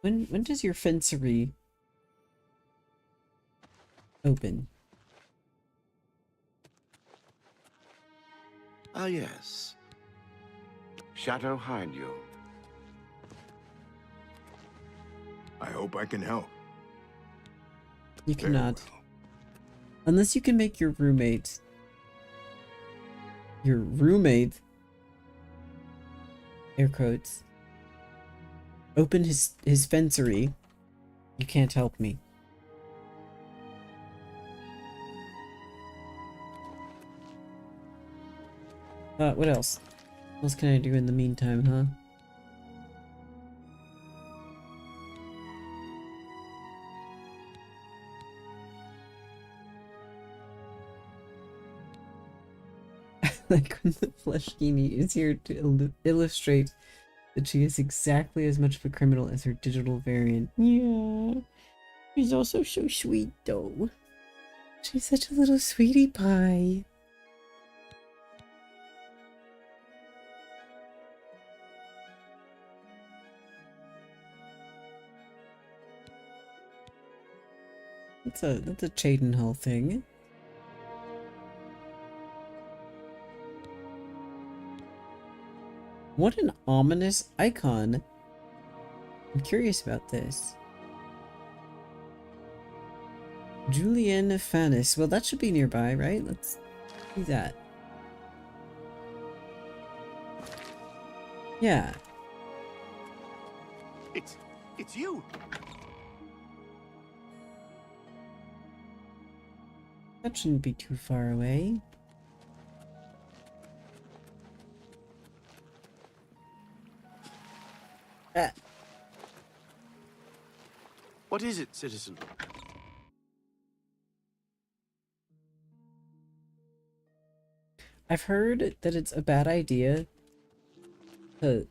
When does your fencery open? Ah, yes. Shadow behind you. I hope I can help. You cannot. Farewell. Unless you can make your roommate, air quotes, open his fencery, you can't help me. What else? What else can I do in the meantime, huh? Like when the Fleshkini is here to illustrate that she is exactly as much of a criminal as her digital variant. Yeah. She's also so sweet, though. She's such a little sweetie pie. That's a Chadenhull thing. What an ominous icon. I'm curious about this. Julian Fanis. Well, that should be nearby, right? Let's do that. Yeah. It's you. That shouldn't be too far away. Ah. What is it, citizen? I've heard that it's a bad idea to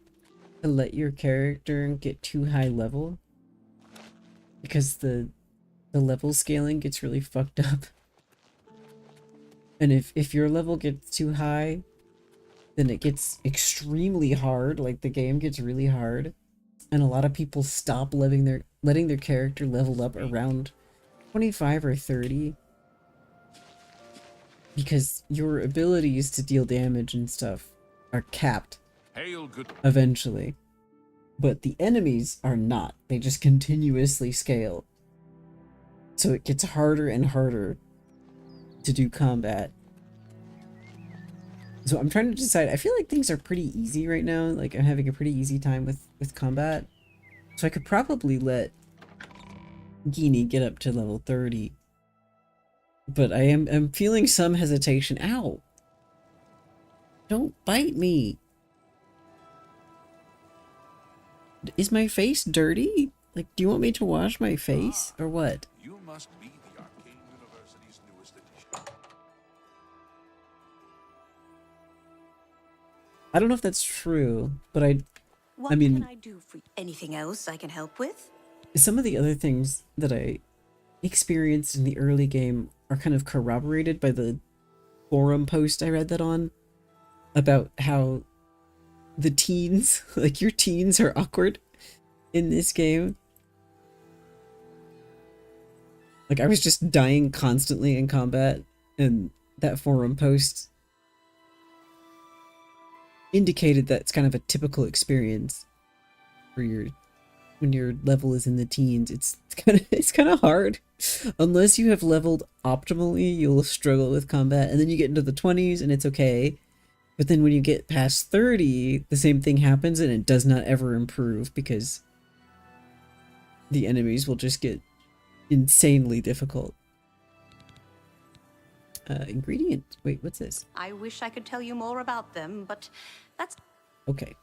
let your character get too high level because the level scaling gets really fucked up. And if your level gets too high, then it gets extremely hard, like the game gets really hard. And a lot of people stop letting their character level up around 25 or 30 because your abilities to deal damage and stuff are capped Hail, good. eventually. But the enemies are not. They just continuously scale. So it gets harder and harder to do combat. So I'm trying to decide. I feel like things are pretty easy right now. Like I'm having a pretty easy time with combat. So I could probably let Genie get up to level 30. But I'm feeling some hesitation. Ow! Don't bite me! Is my face dirty? Like, do you want me to wash my face? Or what? You must be the Arcane University's newest addition. I don't know if that's true, but What I mean, can I do for you? Anything else I can help with? some of the other things that I experienced in the early game are kind of corroborated by the forum post I read that on about how the teens, like your teens are awkward in this game. Like I was just dying constantly in combat, and that forum post indicated that it's kind of a typical experience for when your level is in the teens. It's kind of hard. Unless you have leveled optimally, you'll struggle with combat, and then you get into the 20s and it's okay. But then when you get past 30, the same thing happens and it does not ever improve because the enemies will just get insanely difficult. Ingredient. Wait, what's this? I wish I could tell you more about them, but that's... Okay.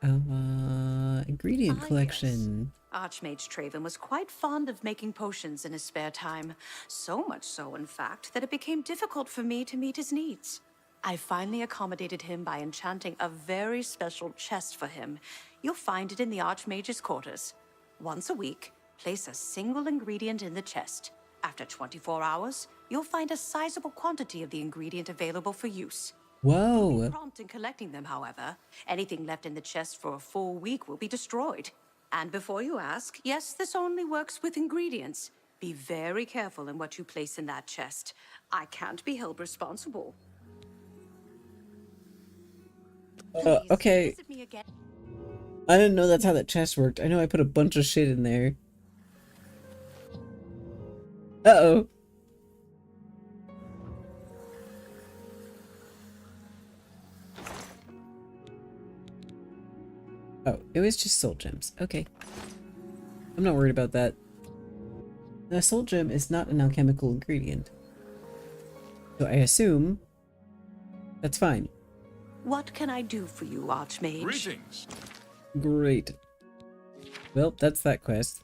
Ingredient collection. Yes. Archmage Traven was quite fond of making potions in his spare time. So much so, in fact, that it became difficult for me to meet his needs. I finally accommodated him by enchanting a very special chest for him. You'll find it in the Archmage's quarters. Once a week, place a single ingredient in the chest. After 24 hours, you'll find a sizable quantity of the ingredient available for use. Whoa. Be prompt in collecting them, however. Anything left in the chest for a full week will be destroyed. And before you ask, yes, this only works with ingredients. Be very careful in what you place in that chest. I can't be held responsible. Okay. Visit me again. I didn't know that's how that chest worked. I know I put a bunch of shit in there. Uh-oh. Oh, it was just soul gems. Okay. I'm not worried about that. A soul gem is not an alchemical ingredient. So I assume that's fine. What can I do for you, Archmage? Greetings. Great. Well, that's that quest.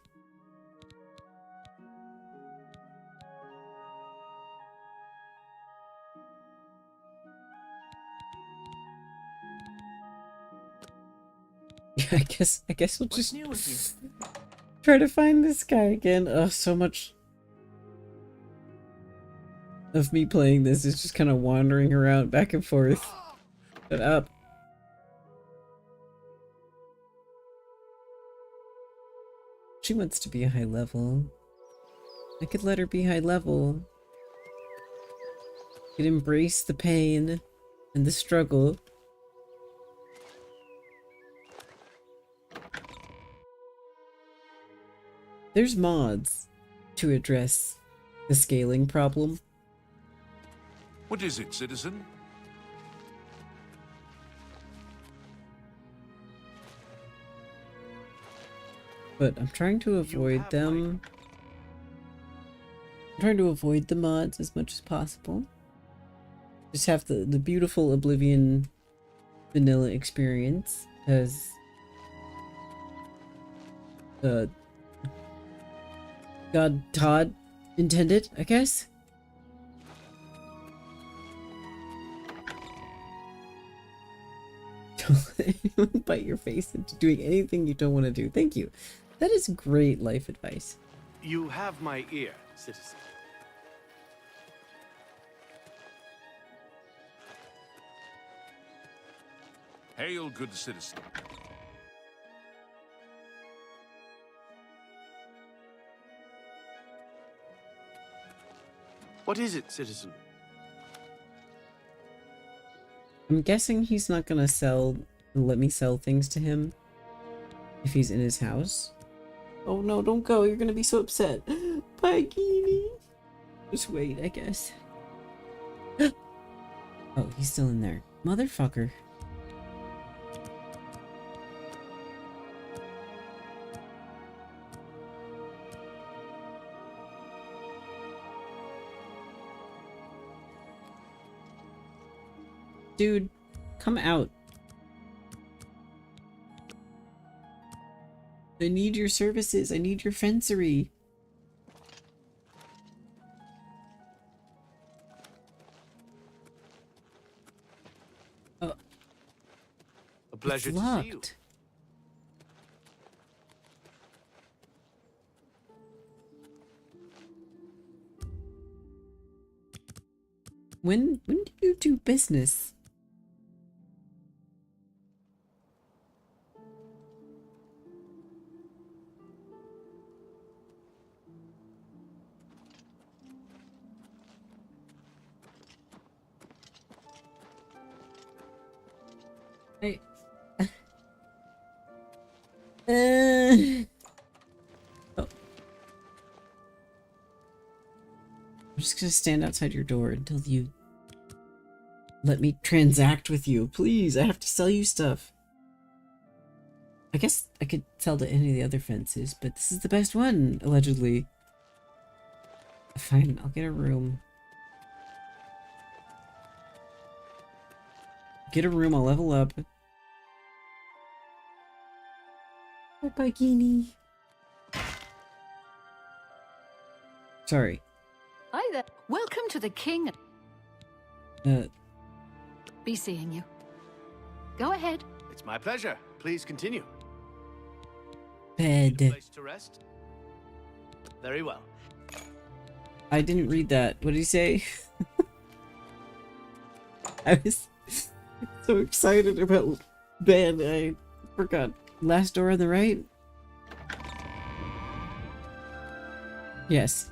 I guess we'll just new with you? try to find this guy again. Oh, so much of me playing this is just kind of wandering around back and forth. Shut up. She wants to be a high level. I could let her be high level. Could embrace the pain and the struggle. There's mods to address the scaling problem. What is it, citizen? But I'm trying to avoid them. I'm trying to avoid the mods as much as possible. Just have the beautiful Oblivion vanilla experience as God Todd intended, I guess. Don't let anyone bite your face into doing anything you don't want to do. Thank you. That is great life advice. You have my ear, citizen. Hail, good citizen. What is it, citizen? I'm guessing he's not gonna let me sell things to him if he's in his house. Oh no, don't go. You're gonna be so upset. Pagini. Just wait, I guess. Oh, he's still in there. Motherfucker. Dude, come out. I need your services. I need your fencery. Oh, A pleasure it's to see you. locked. When do you do business? I Oh. I'm just gonna stand outside your door until you let me transact with you. Please, I have to sell you stuff. I guess I could sell to any of the other fences, but this is the best one, allegedly. Fine, I'll get a room. Get a room, I'll level up. Bye, Bikini. Sorry. Hi there. Welcome to the king. Be seeing you. Go ahead. It's my pleasure. Please continue. Bed. Place to rest? Very well. I didn't read that. What did he say? I was so excited about bed, I forgot. Last door on the right? Yes.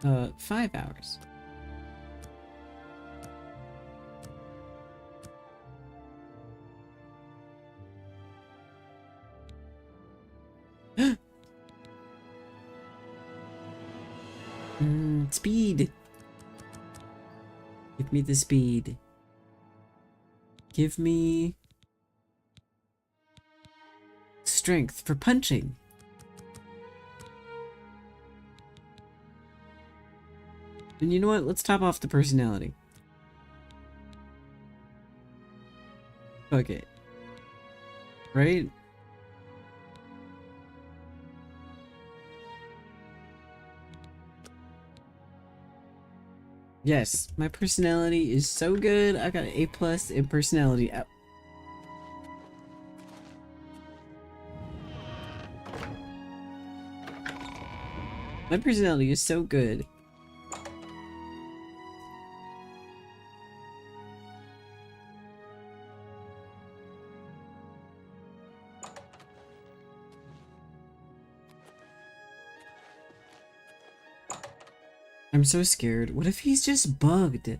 Uh, 5 hours. Speed. Give me the speed. Give me strength for punching. And you know what? Let's top off the personality. Fuck it. Right? Yes, my personality is so good. I got an A+ in personality. My personality is so good. I'm so scared. What if he's just bugged?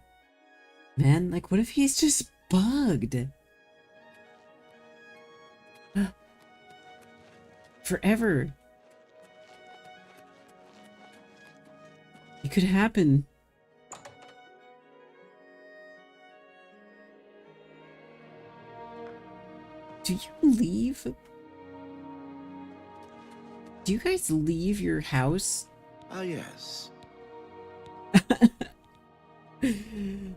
Man, like, what if he's just bugged? Forever. It could happen. Do you leave? Do you guys leave your house? Ah, yes. You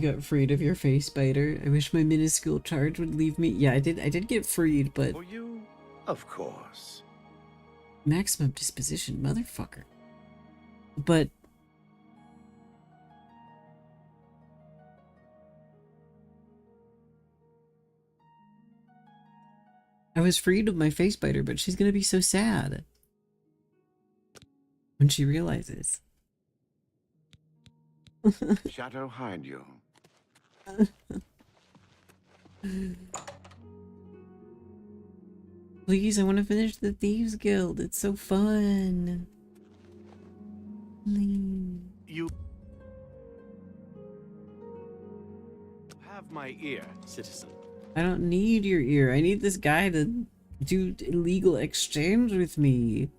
got freed of your face biter. I wish my minuscule charge would leave me. Yeah, I did get freed, but For you, of course. maximum disposition, motherfucker. But I was freed of my face biter, but she's gonna be so sad when she realizes. Shadow hide you. Please, I want to finish the Thieves Guild. It's so fun. Please. You have my ear, citizen. I don't need your ear. I need this guy to do illegal exchange with me.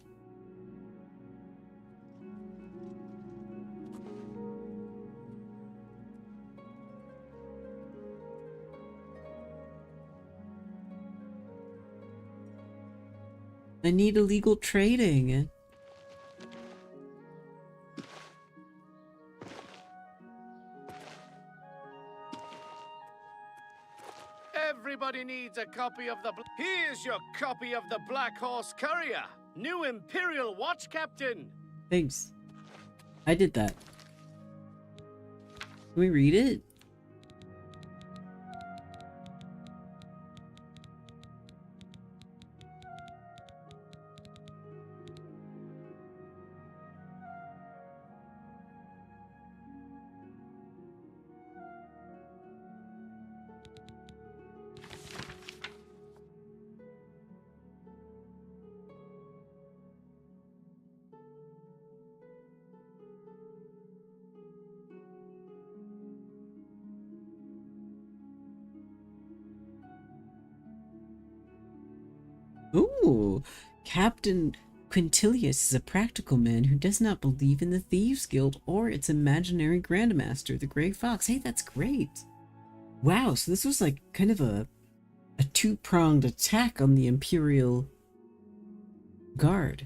I need illegal trading. Everybody needs a copy of the... Here's your copy of the Black Horse Courier. New Imperial Watch Captain. Thanks. I did that. Can we read it? Ooh, Captain Quintilius is a practical man who does not believe in the Thieves Guild or its imaginary Grandmaster, the Grey Fox. Hey, that's great. Wow, so this was like kind of a two-pronged attack on the Imperial Guard.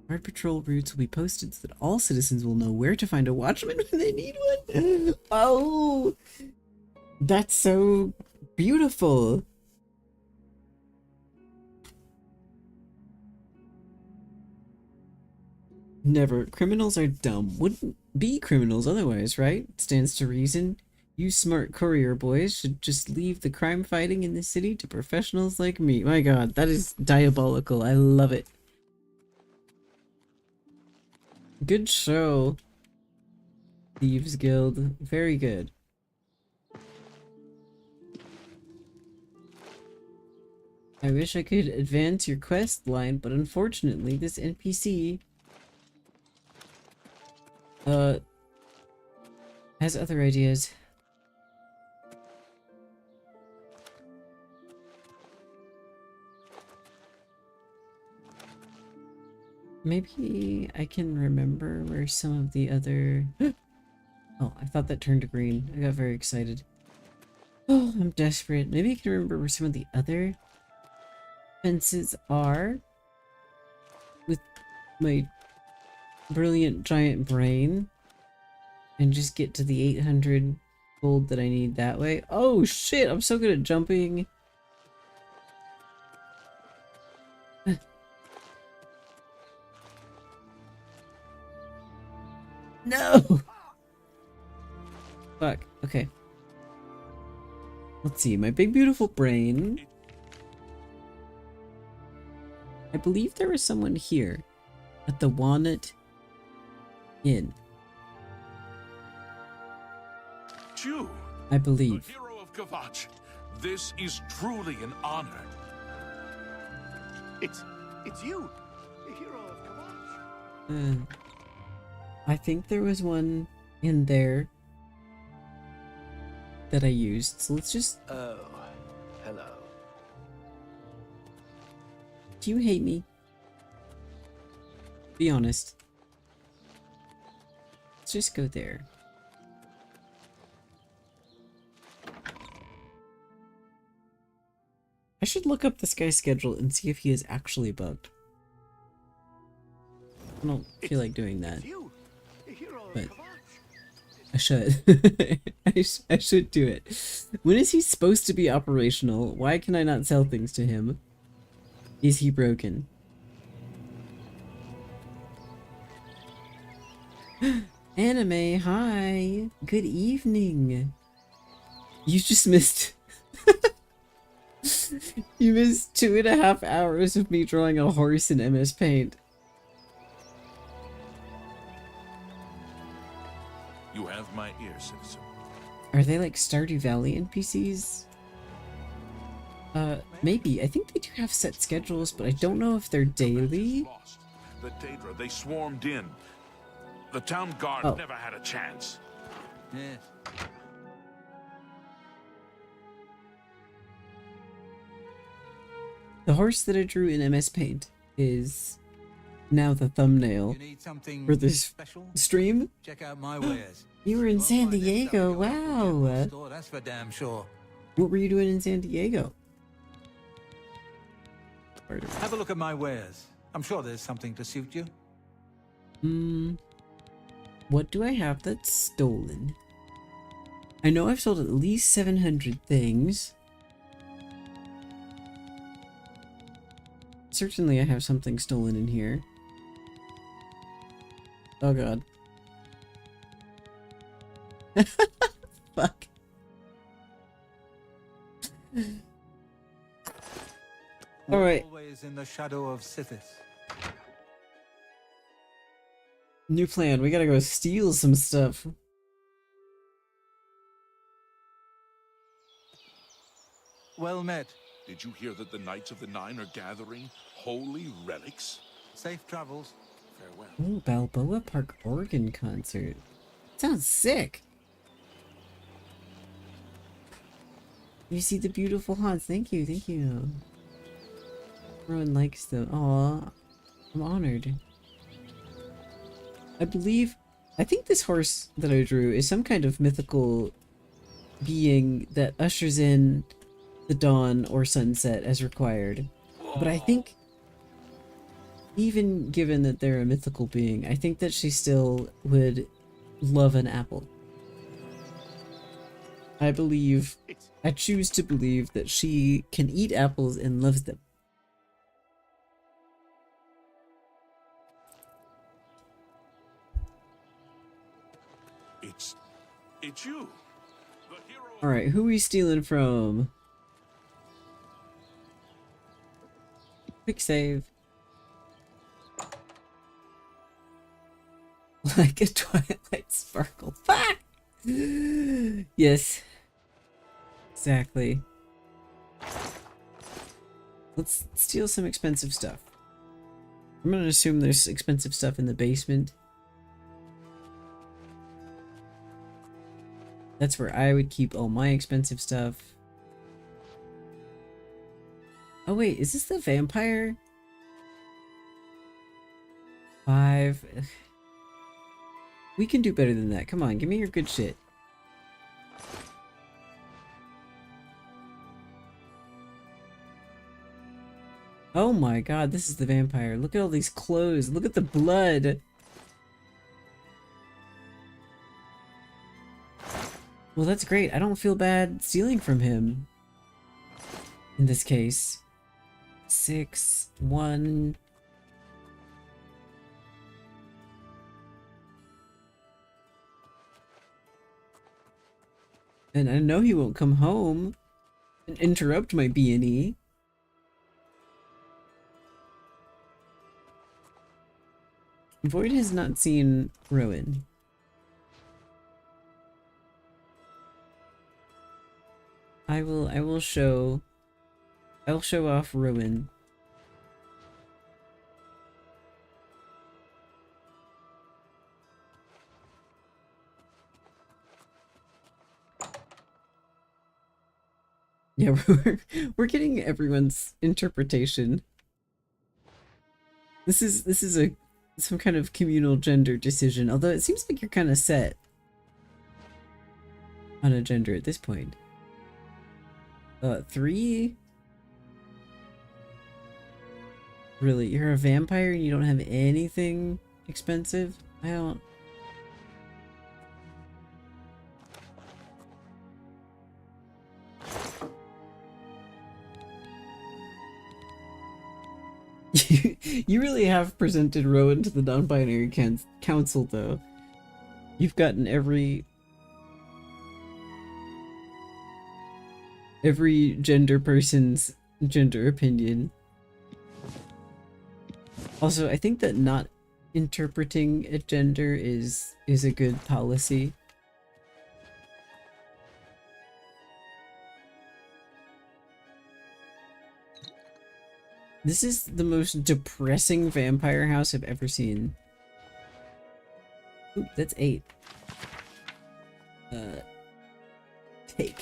Guard patrol routes will be posted so that all citizens will know where to find a watchman when they need one. Oh, that's so beautiful. Never. Criminals are dumb. Wouldn't be criminals otherwise, right? Stands to reason. You smart courier boys should just leave the crime fighting in the city to professionals like me. My god, that is diabolical. I love it. Good show. Thieves Guild. Very good. I wish I could advance your quest line, but unfortunately this NPC has other ideas. Maybe I can remember where some of the other... Oh, I thought that turned green. I got very excited. Oh, I'm desperate. Maybe I can remember where some of the other fences are with my brilliant giant brain and just get to the 800 gold that I need that way. Oh shit, I'm so good at jumping. No! Fuck, okay. Let's see, my big beautiful brain. I believe there was someone here at the Walnut Inn. You, I the believe. hero of Kavach. This is truly an honor. It's you, the hero of Kavach. I think there was one in there that I used, so let's just... Oh, hello. Do you hate me? Be honest. Let's just go there. I should look up this guy's schedule and see if he is actually bugged. I don't feel like doing that, You, hero of but Kvatch. I should. I should do it. When is he supposed to be operational? Why can I not sell things to him? Is he broken? Anime, hi. Good evening. You just missed... You missed 2.5 hours of me drawing a horse in MS Paint. You have my ear, citizen. Are they like Stardew Valley NPCs? Maybe. I think they do have set schedules, but I don't know if they're daily. Lost. The Daedra, they swarmed in. The town guard Oh. never had a chance. Yes. The horse that I drew in MS Paint is now the thumbnail You need something for this special? stream. Check out my wares. You were in Won't San find this stuff Diego, in your local general wow. store, that's for damn sure. What were you doing in San Diego? Have a look at my wares. I'm sure there's something to suit you. What do I have that's stolen? I know I've sold at least 700 things. Certainly I have something stolen in here. Oh god. Fuck. Alright. Always in the shadow of Sithis. New plan. We gotta go steal some stuff. Well met. Did you hear that the Knights of the Nine are gathering holy relics? Safe travels. Farewell. Ooh, Balboa Park organ concert. Sounds sick. You see the beautiful haunts. Thank you, thank you. Everyone likes them. Aw, I'm honored. I think this horse that I drew is some kind of mythical being that ushers in the dawn or sunset as required. But I think, even given that they're a mythical being, I think that she still would love an apple. I choose to believe that she can eat apples and loves them. It's you. The hero of Alright, who are we stealing from? Quick save. Like a twilight sparkle. Fuck! Yes. Exactly. Let's steal some expensive stuff. I'm gonna assume there's expensive stuff in the basement. That's where I would keep all my expensive stuff. Oh wait, is this the vampire? 5. Ugh. We can do better than that. Come on, give me your good shit. Oh my god, this is the vampire. Look at all these clothes. Look at the blood. Well, that's great. I don't feel bad stealing from him. In this case. 6, 1... And I know he won't come home and interrupt my B&E. Void has not seen Rowan. I'll show off Rowan. Yeah, we're getting everyone's interpretation. This is a some kind of communal gender decision, although it seems like you're kind of set on a gender at this point. 3? Really? You're a vampire and you don't have anything expensive? I don't... You really have presented Rowan to the non-binary council, though. You've gotten every gender person's gender opinion. Also, I think that not interpreting a gender is a good policy. This is the most depressing vampire house I've ever seen. Oop, that's 8. Take.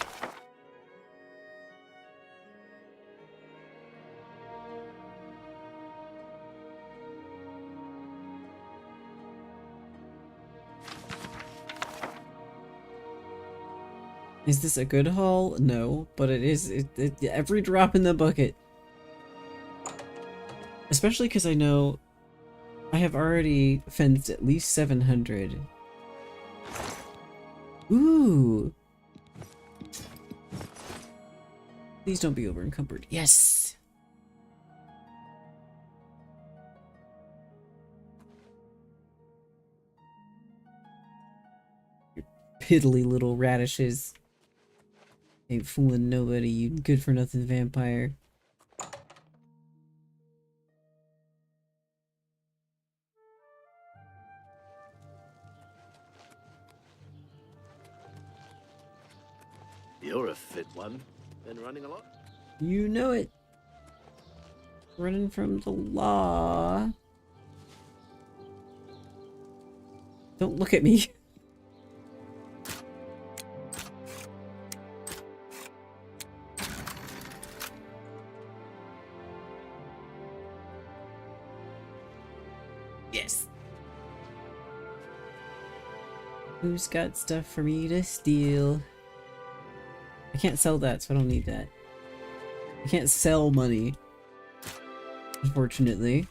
Is this a good haul? No, but it is every drop in the bucket. Especially because I know I have already fenced at least 700. Ooh! Please don't be over encumbered. Yes! Your piddly little radishes. Ain't fooling nobody, you good for nothing vampire. You're a fit one. Been running a lot? You know it. Running from the law. Don't look at me. Yes. Who's got stuff for me to steal? I can't sell that, so I don't need that. I can't sell money, unfortunately.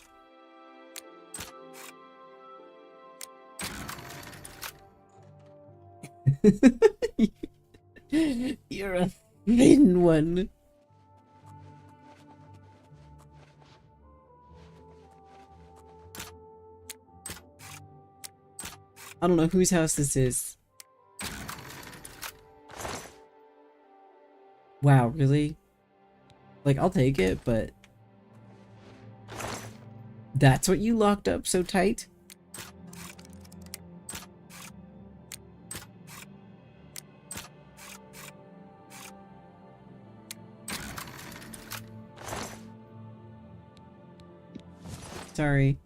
You're a thin one. I don't know whose house this is. Wow, really? Like, I'll take it, but... That's what you locked up so tight? Sorry.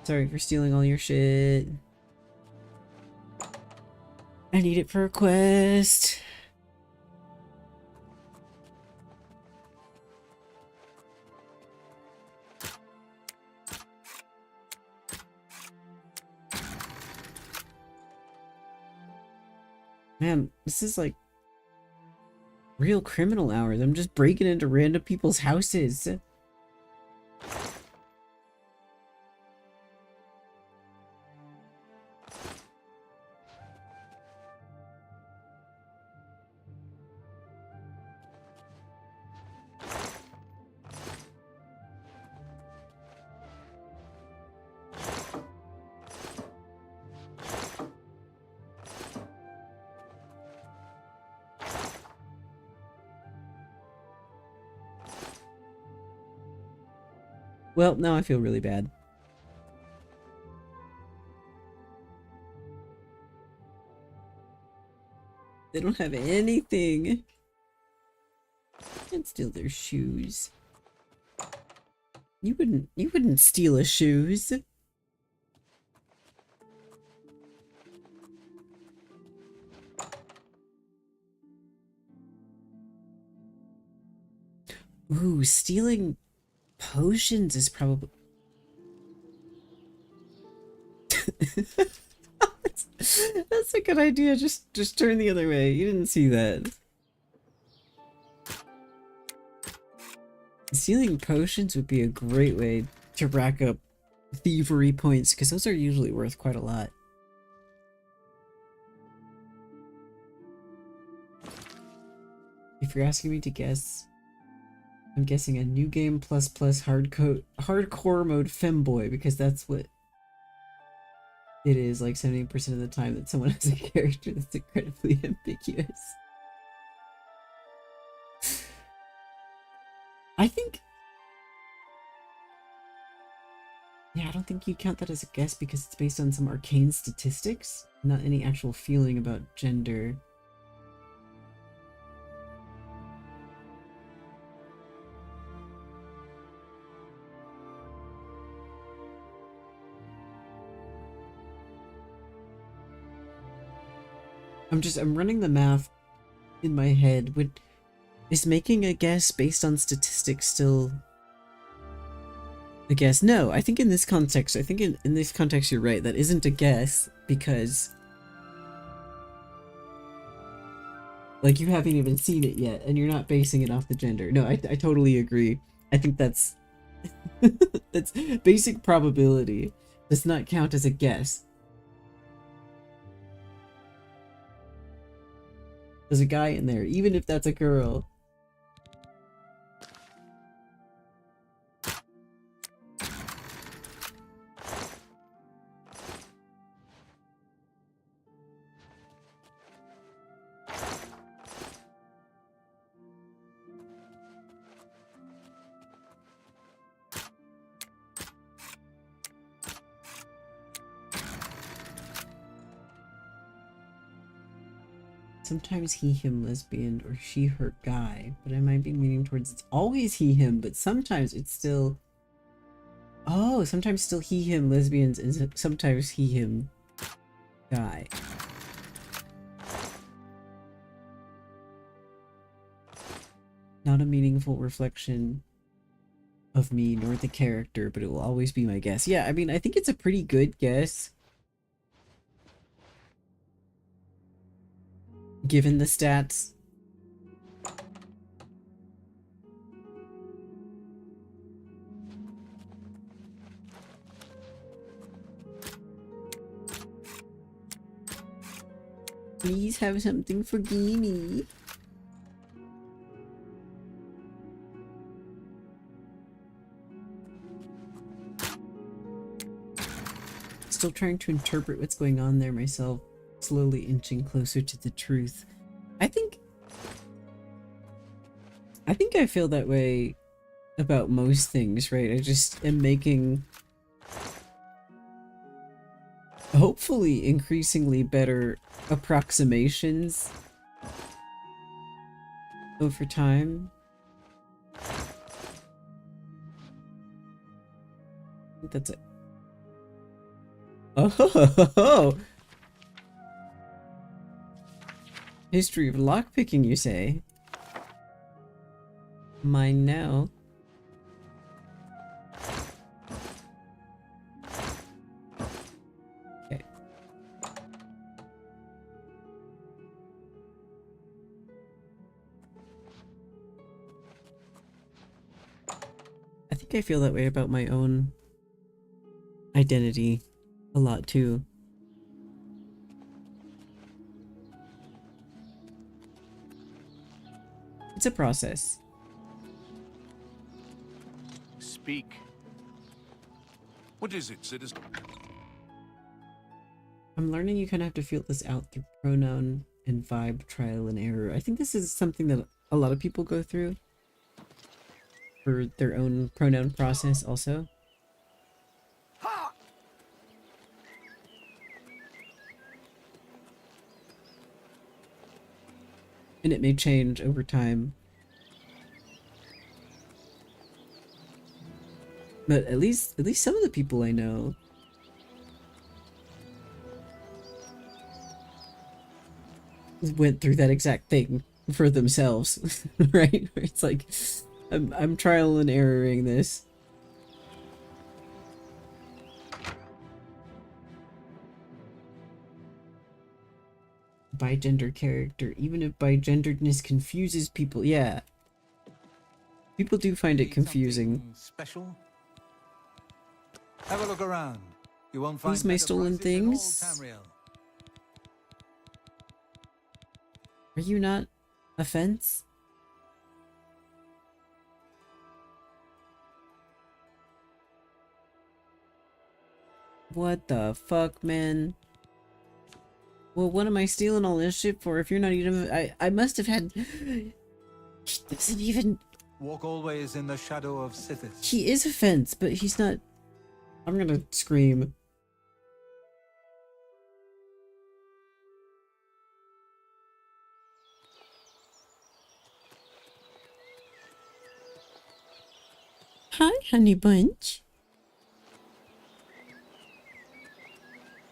Sorry for stealing all your shit. I need it for a quest. Man, this is like real criminal hours. I'm just breaking into random people's houses. Well, now I feel really bad. They don't have anything. Can't steal their shoes. You wouldn't steal a shoes. Ooh, stealing potions is probably... that's a good idea. Just turn the other way. You didn't see that. Stealing potions would be a great way to rack up thievery points, because those are usually worth quite a lot. If you're asking me to guess, I'm guessing a new game plus hardcore mode femboy, because that's what it is like 70% of the time that someone has a character that's incredibly ambiguous. I think... yeah, I don't think you'd count that as a guess because it's based on some arcane statistics, not any actual feeling about gender. I'm running the math in my head. Is making a guess based on statistics still a guess? No, I think in this context, in this context you're right. That isn't a guess because like you haven't even seen it yet and you're not basing it off the gender. No, I totally agree. I think that's that's basic probability. Does not count as a guess. There's a guy in there, even if that's a girl. Sometimes he, him, lesbian, or she, her, guy, but I might be leaning towards it's always he, him, but sometimes it's still... oh, sometimes still he, him, lesbians, and sometimes he, him, guy. Not a meaningful reflection of me nor the character, but it will always be my guess. Yeah, I mean, I think it's a pretty good guess. Given the stats. Please have something for Guinea. Still trying to interpret what's going on there myself. Slowly inching closer to the truth. I think I feel that way about most things, right? I just am making hopefully increasingly better approximations over time. I think that's it. Oh, history of lockpicking, you say? Mine now. Okay. I think I feel that way about my own identity a lot too. It's a process. Speak. What is it, citizen? I'm learning you kind of have to feel this out through pronoun and vibe trial and error. I think this is something that a lot of people go through for their own pronoun process also. And it may change over time. But at least some of the people I know went through that exact thing for themselves, right? It's like, I'm trial and erroring this. Bigender character, even if bigenderedness confuses people. Yeah. People do find it confusing. Special? Have a look around. You won't find These my better stolen prices in all things. Tamriel. Are you not a fence? What the fuck, man? Well, what am I stealing all this shit for if you're not even... I must have had... He doesn't even... Walk always in the shadow of Sithis. He is a fence, but he's not... I'm gonna scream. Hi, honey bunch.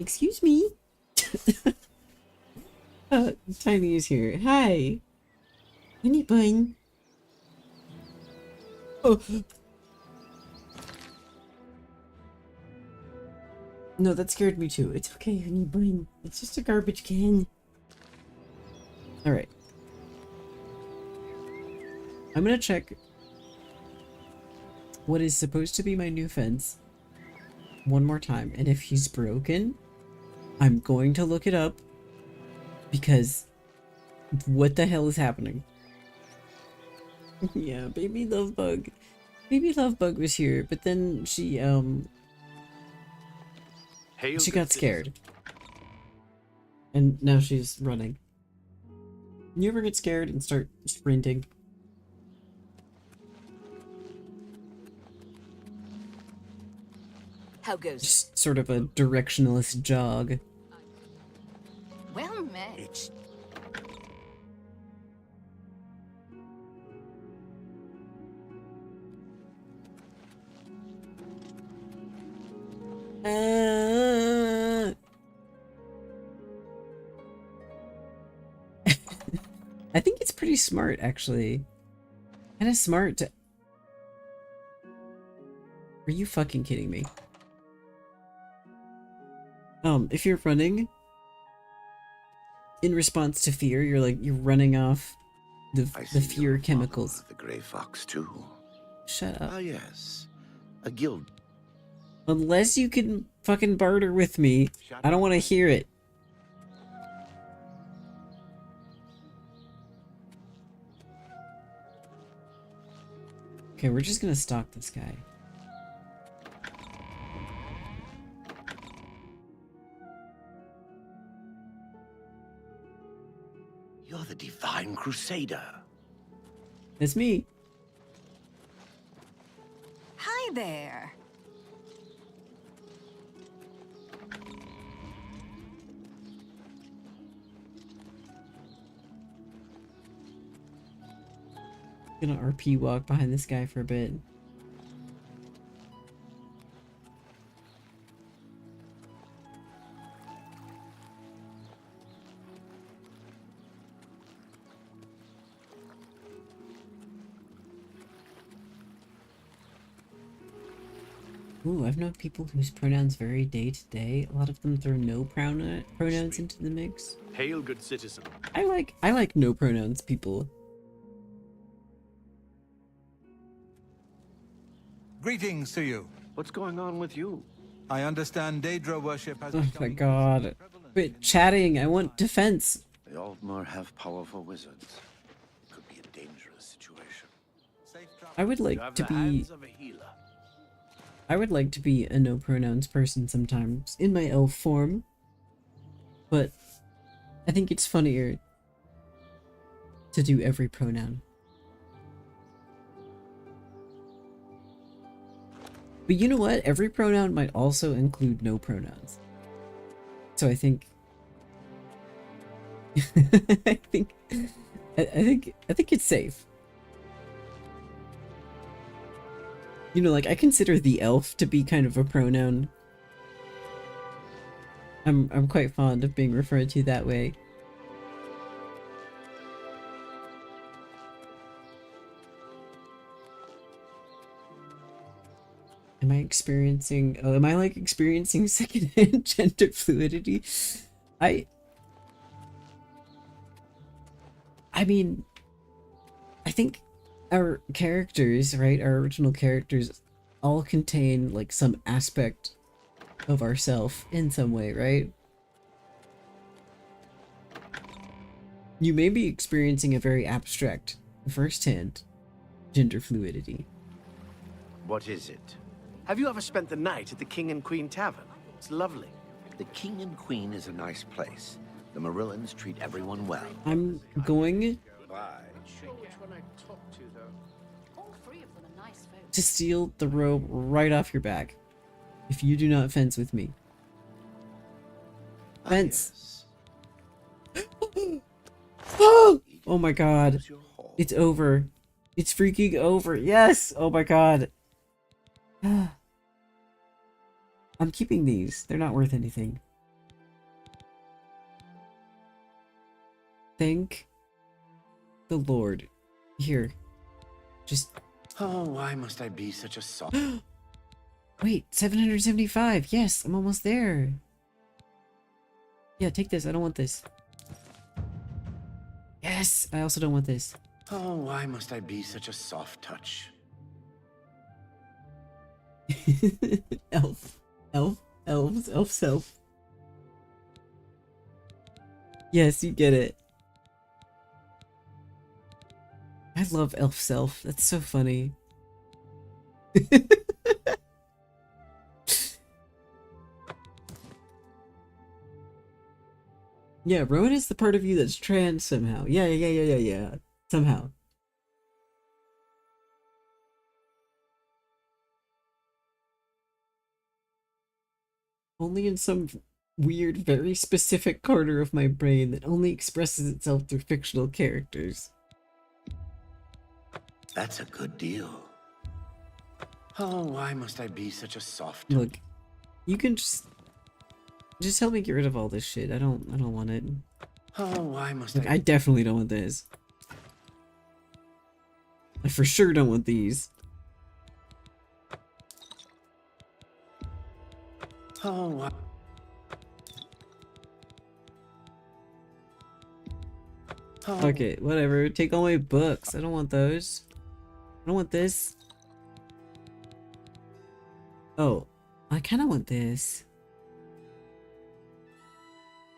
Excuse me. Tiny is here. Hi. Honey bun. Oh. No, that scared me too. It's okay, honey bun. It's just a garbage can. Alright. I'm gonna check what is supposed to be my new fence one more time, and if he's broken, I'm going to look it up, because what the hell is happening? Yeah, baby love bug. Baby love bug was here, but then she got scared. And now she's running. You ever get scared and start sprinting? How goes? Just sort of a directionless jog. Well met. I think it's pretty smart, actually. Kinda smart to... Are you fucking kidding me? If you're running in response to fear, you're running off the fear chemicals. The Grey Fox too. Shut up. Ah, yes. A guild. Unless you can fucking barter with me, I don't want to hear it. Okay, we're just gonna stalk this guy. You're the Divine Crusader. It's me. Hi there. Gonna RP walk behind this guy for a bit. Ooh, I've known people whose pronouns vary day to day. A lot of them throw no pronouns into the mix. Hail, good citizen. I like no pronouns people. Greetings to you. What's going on with you? I understand Daedra worship has Oh become my god. Quit chatting, I want defense. The Aldmar have powerful wizards. Could be a dangerous situation. I would You like have to the be hands of a healer. I would like to be a no pronouns person sometimes in my elf form. But I think it's funnier to do every pronoun. But you know what? Every pronoun might also include no pronouns. So I think I think it's safe. You know, like, I consider the elf to be kind of a pronoun. I'm quite fond of being referred to that way. Am I experiencing... Oh, am I, like, experiencing secondhand gender fluidity? I mean, I think our characters, right, our original characters all contain, like, some aspect of ourself in some way, right? You may be experiencing a very abstract, first-hand gender fluidity. What is it? Have you ever spent the night at the King and Queen Tavern? It's lovely. The King and Queen is a nice place. The Marillans treat everyone well. I'm going Bye. Sure which one I talk to, though. All three of them are nice folk. to steal the robe right off your back if you do not fence with me. Fence. Oh my god. Yes. Your hall. It's over. It's freaking over. Yes! Oh my god. I'm keeping these. They're not worth anything. Thank the Lord. Here. Just... Oh, why must I be such a soft... Wait, 775. Yes, I'm almost there. Yeah, take this. I don't want this. Yes, I also don't want this. Oh, why must I be such a soft touch? Elf. Elves. Elf self. Yes, you get it. I love elf self. That's so funny. Yeah, Rowan is the part of you that's trans somehow. Yeah. Somehow. Only in some weird, very specific corner of my brain that only expresses itself through fictional characters. That's a good deal. Oh, why must I be such a soft... Look, you can just help me get rid of all this shit. I don't want it. Oh, why must Like, I definitely don't want this. I for sure don't want these. Oh, why... Oh. Fuck it, whatever. Take all my books. I don't want those. I don't want this. Oh, I kind of want this.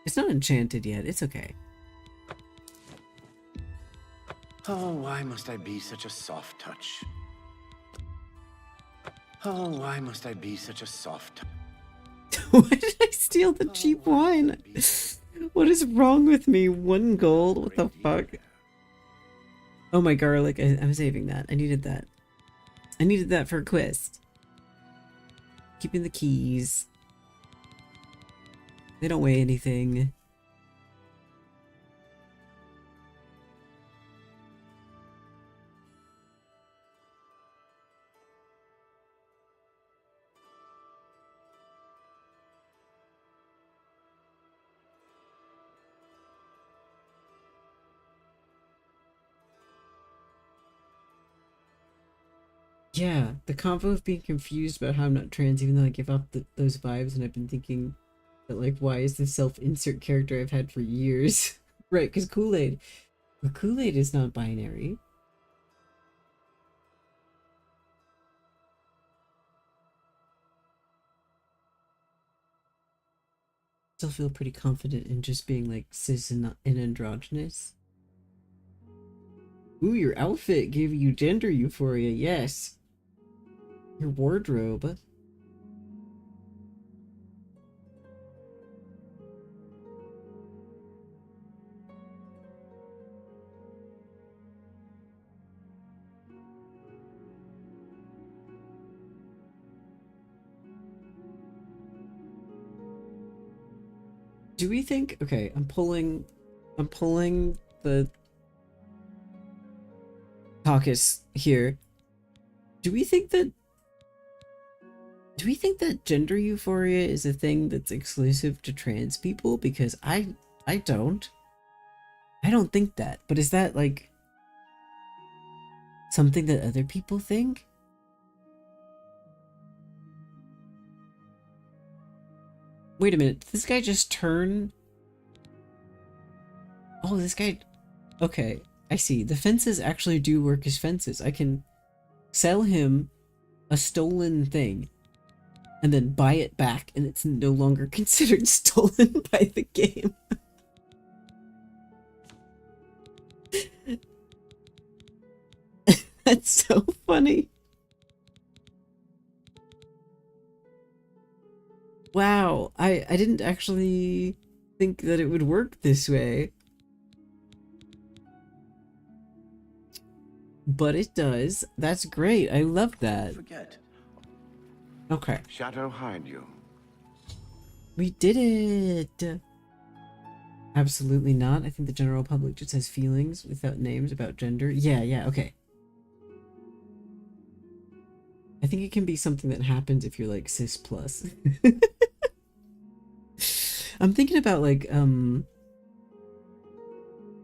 It's not enchanted yet. It's okay. Oh, why must I be such a soft touch? Oh, why must I be such a soft touch? Why did I steal the cheap wine? What is wrong with me? 1 gold? What the fuck? Oh, my garlic. I'm saving that. I needed that. I needed that for a quest. Keeping the keys. They don't weigh anything. Yeah, the combo of being confused about how I'm not trans, even though I give off those vibes, and I've been thinking that, like, why is this self-insert character I've had for years? Right, because Kool-Aid. But Kool-Aid is not binary. Still feel pretty confident in just being, like, cis and androgynous. Ooh, your outfit gave you gender euphoria, yes. Your wardrobe. Do we think, okay, I'm pulling the caucus here. Do we think that gender euphoria is a thing that's exclusive to trans people? Because I don't think that. But is that, like, something that other people think? Wait a minute. Did this guy just turn? Oh, this guy... Okay, I see. The fences actually do work as fences. I can sell him a stolen thing and then buy it back, and it's no longer considered stolen by the game. That's so funny. Wow, I didn't actually think that it would work this way. But it does. That's great. I love that. Forget. Okay. Shadow hide you. We did it! Absolutely not. I think the general public just has feelings without names about gender. Yeah, okay. I think it can be something that happens if you're like cis plus. I'm thinking about like,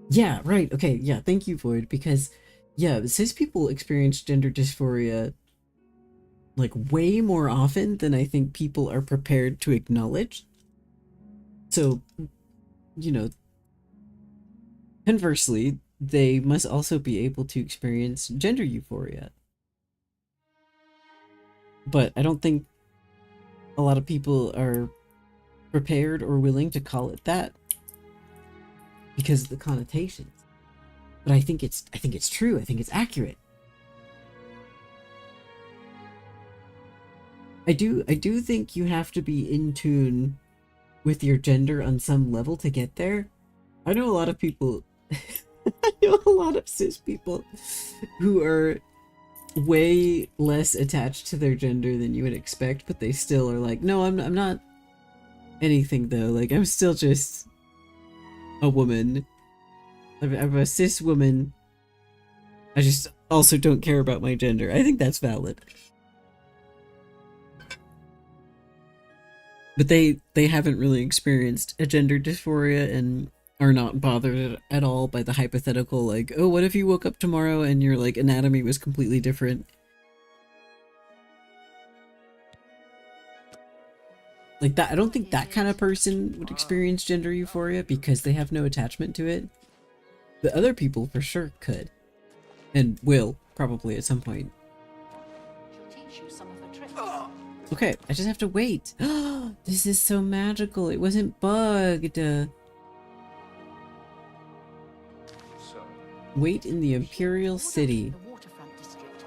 yeah, right, okay, yeah, thank you, Void, because, yeah, cis people experience gender dysphoria like way more often than I think people are prepared to acknowledge. So, you know, conversely, they must also be able to experience gender euphoria. But I don't think a lot of people are prepared or willing to call it that because of the connotations. But I think it's true. I think it's accurate. I do think you have to be in tune with your gender on some level to get there. I know a lot of people I know a lot of cis people who are way less attached to their gender than you would expect, but they still are like, no, I'm not anything though. Like, I'm still just a woman. I'm a cis woman. I just also don't care about my gender. I think that's valid. But they haven't really experienced a gender dysphoria and are not bothered at all by the hypothetical, like, oh, what if you woke up tomorrow and your, like, anatomy was completely different? Like, that, I don't think that kind of person would experience gender euphoria because they have no attachment to it. But other people for sure could. And will, probably at some point. She'll teach you some of her tricks. Okay, I just have to wait. This is so magical. It wasn't bugged. Wait in the Imperial City.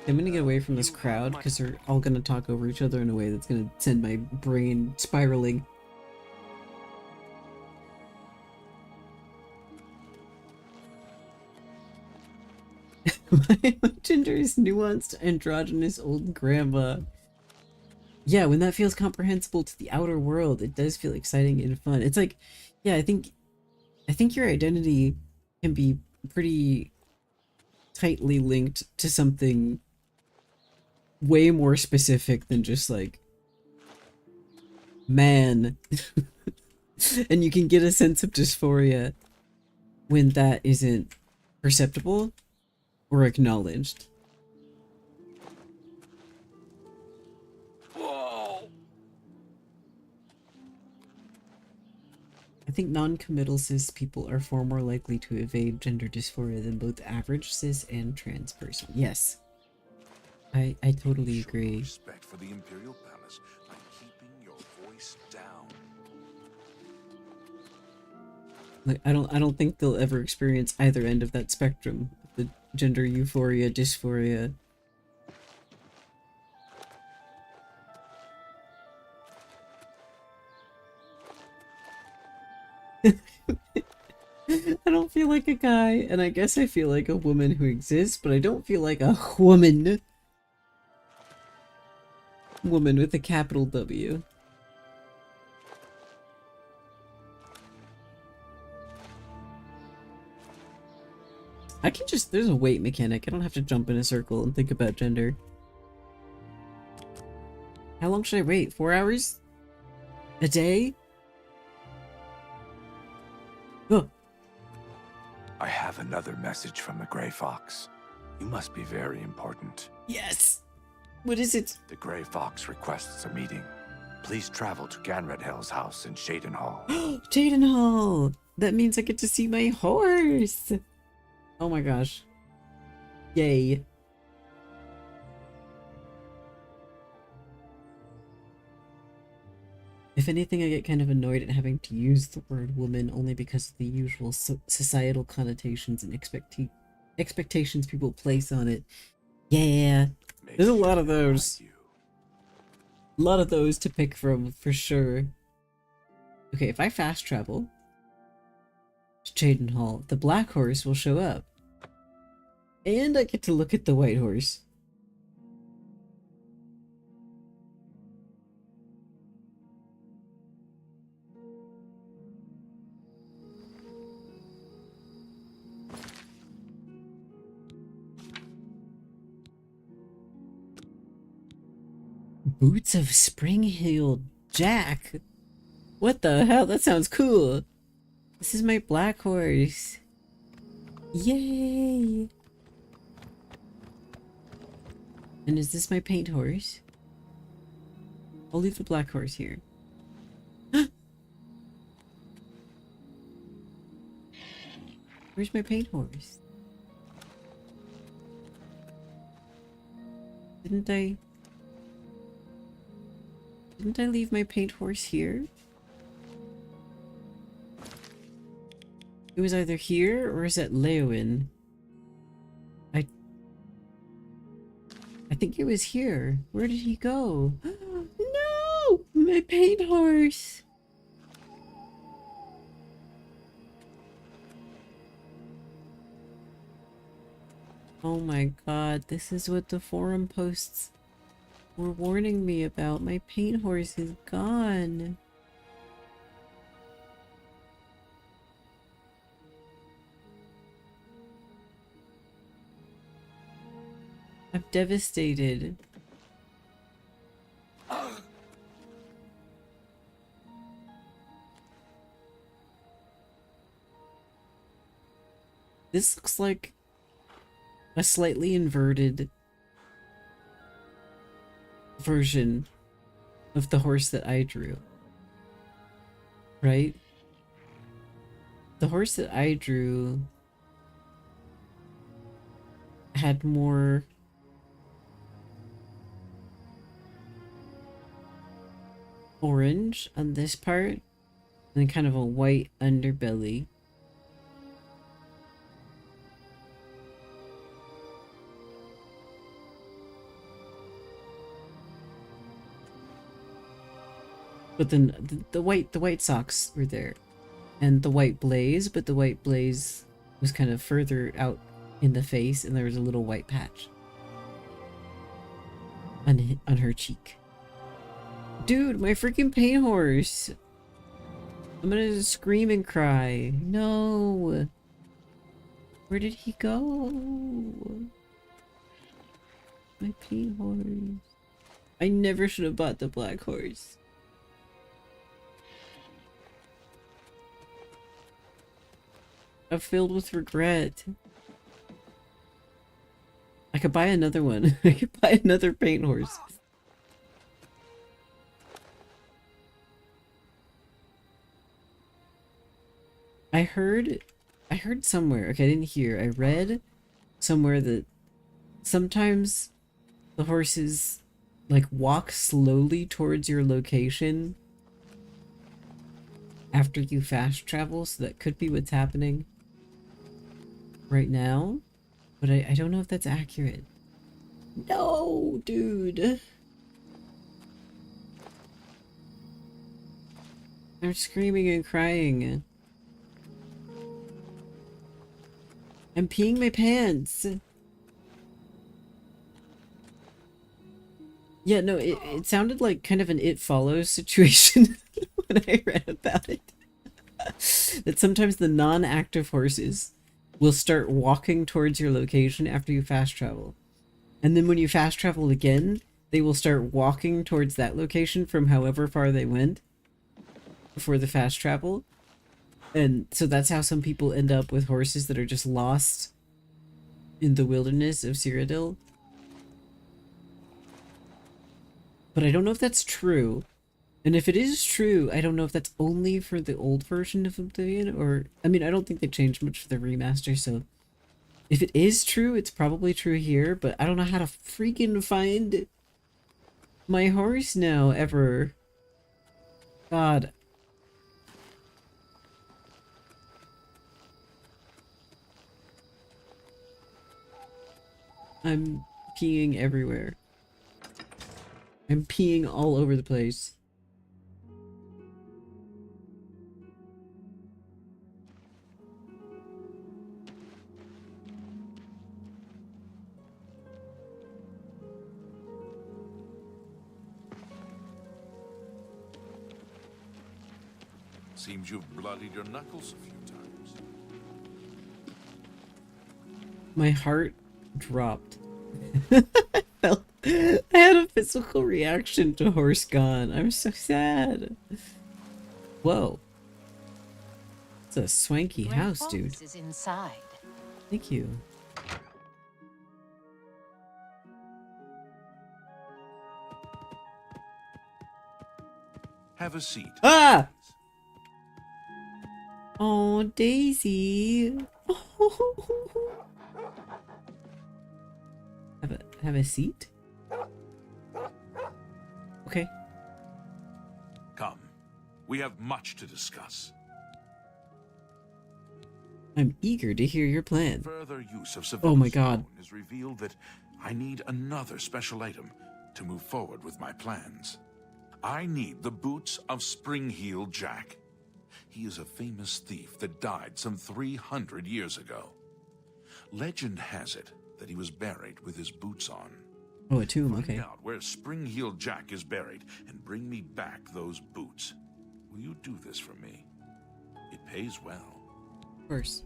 I'm gonna get away from this crowd because they're all gonna talk over each other in a way that's gonna send my brain spiraling. My gender is nuanced, androgynous old grandma. Yeah, when that feels comprehensible to the outer world, it does feel exciting and fun. It's like, yeah, I think your identity can be pretty tightly linked to something way more specific than just like man. And you can get a sense of dysphoria when that isn't perceptible or acknowledged. I think non-committal cis people are far more likely to evade gender dysphoria than both average cis and trans person. Yes. I totally agree. Respect for the Imperial Palace by keeping your voice down. Like, I don't think they'll ever experience either end of that spectrum. The gender euphoria, dysphoria. I don't feel like a guy, and I guess I feel like a woman who exists, but I don't feel like a woman. Woman with a capital W. I can just, there's a wait mechanic. I don't have to jump in a circle and think about gender. How long should I wait? 4 hours? A day? Oh. I have another message from the Grey Fox. You must be very important. Yes! What is it? The Grey Fox requests a meeting. please travel to Ganredhel's house in Shaden Hall. Jaden Hall! That means I get to see my horse! Oh my gosh. Yay. If anything, I get kind of annoyed at having to use the word woman only because of the usual societal connotations and expectations people place on it. Yeah, there's a lot of those. A lot of those to pick from, for sure. Okay, if I fast travel to Jaden Hall, the black horse will show up. And I get to look at the white horse. Boots of Spring-Heeled Jack? What the hell? That sounds cool. This is my black horse. Yay! And is this my paint horse? I'll leave the black horse here. Where's my paint horse? Didn't I leave my paint horse here? It was either here or is it Leowin? I think it was here. Where did he go? No! My paint horse! Oh my god, this is what the forum posts were warning me about. My paint horse is gone. I'm devastated. This looks like a slightly inverted version of the horse that I drew. Right? The horse that I drew had more orange on this part and kind of a white underbelly. But then the white socks were there, and the white blaze, but the white blaze was kind of further out in the face, and there was a little white patch on her cheek. Dude, my freaking paint horse! I'm gonna scream and cry. No! Where did he go? My paint horse. I never should have bought the black horse. I'm filled with regret. I could buy another one. I could buy another paint horse. I heard somewhere, okay, I didn't hear, I read somewhere that sometimes the horses like walk slowly towards your location after you fast travel, so that could be what's happening right now, but I don't know if that's accurate. No, dude. I'm screaming and crying. I'm peeing my pants. Yeah, no, it sounded like kind of an It Follows situation when I read about it. That sometimes the non-active horses will start walking towards your location after you fast travel. And then when you fast travel again, they will start walking towards that location from however far they went before the fast travel. And so that's how some people end up with horses that are just lost in the wilderness of Cyrodiil. But I don't know if that's true. And if it is true, I don't know if that's only for the old version of Oblivion, or... I mean, I don't think they changed much for the remaster, so... If it is true, it's probably true here, but I don't know how to freaking find my horse now, ever. God. I'm peeing everywhere. I'm peeing all over the place. Seems you've bloodied your knuckles a few times. My heart dropped. I felt I had a physical reaction to horse gone. I'm so sad. Whoa. It's a swanky house, dude. Is inside. Thank you. Have a seat. Ah! Oh, Daisy. Have a seat? Okay. Come. We have much to discuss. I'm eager to hear your plan. Further use of Oh my Sevilla's God. stone has revealed that I need another special item to move forward with my plans. I need the boots of Spring-Heeled Jack. He is a famous thief that died some 300 years ago. Legend has it that he was buried with his boots on. Oh, a tomb, Find okay. out where Spring-Heeled Jack is buried and bring me back those boots. Will you do this for me? It pays well. Of course.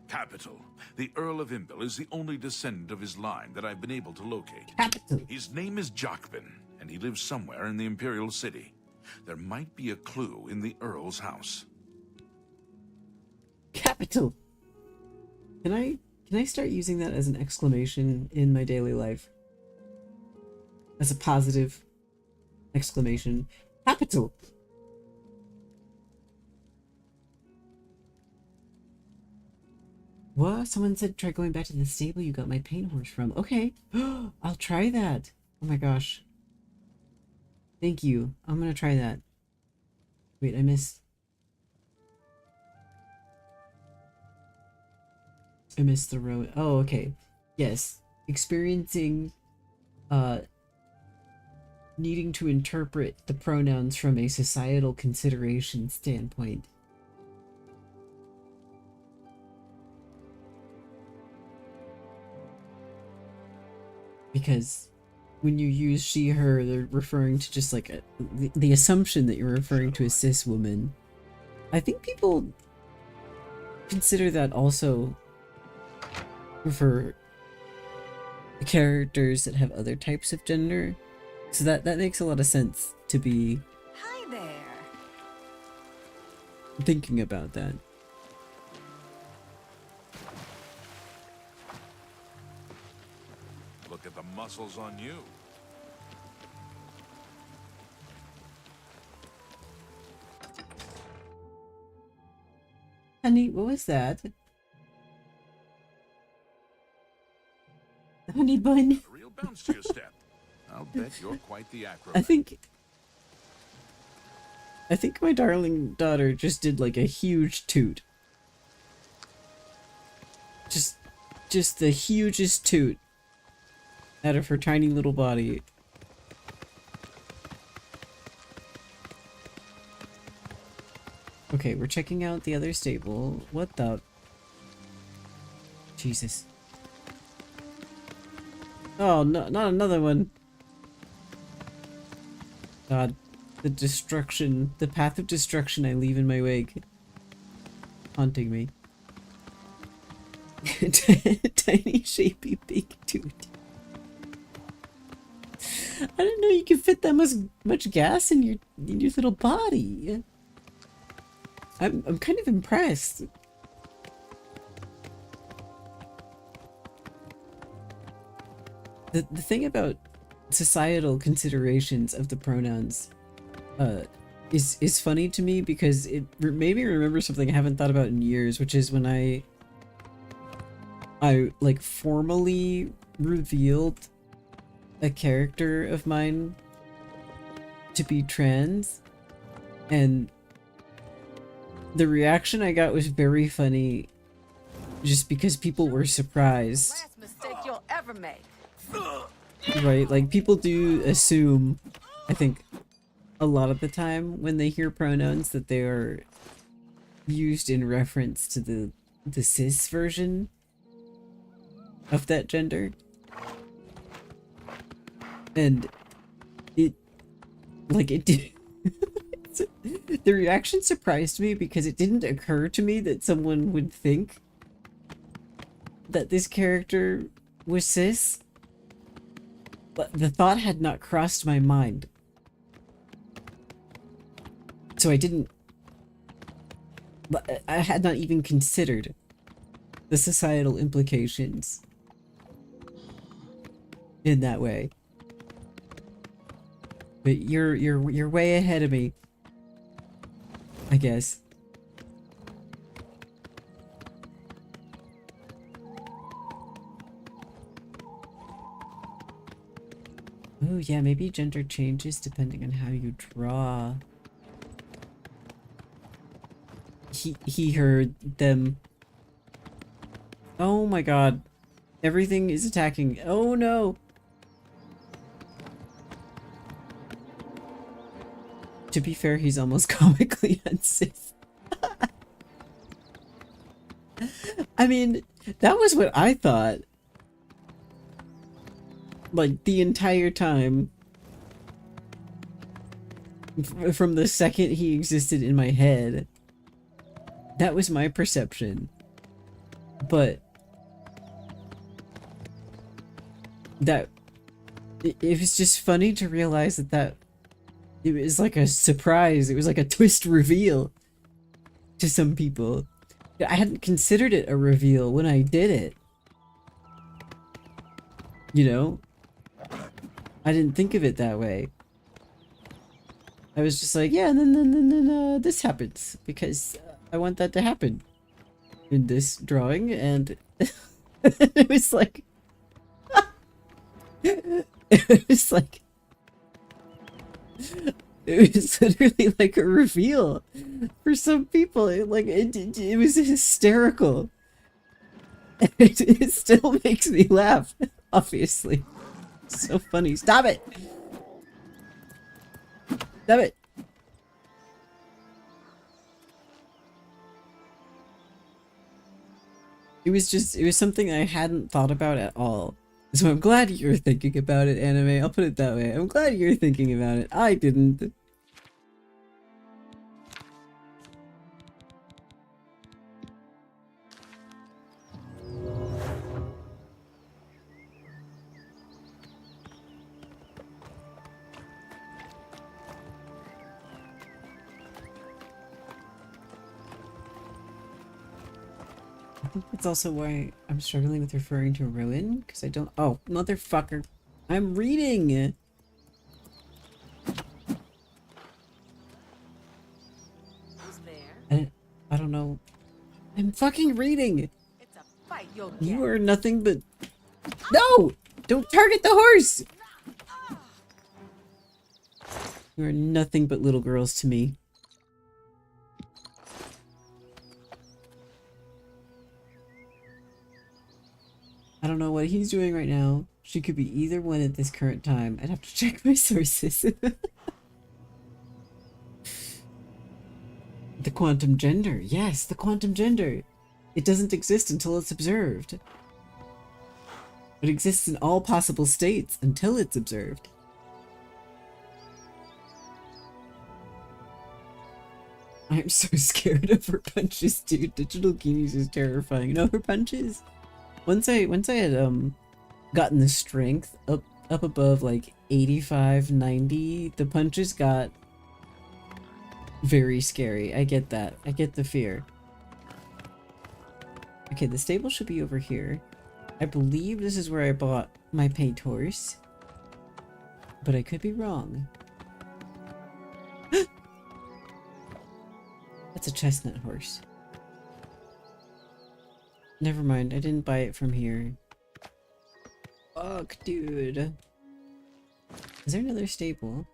Capital. The Earl of Imbil is the only descendant of his line that I've been able to locate. Capital. His name is Jacobin, and he lives somewhere in the Imperial City. There might be a clue in the Earl's house. Capital. Can I start using that as an exclamation in my daily life? As a positive exclamation. Capital. What? Someone said try going back to the stable you got my paint horse from. Okay. I'll try that. Oh my gosh. Thank you. I'm gonna try that. Wait, I missed the road. Oh, okay. Yes. Experiencing needing to interpret the pronouns from a societal consideration standpoint. Because when you use she, her, they're referring to just like the assumption that you're referring to a cis woman. I think people consider that also for characters that have other types of gender. So that makes a lot of sense to be Hi there. thinking about that. Look at the muscles on you. Honey, what was that? Honey bun. A real bounce to your step. I'll bet you're quite the acrobat. I think my darling daughter just did like a huge toot. Just the hugest toot out of her tiny little body. Okay, we're checking out the other stable. What the? Jesus. Oh, no, not another one. God, the destruction, the path of destruction I leave in my wake. Haunting me. Tiny, shapy, big toot. I didn't know you could fit that much gas in your little body. I'm kind of impressed. The thing about societal considerations of the pronouns is funny to me, because it made me remember something I haven't thought about in years, which is when I like formally revealed a character of mine to be trans, and the reaction I got was very funny, just because people were surprised. Last mistake you'll ever make. Right, like people do assume, I think, a lot of the time when they hear pronouns that they are used in reference to the cis version of that gender. And it did the reaction surprised me, because it didn't occur to me that someone would think that this character was cis. But the thought had not crossed my mind. So I had not even considered the societal implications in that way. But you're way ahead of me, I guess. Oh yeah, maybe gender changes depending on how you draw. He heard them. Oh my god. Everything is attacking. Oh no. To be fair, he's almost comically unsafe. I mean, that was what I thought. Like, the entire time. From the second he existed in my head. That was my perception. But that it was just funny to realize that it was like a surprise. It was like a twist reveal to some people. I hadn't considered it a reveal when I did it. You know? I didn't think of it that way. I was just like, yeah, and then this happens, because I want that to happen in this drawing, and it was like it was like it was literally like a reveal for some people. It was hysterical. It still makes me laugh, obviously. It's so funny. Stop it! Stop it! It was something I hadn't thought about at all. So I'm glad you're thinking about it, anime. I'll put it that way. I'm glad you're thinking about it. I didn't. I think that's also why I'm struggling with referring to ruin, because I don't— oh, motherfucker. I'm reading! Who's there? I don't know. I'm fucking reading! It's a fight you'll get. You are nothing but— no! Don't target the horse! You are nothing but little girls to me. I don't know what he's doing right now. She could be either one at this current time. I'd have to check my sources. The quantum gender. Yes, the quantum gender. It doesn't exist until it's observed. It exists in all possible states until it's observed. I'm so scared of her punches, dude. Digital Genius is terrifying. No, her punches. Once I had gotten the strength up above like 85, 90, the punches got very scary. I get that. I get the fear. Okay, the stable should be over here. I believe this is where I bought my paint horse. But I could be wrong. That's a chestnut horse. Never mind, I didn't buy it from here. Fuck, dude. Is there another stable?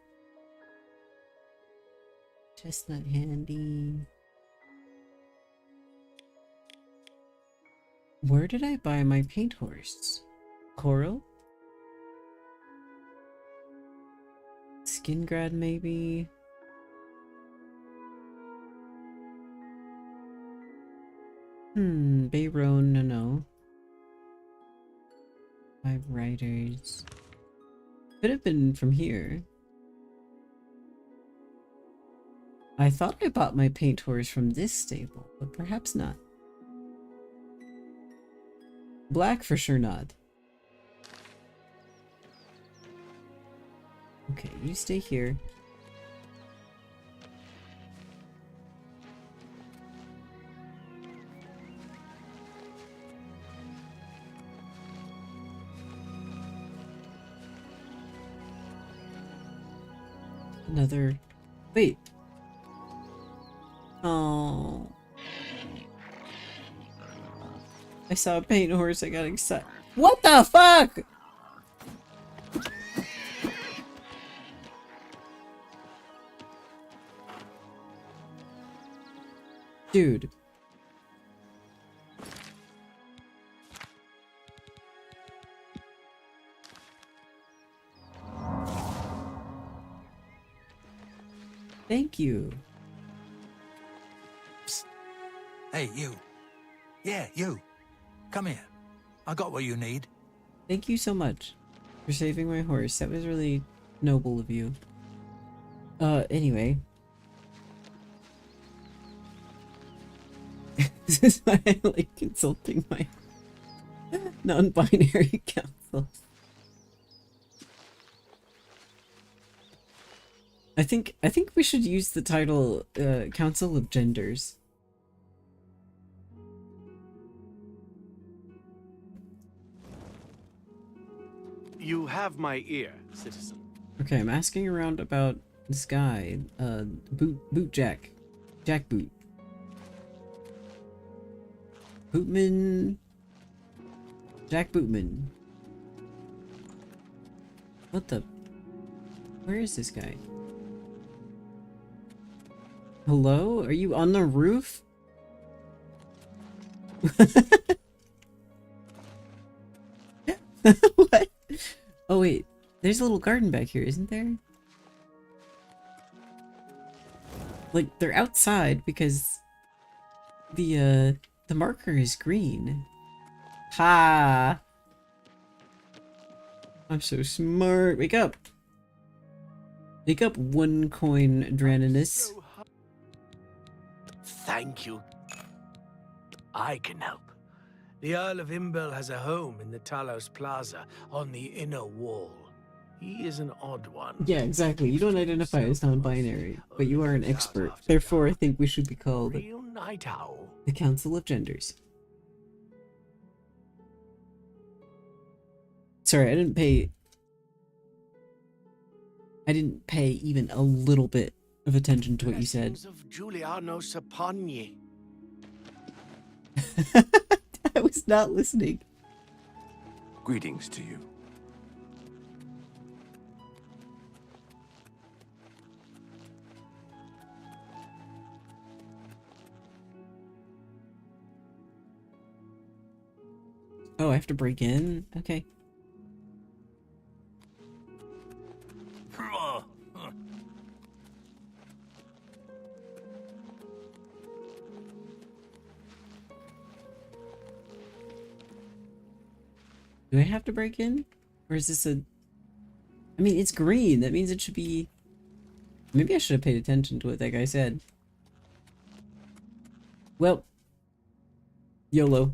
Chestnut handy. Where did I buy my paint horse? Coral? Skingrad, maybe? Bayron, no. 5 riders. Could have been from here. I thought I bought my paint horse from this stable, but perhaps not. Black for sure not. Okay, you stay here. Another... Wait. Oh. I saw a paint horse, I got excited. What the fuck?! Dude. Thank you. Psst. Hey, you. Yeah, you. Come here. I got what you need. Thank you so much for saving my horse. That was really noble of you. Anyway. This is why I like consulting my non-binary council. I think we should use the title Council of Genders. You have my ear, citizen. Okay, I'm asking around about this guy, Boot Jack. Jack Boot. Bootman. Jack Bootman. What the? Where is this guy? Hello? Are you on the roof? What? Oh wait, there's a little garden back here, isn't there? Like, they're outside because the marker is green. Ha! I'm so smart. Wake up! Wake up, one coin Draninus. Thank you. I can help. The Earl of Imbel has a home in the Talos Plaza on the inner wall. He is an odd one. Yeah, exactly. You don't identify as non-binary, but you are an expert. Therefore, I think we should be called Real night owl. the Council of Genders. Sorry, I didn't pay even a little bit of attention to what you said. Blessings of Giuliano Sapagni. I was not listening. Greetings to you. Oh, I have to break in? Okay. Do I have to break in? Or is this a... I mean, it's green. That means it should be... Maybe I should have paid attention to what that guy said. Well. YOLO.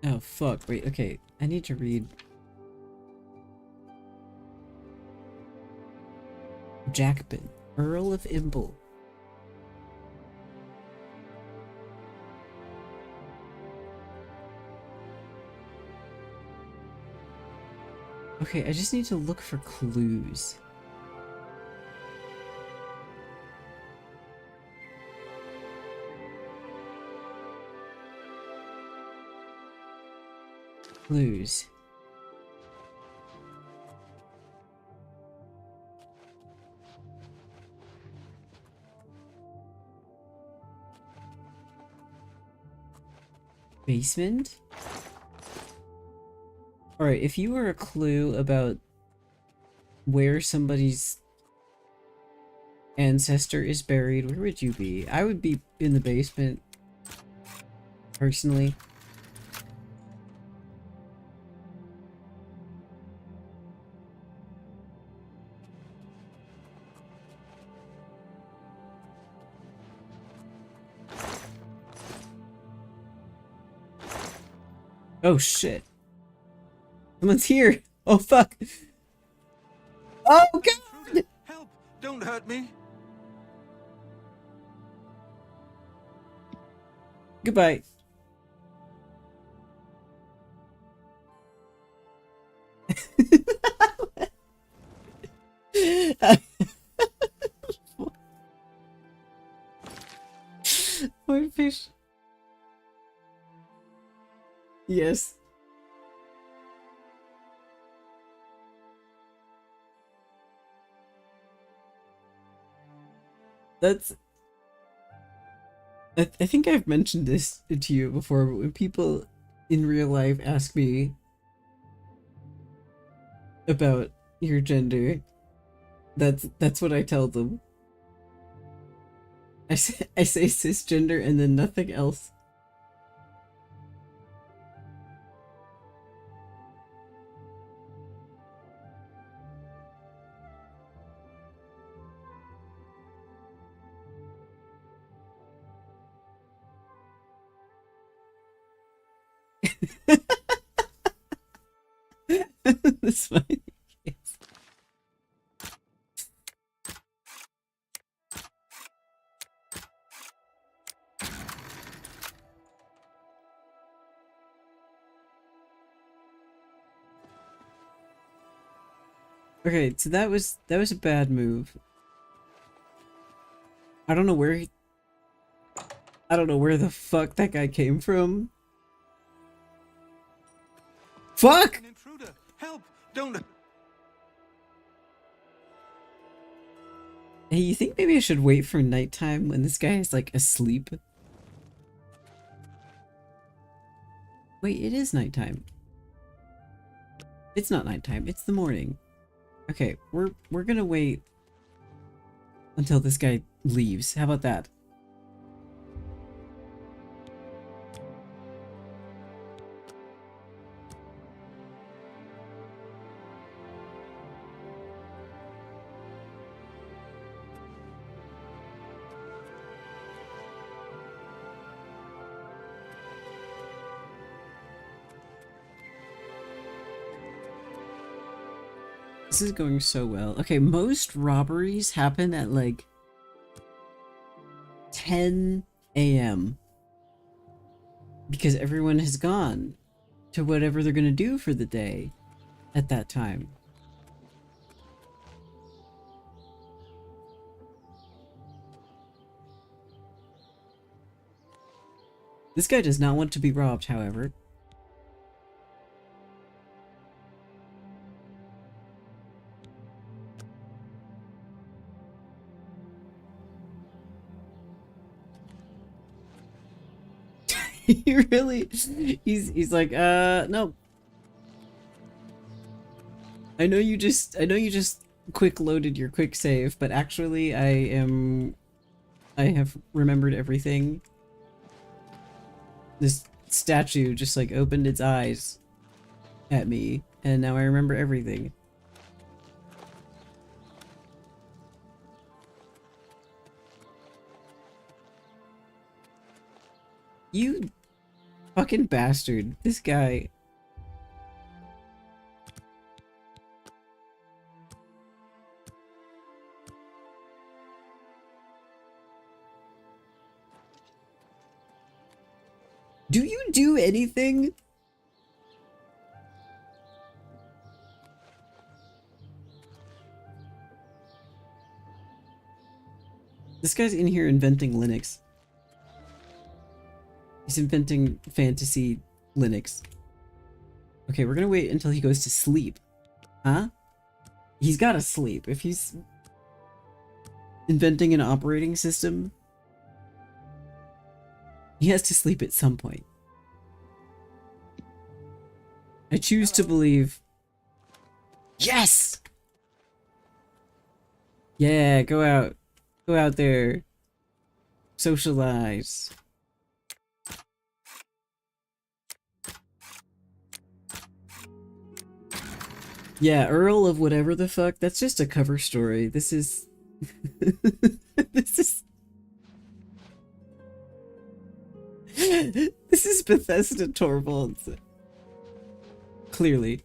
Oh, fuck. Wait, okay. I need to read. Jackman, Earl of Imble. Okay, I just need to look for clues. Clues. Basement? Alright, if you were a clue about where somebody's ancestor is buried, where would you be? I would be in the basement, personally. Oh shit. Someone's here! Oh fuck! Oh god! Help! Don't hurt me! Goodbye. What fish? Yes. That's... I think I've mentioned this to you before, but when people in real life ask me about your gender, that's what I tell them. I say cisgender and then nothing else. That's fine. Yes. Okay, so that was a bad move. I don't know where the fuck that guy came from. Fuck! An intruder! Help! Don't... Hey, you think maybe I should wait for nighttime when this guy is like asleep? Wait, it is nighttime. It's not nighttime, it's the morning. Okay, we're gonna wait until this guy leaves. How about that? This is going so well. Okay, most robberies happen at like 10 a.m. because everyone has gone to whatever they're gonna do for the day at that time. This guy does not want to be robbed, however. He really, he's like, no. I know you just quick loaded your quick save, but actually I have remembered everything. This statue just like opened its eyes at me, and now I remember everything. You fucking bastard. This guy. Do you do anything? This guy's in here inventing Linux. He's inventing fantasy Linux. Okay, we're gonna wait until he goes to sleep. Huh? He's gotta sleep. If he's inventing an operating system, he has to sleep at some point. I choose to believe. Yes! Yeah, go out. Go out there. Socialize. Yeah, Earl of whatever the fuck. That's just a cover story. This is... this is... This is Bethesda Torvalds. Clearly.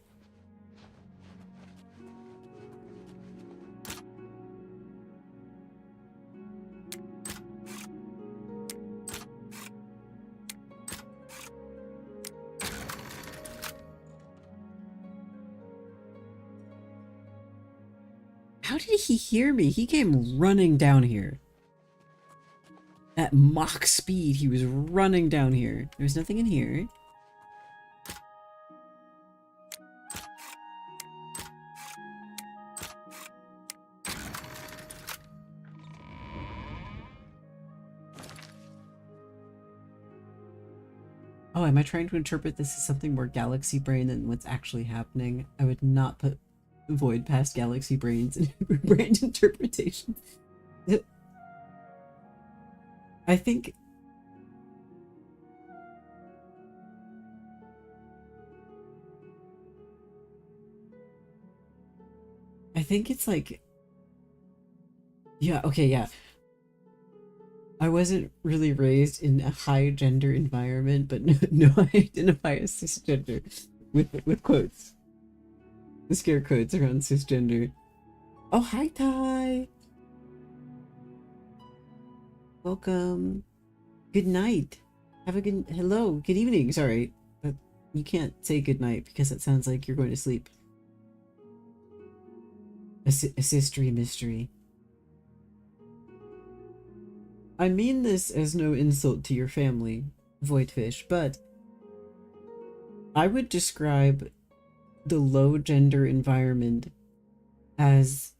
How did he hear me? He came running down here. At Mach speed, he was running down here. There's nothing in here. Oh, am I trying to interpret this as something more galaxy brain than what's actually happening? I would not put Void past galaxy brains in brain interpretation. I think it's like, yeah, okay, yeah. I wasn't really raised in a high gender environment, but no, I identify as cisgender with quotes. The scare quotes around cisgender. Oh, hi, Ty. Welcome. Good night. Have a good... Hello. Good evening. Sorry. But you can't say good night because it sounds like you're going to sleep. A sistery mystery. I mean this as no insult to your family, Voidfish, but I would describe the low gender environment as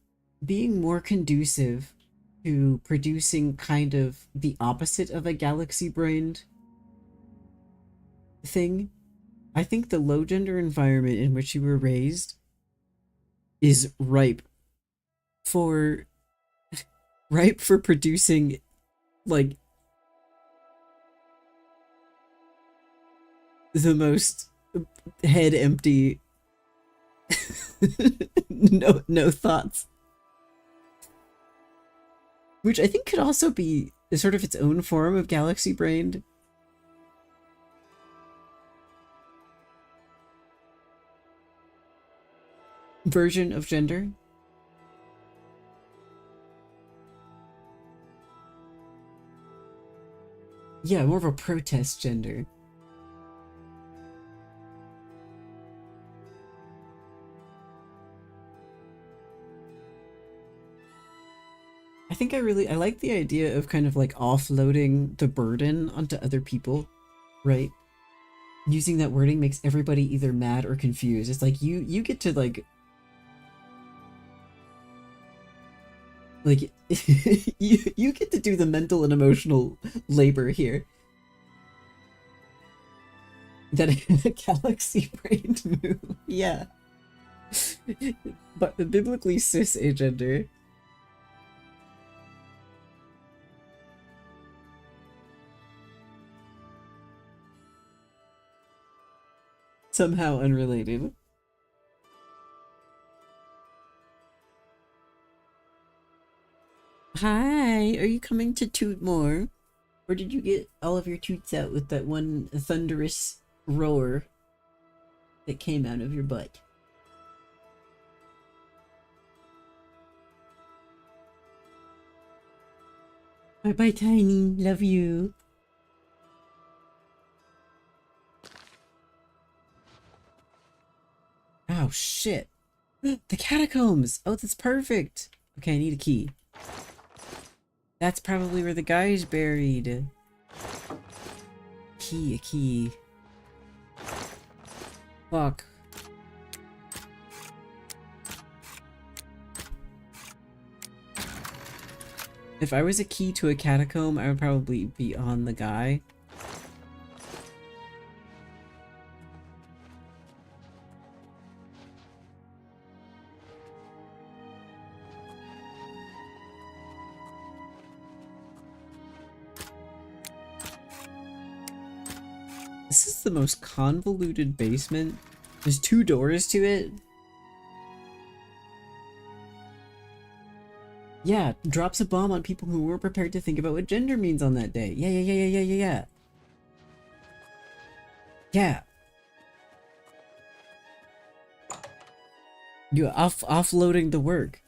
being more conducive to producing kind of the opposite of a galaxy-brained thing. I think the low gender environment in which you were raised is ripe for producing like the most head empty no thoughts, which I think could also be sort of its own form of galaxy brained. Version of gender. Yeah, more of a protest gender. I think I like the idea of kind of like offloading the burden onto other people, right? Using that wording makes everybody either mad or confused. It's like you get to like you get to do the mental and emotional labor here that a galaxy brained move. Yeah. But the biblically cis agender. Somehow unrelated. Hi, are you coming to toot more? Or did you get all of your toots out with that one thunderous roar that came out of your butt? Bye bye, Tiny. Love you. Oh shit. The catacombs! Oh, that's perfect! Okay, I need a key. That's probably where the guy is buried. A key. Fuck. If I was a key to a catacomb, I would probably be on the guy. This is the most convoluted basement. There's 2 doors to it. Yeah, drops a bomb on people who weren't prepared to think about what gender means on that day. Yeah. Yeah. You offloading the work.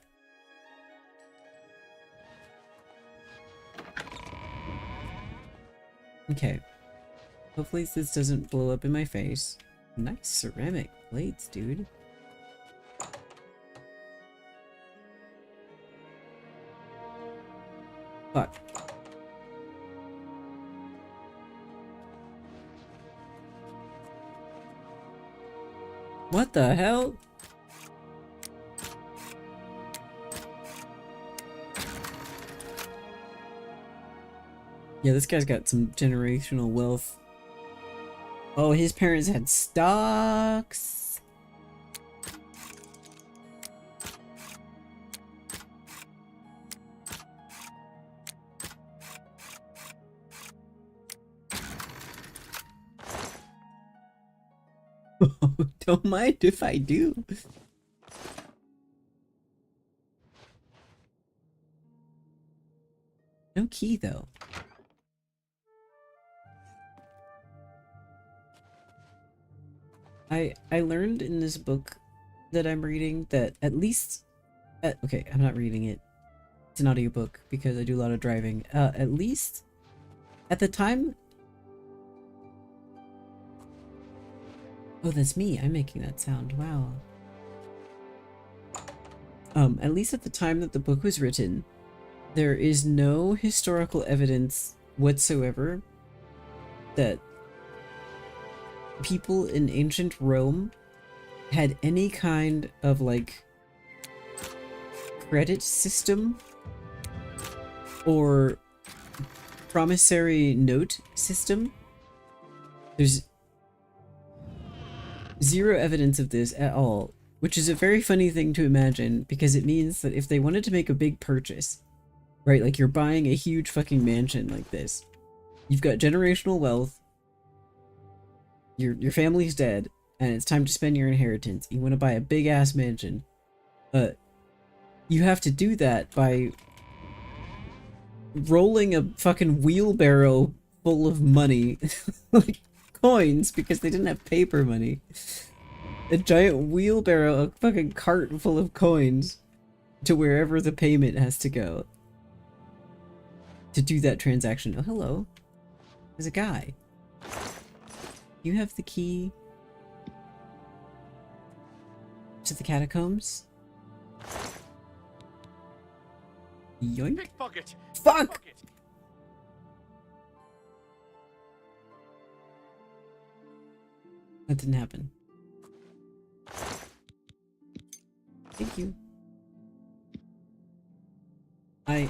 Okay. Hopefully this doesn't blow up in my face. Nice ceramic plates, dude. Fuck. What the hell? Yeah, this guy's got some generational wealth. Oh, his parents had stocks. Don't mind if I do. No key though. I learned in this book that I'm reading that at least okay, I'm not reading it. It's an audiobook because I do a lot of driving. At least at the time. Oh, that's me. I'm making that sound. Wow. At least at the time that the book was written, there is no historical evidence whatsoever that people in ancient Rome had any kind of like credit system or promissory note system. There's zero evidence of this at all, which is a very funny thing to imagine because it means that if they wanted to make a big purchase, right, like you're buying a huge fucking mansion like this, you've got generational wealth, your family's dead, and it's time to spend your inheritance. You want to buy a big ass mansion, but you have to do that by rolling a fucking wheelbarrow full of money, like coins, because they didn't have paper money. A giant wheelbarrow, a fucking cart full of coins to wherever the payment has to go to do that transaction. Oh, hello. There's a guy. You have the key to the catacombs? Yoink. Pickpocket! Fuck! Pickpocket. That didn't happen. Thank you. I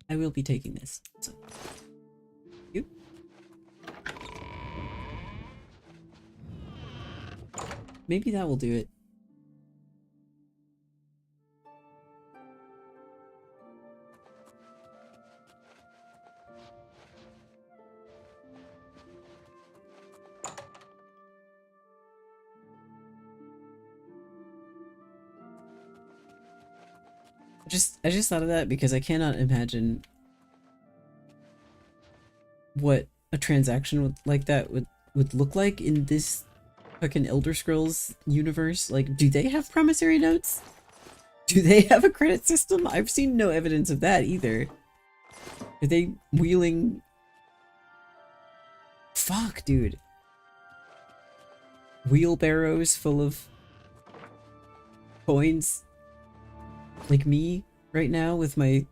will be taking this. So. You? Maybe that will do it. I just thought of that because I cannot imagine what a transaction like that would look like in this fucking Elder Scrolls universe. Like, do they have promissory notes? Do they have a credit system? I've seen no evidence of that either. Are they wheeling? Fuck, dude. Wheelbarrows full of coins like me right now with my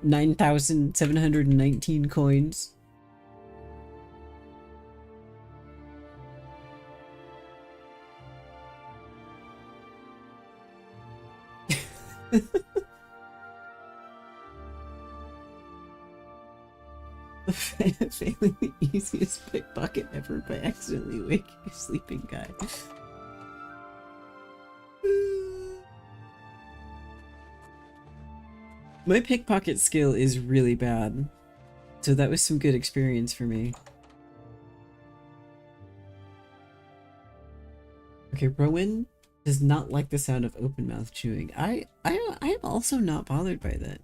9,719 coins. Failing the easiest pickpocket ever by accidentally waking a sleeping guy. My pickpocket skill is really bad, so that was some good experience for me. Okay, Rowan does not like the sound of open mouth chewing. I am also not bothered by that,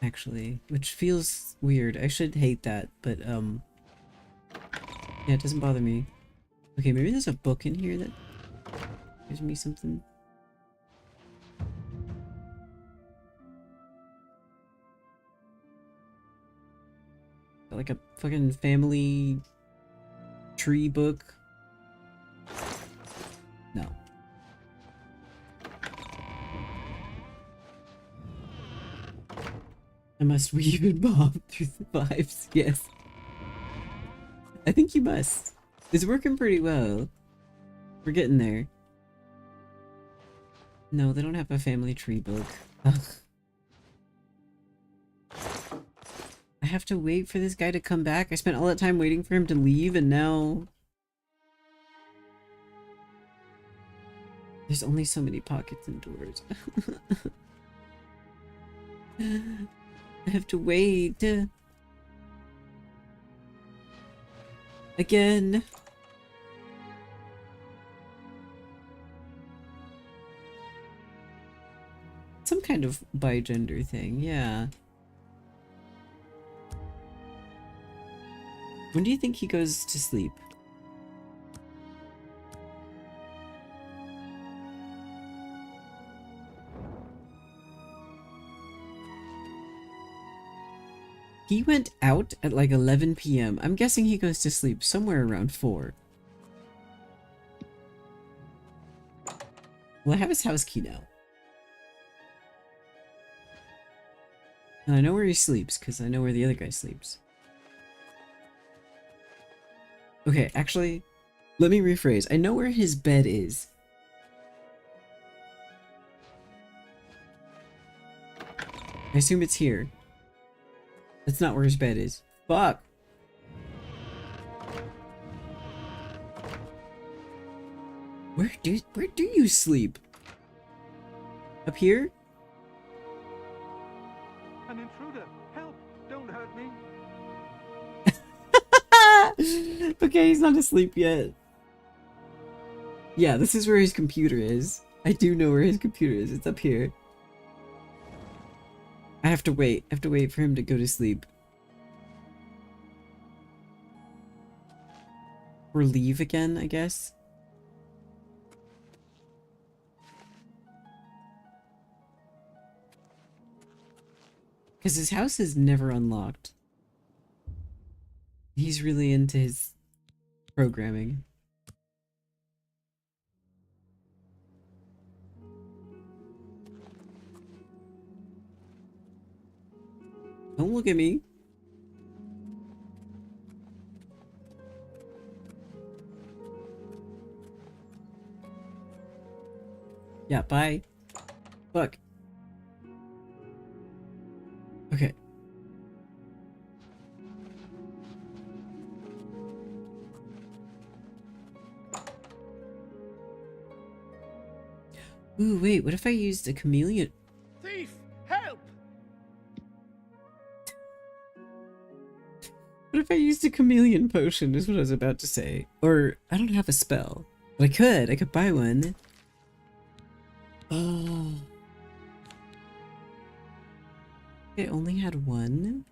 actually, which feels weird. I should hate that, but yeah, it doesn't bother me. Okay, maybe there's a book in here that gives me something. Like a fucking family tree book. No. I must weave and bob through the vibes. Yes. I think you must. It's working pretty well. We're getting there. No, they don't have a family tree book. Ugh. I have to wait for this guy to come back. I spent all that time waiting for him to leave, and now... There's only so many pockets and doors. I have to wait. Again. Some kind of bi-gender thing, yeah. When do you think he goes to sleep? He went out at like 11 p.m. I'm guessing he goes to sleep somewhere around 4. Well, I have his house key now. And I know where he sleeps, because I know where the other guy sleeps. Okay, actually, let me rephrase. I know where his bed is. I assume it's here. That's not where his bed is. Fuck! Where do you sleep? Up here? An intruder! Help! Don't hurt me! Okay, he's not asleep yet. Yeah, this is where his computer is. I do know where his computer is. It's up here. I have to wait. I have to wait for him to go to sleep. Or leave again, I guess. Because his house is never unlocked. He's really into his programming. Don't look at me. Yeah, bye. Fuck. Okay. Ooh, wait, what if I used a chameleon? Thief! Help! What if I used a chameleon potion is what I was about to say. Or, I don't have a spell. But I could buy one. Oh. I only had one?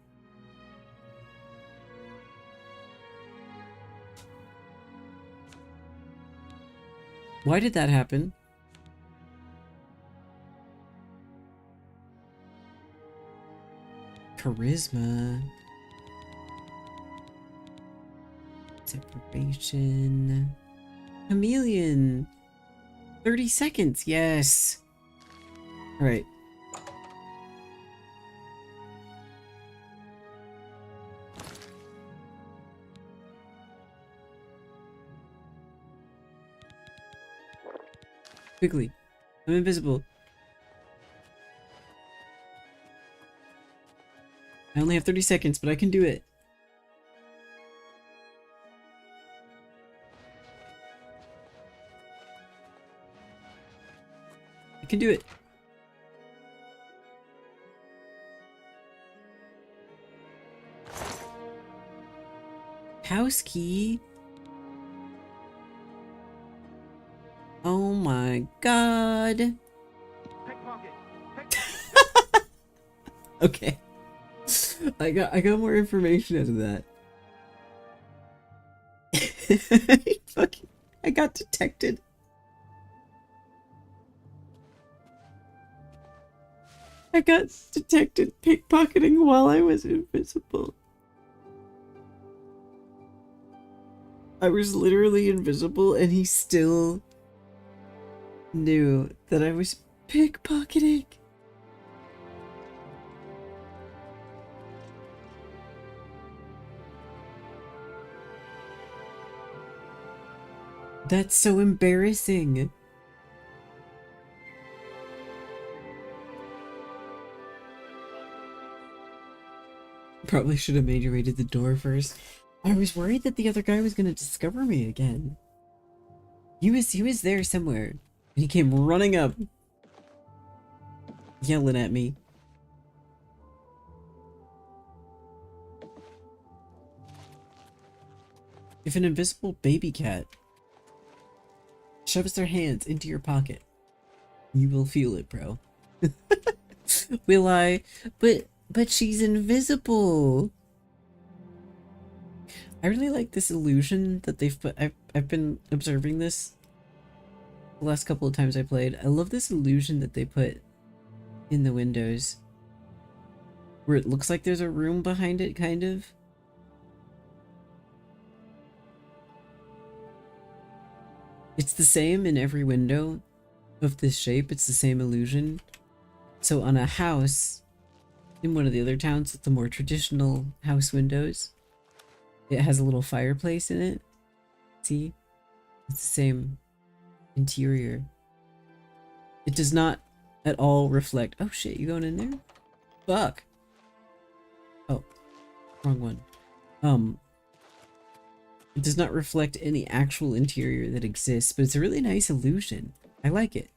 Why did that happen? Charisma. Separation. Chameleon. 30 seconds, yes. All right. Quickly. I'm invisible. I only have 30 seconds, but I can do it. I can do it. House key. Oh my god. Pickpocket. Okay. I got more information out of that. Fucking, I got detected. I got detected pickpocketing while I was invisible. I was literally invisible and he still knew that I was pickpocketing. That's so embarrassing. Probably should have made you raid the door first. I was worried that the other guy was gonna discover me again. He was there somewhere, and he came running up, yelling at me. If an invisible baby cat shoves their hands into your pocket, you will feel it, bro. Will I? But she's invisible. I really like this illusion that they've put. I've been observing this the last couple of times I played. I love this illusion that they put in the windows, where it looks like there's a room behind it, kind of. It's the same in every window of this shape. It's the same illusion. So on a house, in one of the other towns with the more traditional house windows, it has a little fireplace in it. See? It's the same interior. It does not at all reflect... Oh shit, you going in there? Fuck! Oh, wrong one. It does not reflect any actual interior that exists, but it's a really nice illusion. I like it.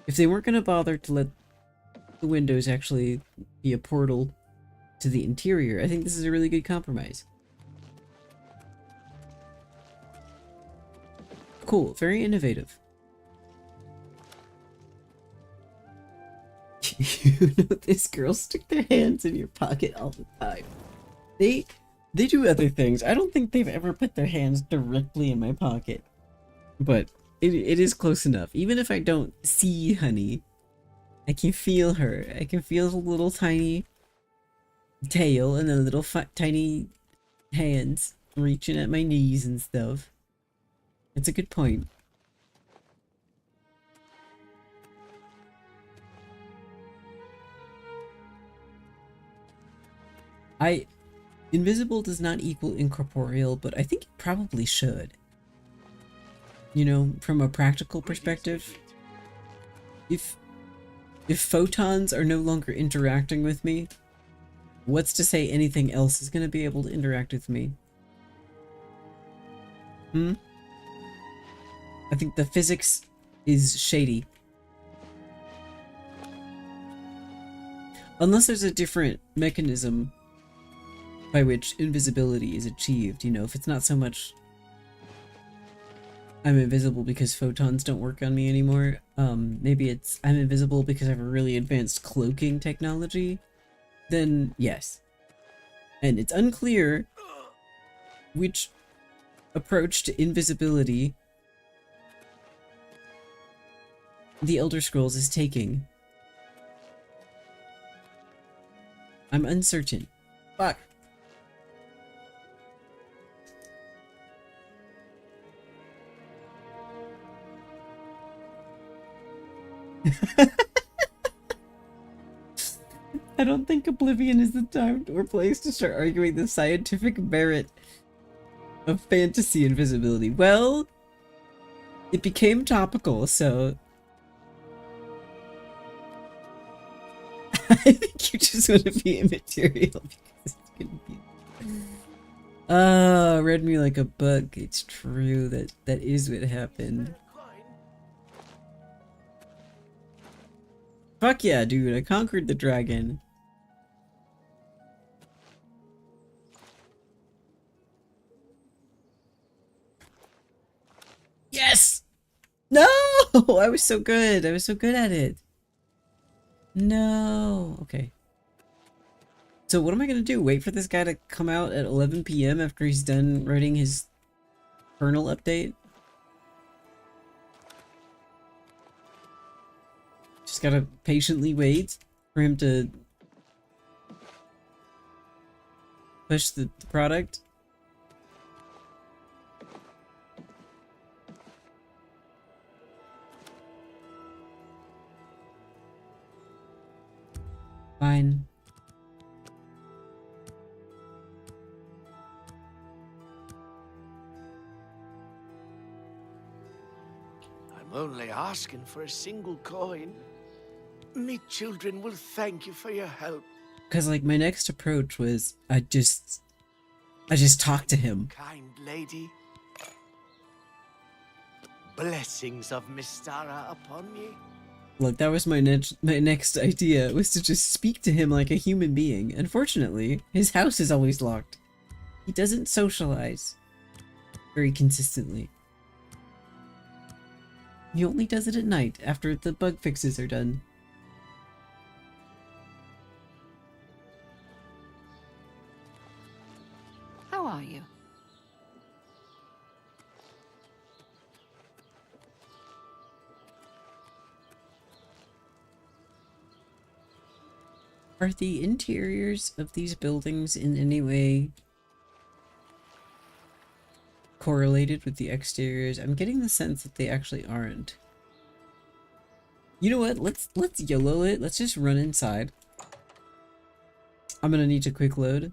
If they weren't gonna bother to let the windows actually be a portal to the interior, I think this is a really good compromise. Cool, very innovative. You know, this girl stick their hands in your pocket all the time. They do other things. I don't think they've ever put their hands directly in my pocket. But it is close enough. Even if I don't see Honey, I can feel her. I can feel the little tiny tail and the little tiny hands reaching at my knees and stuff. It's a good point. Invisible does not equal incorporeal, but I think it probably should. You know, from a practical perspective, if photons are no longer interacting with me, what's to say anything else is going to be able to interact with me? I think the physics is shady. Unless there's a different mechanism by which invisibility is achieved, you know, if it's not so much I'm invisible because photons don't work on me anymore, maybe it's I'm invisible because I have a really advanced cloaking technology, then yes. And it's unclear which approach to invisibility the Elder Scrolls is taking. I'm uncertain. Fuck. I don't think Oblivion is the time or place to start arguing the scientific merit of fantasy invisibility. Well, it became topical, so I think you just want to be immaterial because it's gonna be. Read me like a book. It's true that is what happened. Fuck yeah, dude! I conquered the dragon. Yes! No! I was so good. I was so good at it. No. Okay. So what am I gonna do? Wait for this guy to come out at 11 p.m. after he's done writing his kernel update? Just gotta patiently wait for him to push the product. Fine. I'm only asking for a single coin. Me children will thank you for your help. Because like my next approach was I just talked to him. Kind lady. Blessings of Mystara upon ye. Like that was my next idea, was to just speak to him like a human being. Unfortunately, his house is always locked. He doesn't socialize very consistently. He only does it at night after the bug fixes are done. How are you? Are the interiors of these buildings in any way correlated with the exteriors? I'm getting the sense that they actually aren't. You know what? Let's YOLO it. Let's just run inside. I'm gonna need to quick load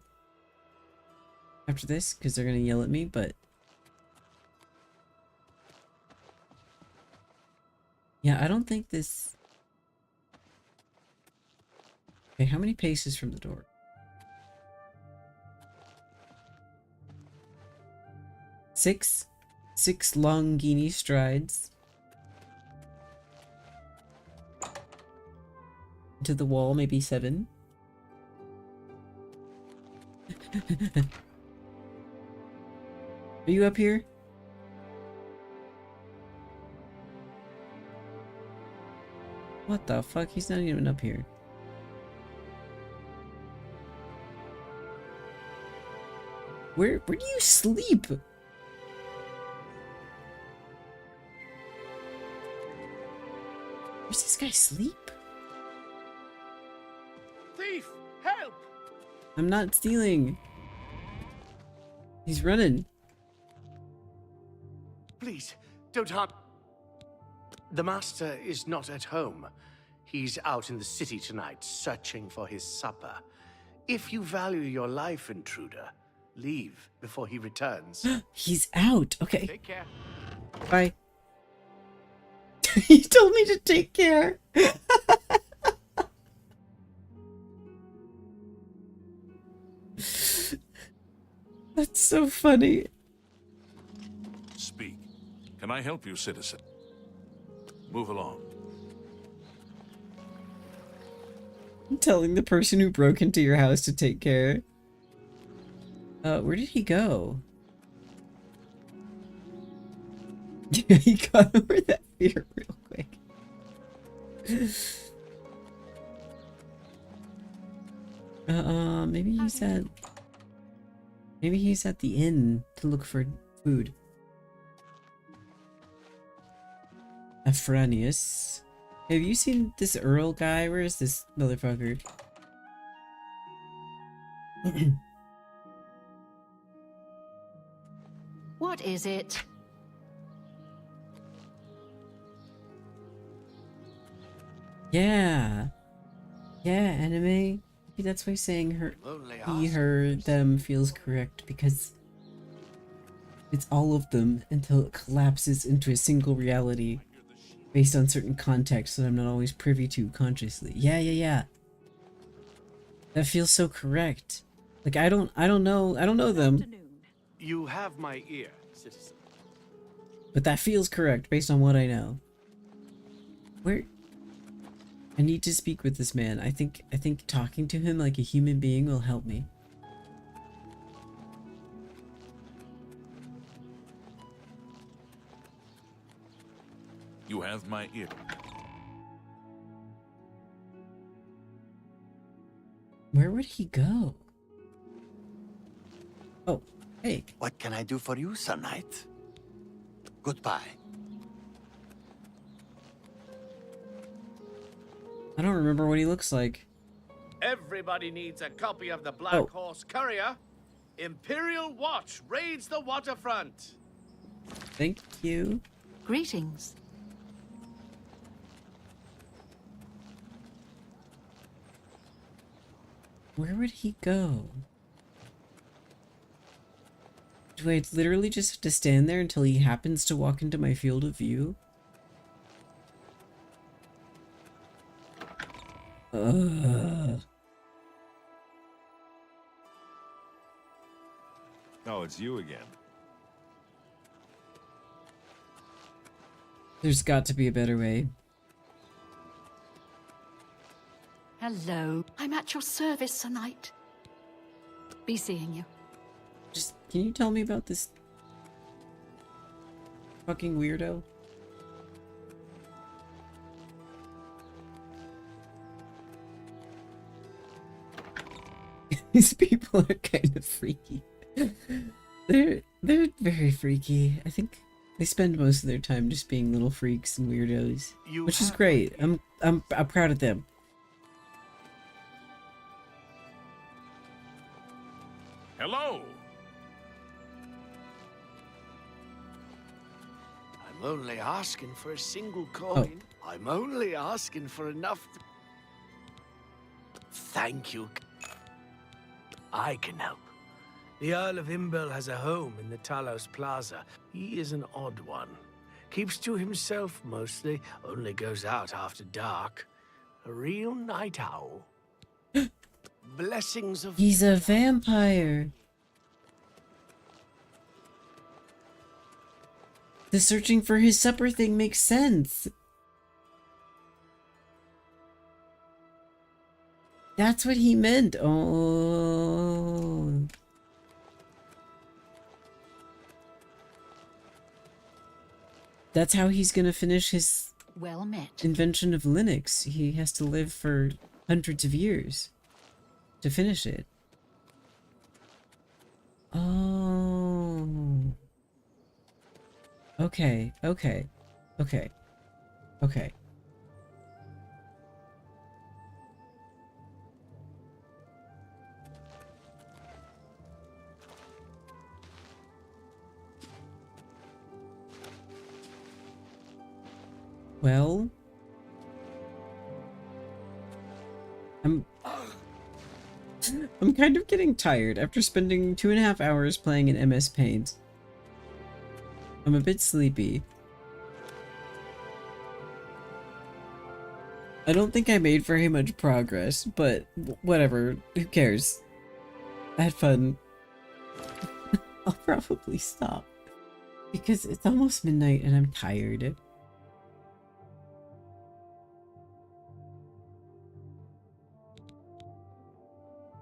after this because they're gonna yell at me, but yeah, I don't think this. Okay, how many paces from the door? Six long guinea strides to the wall, maybe 7. Are you up here? What the fuck? He's not even up here. Where do you sleep? Where's this guy sleep? Thief! Help! I'm not stealing. He's running. Please, don't harm. The master is not at home. He's out in the city tonight, searching for his supper. If you value your life, intruder, leave before he returns. He's out. Okay. Take care. Bye. He told me to take care. That's so funny. Speak. Can I help you, citizen? Move along. I'm telling the person who broke into your house to take care. Where did he go? He got over that fear real quick. Maybe he's at the inn to look for food. Afranius. Have you seen this Earl guy? Where is this motherfucker? What is it? Yeah. Yeah, anime. Maybe that's why saying her, he, her, them feels correct, because it's all of them until it collapses into a single reality based on certain contexts that I'm not always privy to consciously. Yeah. That feels so correct. Like I don't know them, You have my ear, citizen. but that feels correct based on what I know. Where I need to speak with this man. I think talking to him like a human being will help me. You have my ear. Where would he go? Oh, hey. What can I do for you, Sir Knight? Goodbye. I don't remember what he looks like. Everybody needs a copy of the Black Horse Courier. Imperial Watch raids the waterfront. Thank you. Greetings. Where would he go? Do I literally just have to stand there until he happens to walk into my field of view? Oh, it's you again. There's got to be a better way. Hello. I'm at your service, Sir Knight. Be seeing you. Just, can you tell me about this fucking weirdo? These people are kind of freaky. They're very freaky. I think they spend most of their time just being little freaks and weirdos, which is great. I'm proud of them. Hello. I'm only asking for a single coin. I'm only asking for enough. Thank you. I can help. The Earl of Imbel has a home in the Talos Plaza. He is an odd one. Keeps to himself mostly, only goes out after dark. A real night owl. Blessings of... He's a vampire. The searching for his supper thing makes sense. That's what he meant. Oh. That's how he's gonna finish his Well met. invention of Linux. He has to live for hundreds of years to finish it. Oh. Okay. Well, I'm kind of getting tired after spending 2.5 hours playing in MS Paint. I'm a bit sleepy. I don't think I made very much progress, but whatever. Who cares? I had fun. I'll probably stop because it's almost midnight and I'm tired.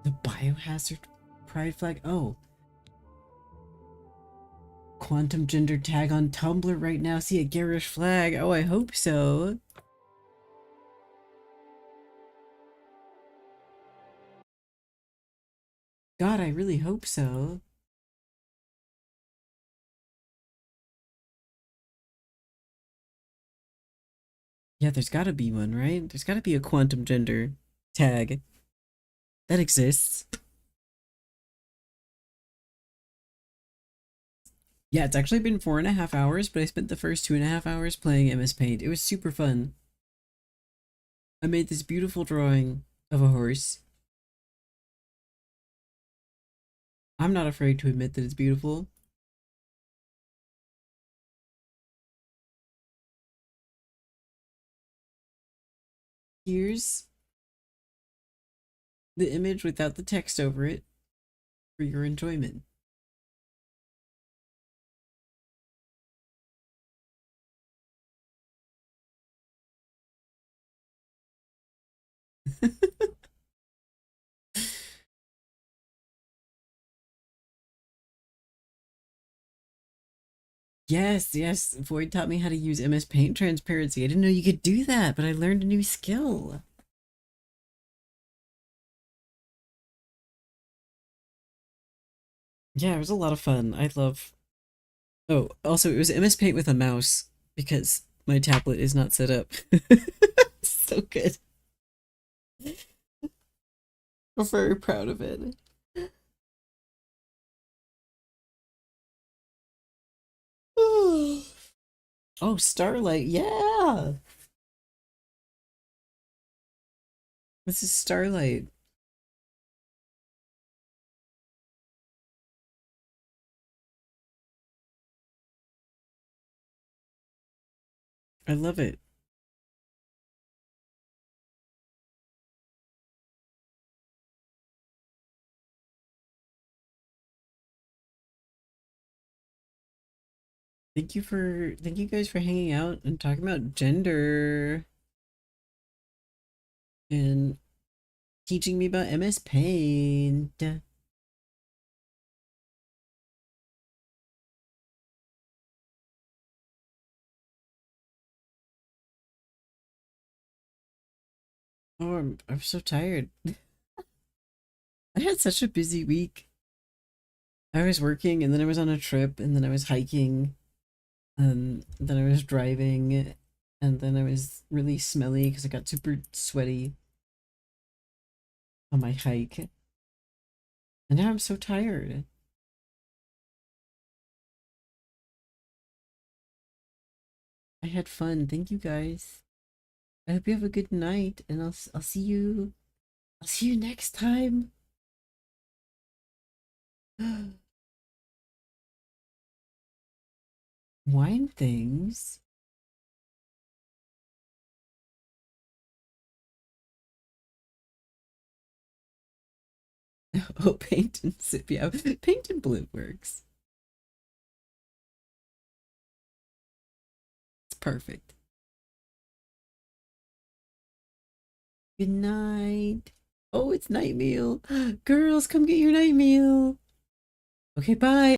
The biohazard pride flag? Oh. Quantum gender tag on Tumblr right now. See a garish flag. Oh, I hope so. God, I really hope so. Yeah, there's gotta be one, right? There's gotta be a quantum gender tag. That exists. Yeah, it's actually been 4.5 hours, but I spent the first 2.5 hours playing MS Paint. It was super fun. I made this beautiful drawing of a horse. I'm not afraid to admit that it's beautiful. Here's the image without the text over it for your enjoyment. Yes, yes. Void taught me how to use MS Paint transparency. I didn't know you could do that, but I learned a new skill. Yeah, it was a lot of fun. I love... Oh, also, it was MS Paint with a mouse because my tablet is not set up. So good. I'm very proud of it. Oh, Starlight. Yeah. This is Starlight. I love it. Thank you guys for hanging out and talking about gender and teaching me about MS Paint. Oh, I'm so tired. I had such a busy week. I was working and then I was on a trip and then I was hiking and then I was driving and then I was really smelly because I got super sweaty on my hike. And now I'm so tired. I had fun. Thank you guys. I hope you have a good night and I'll see you next time. Wine things. Oh, paint and sip. Yeah, paint and blue works. It's perfect. Good night. Oh, it's night meal. Girls, come get your night meal. Okay, bye.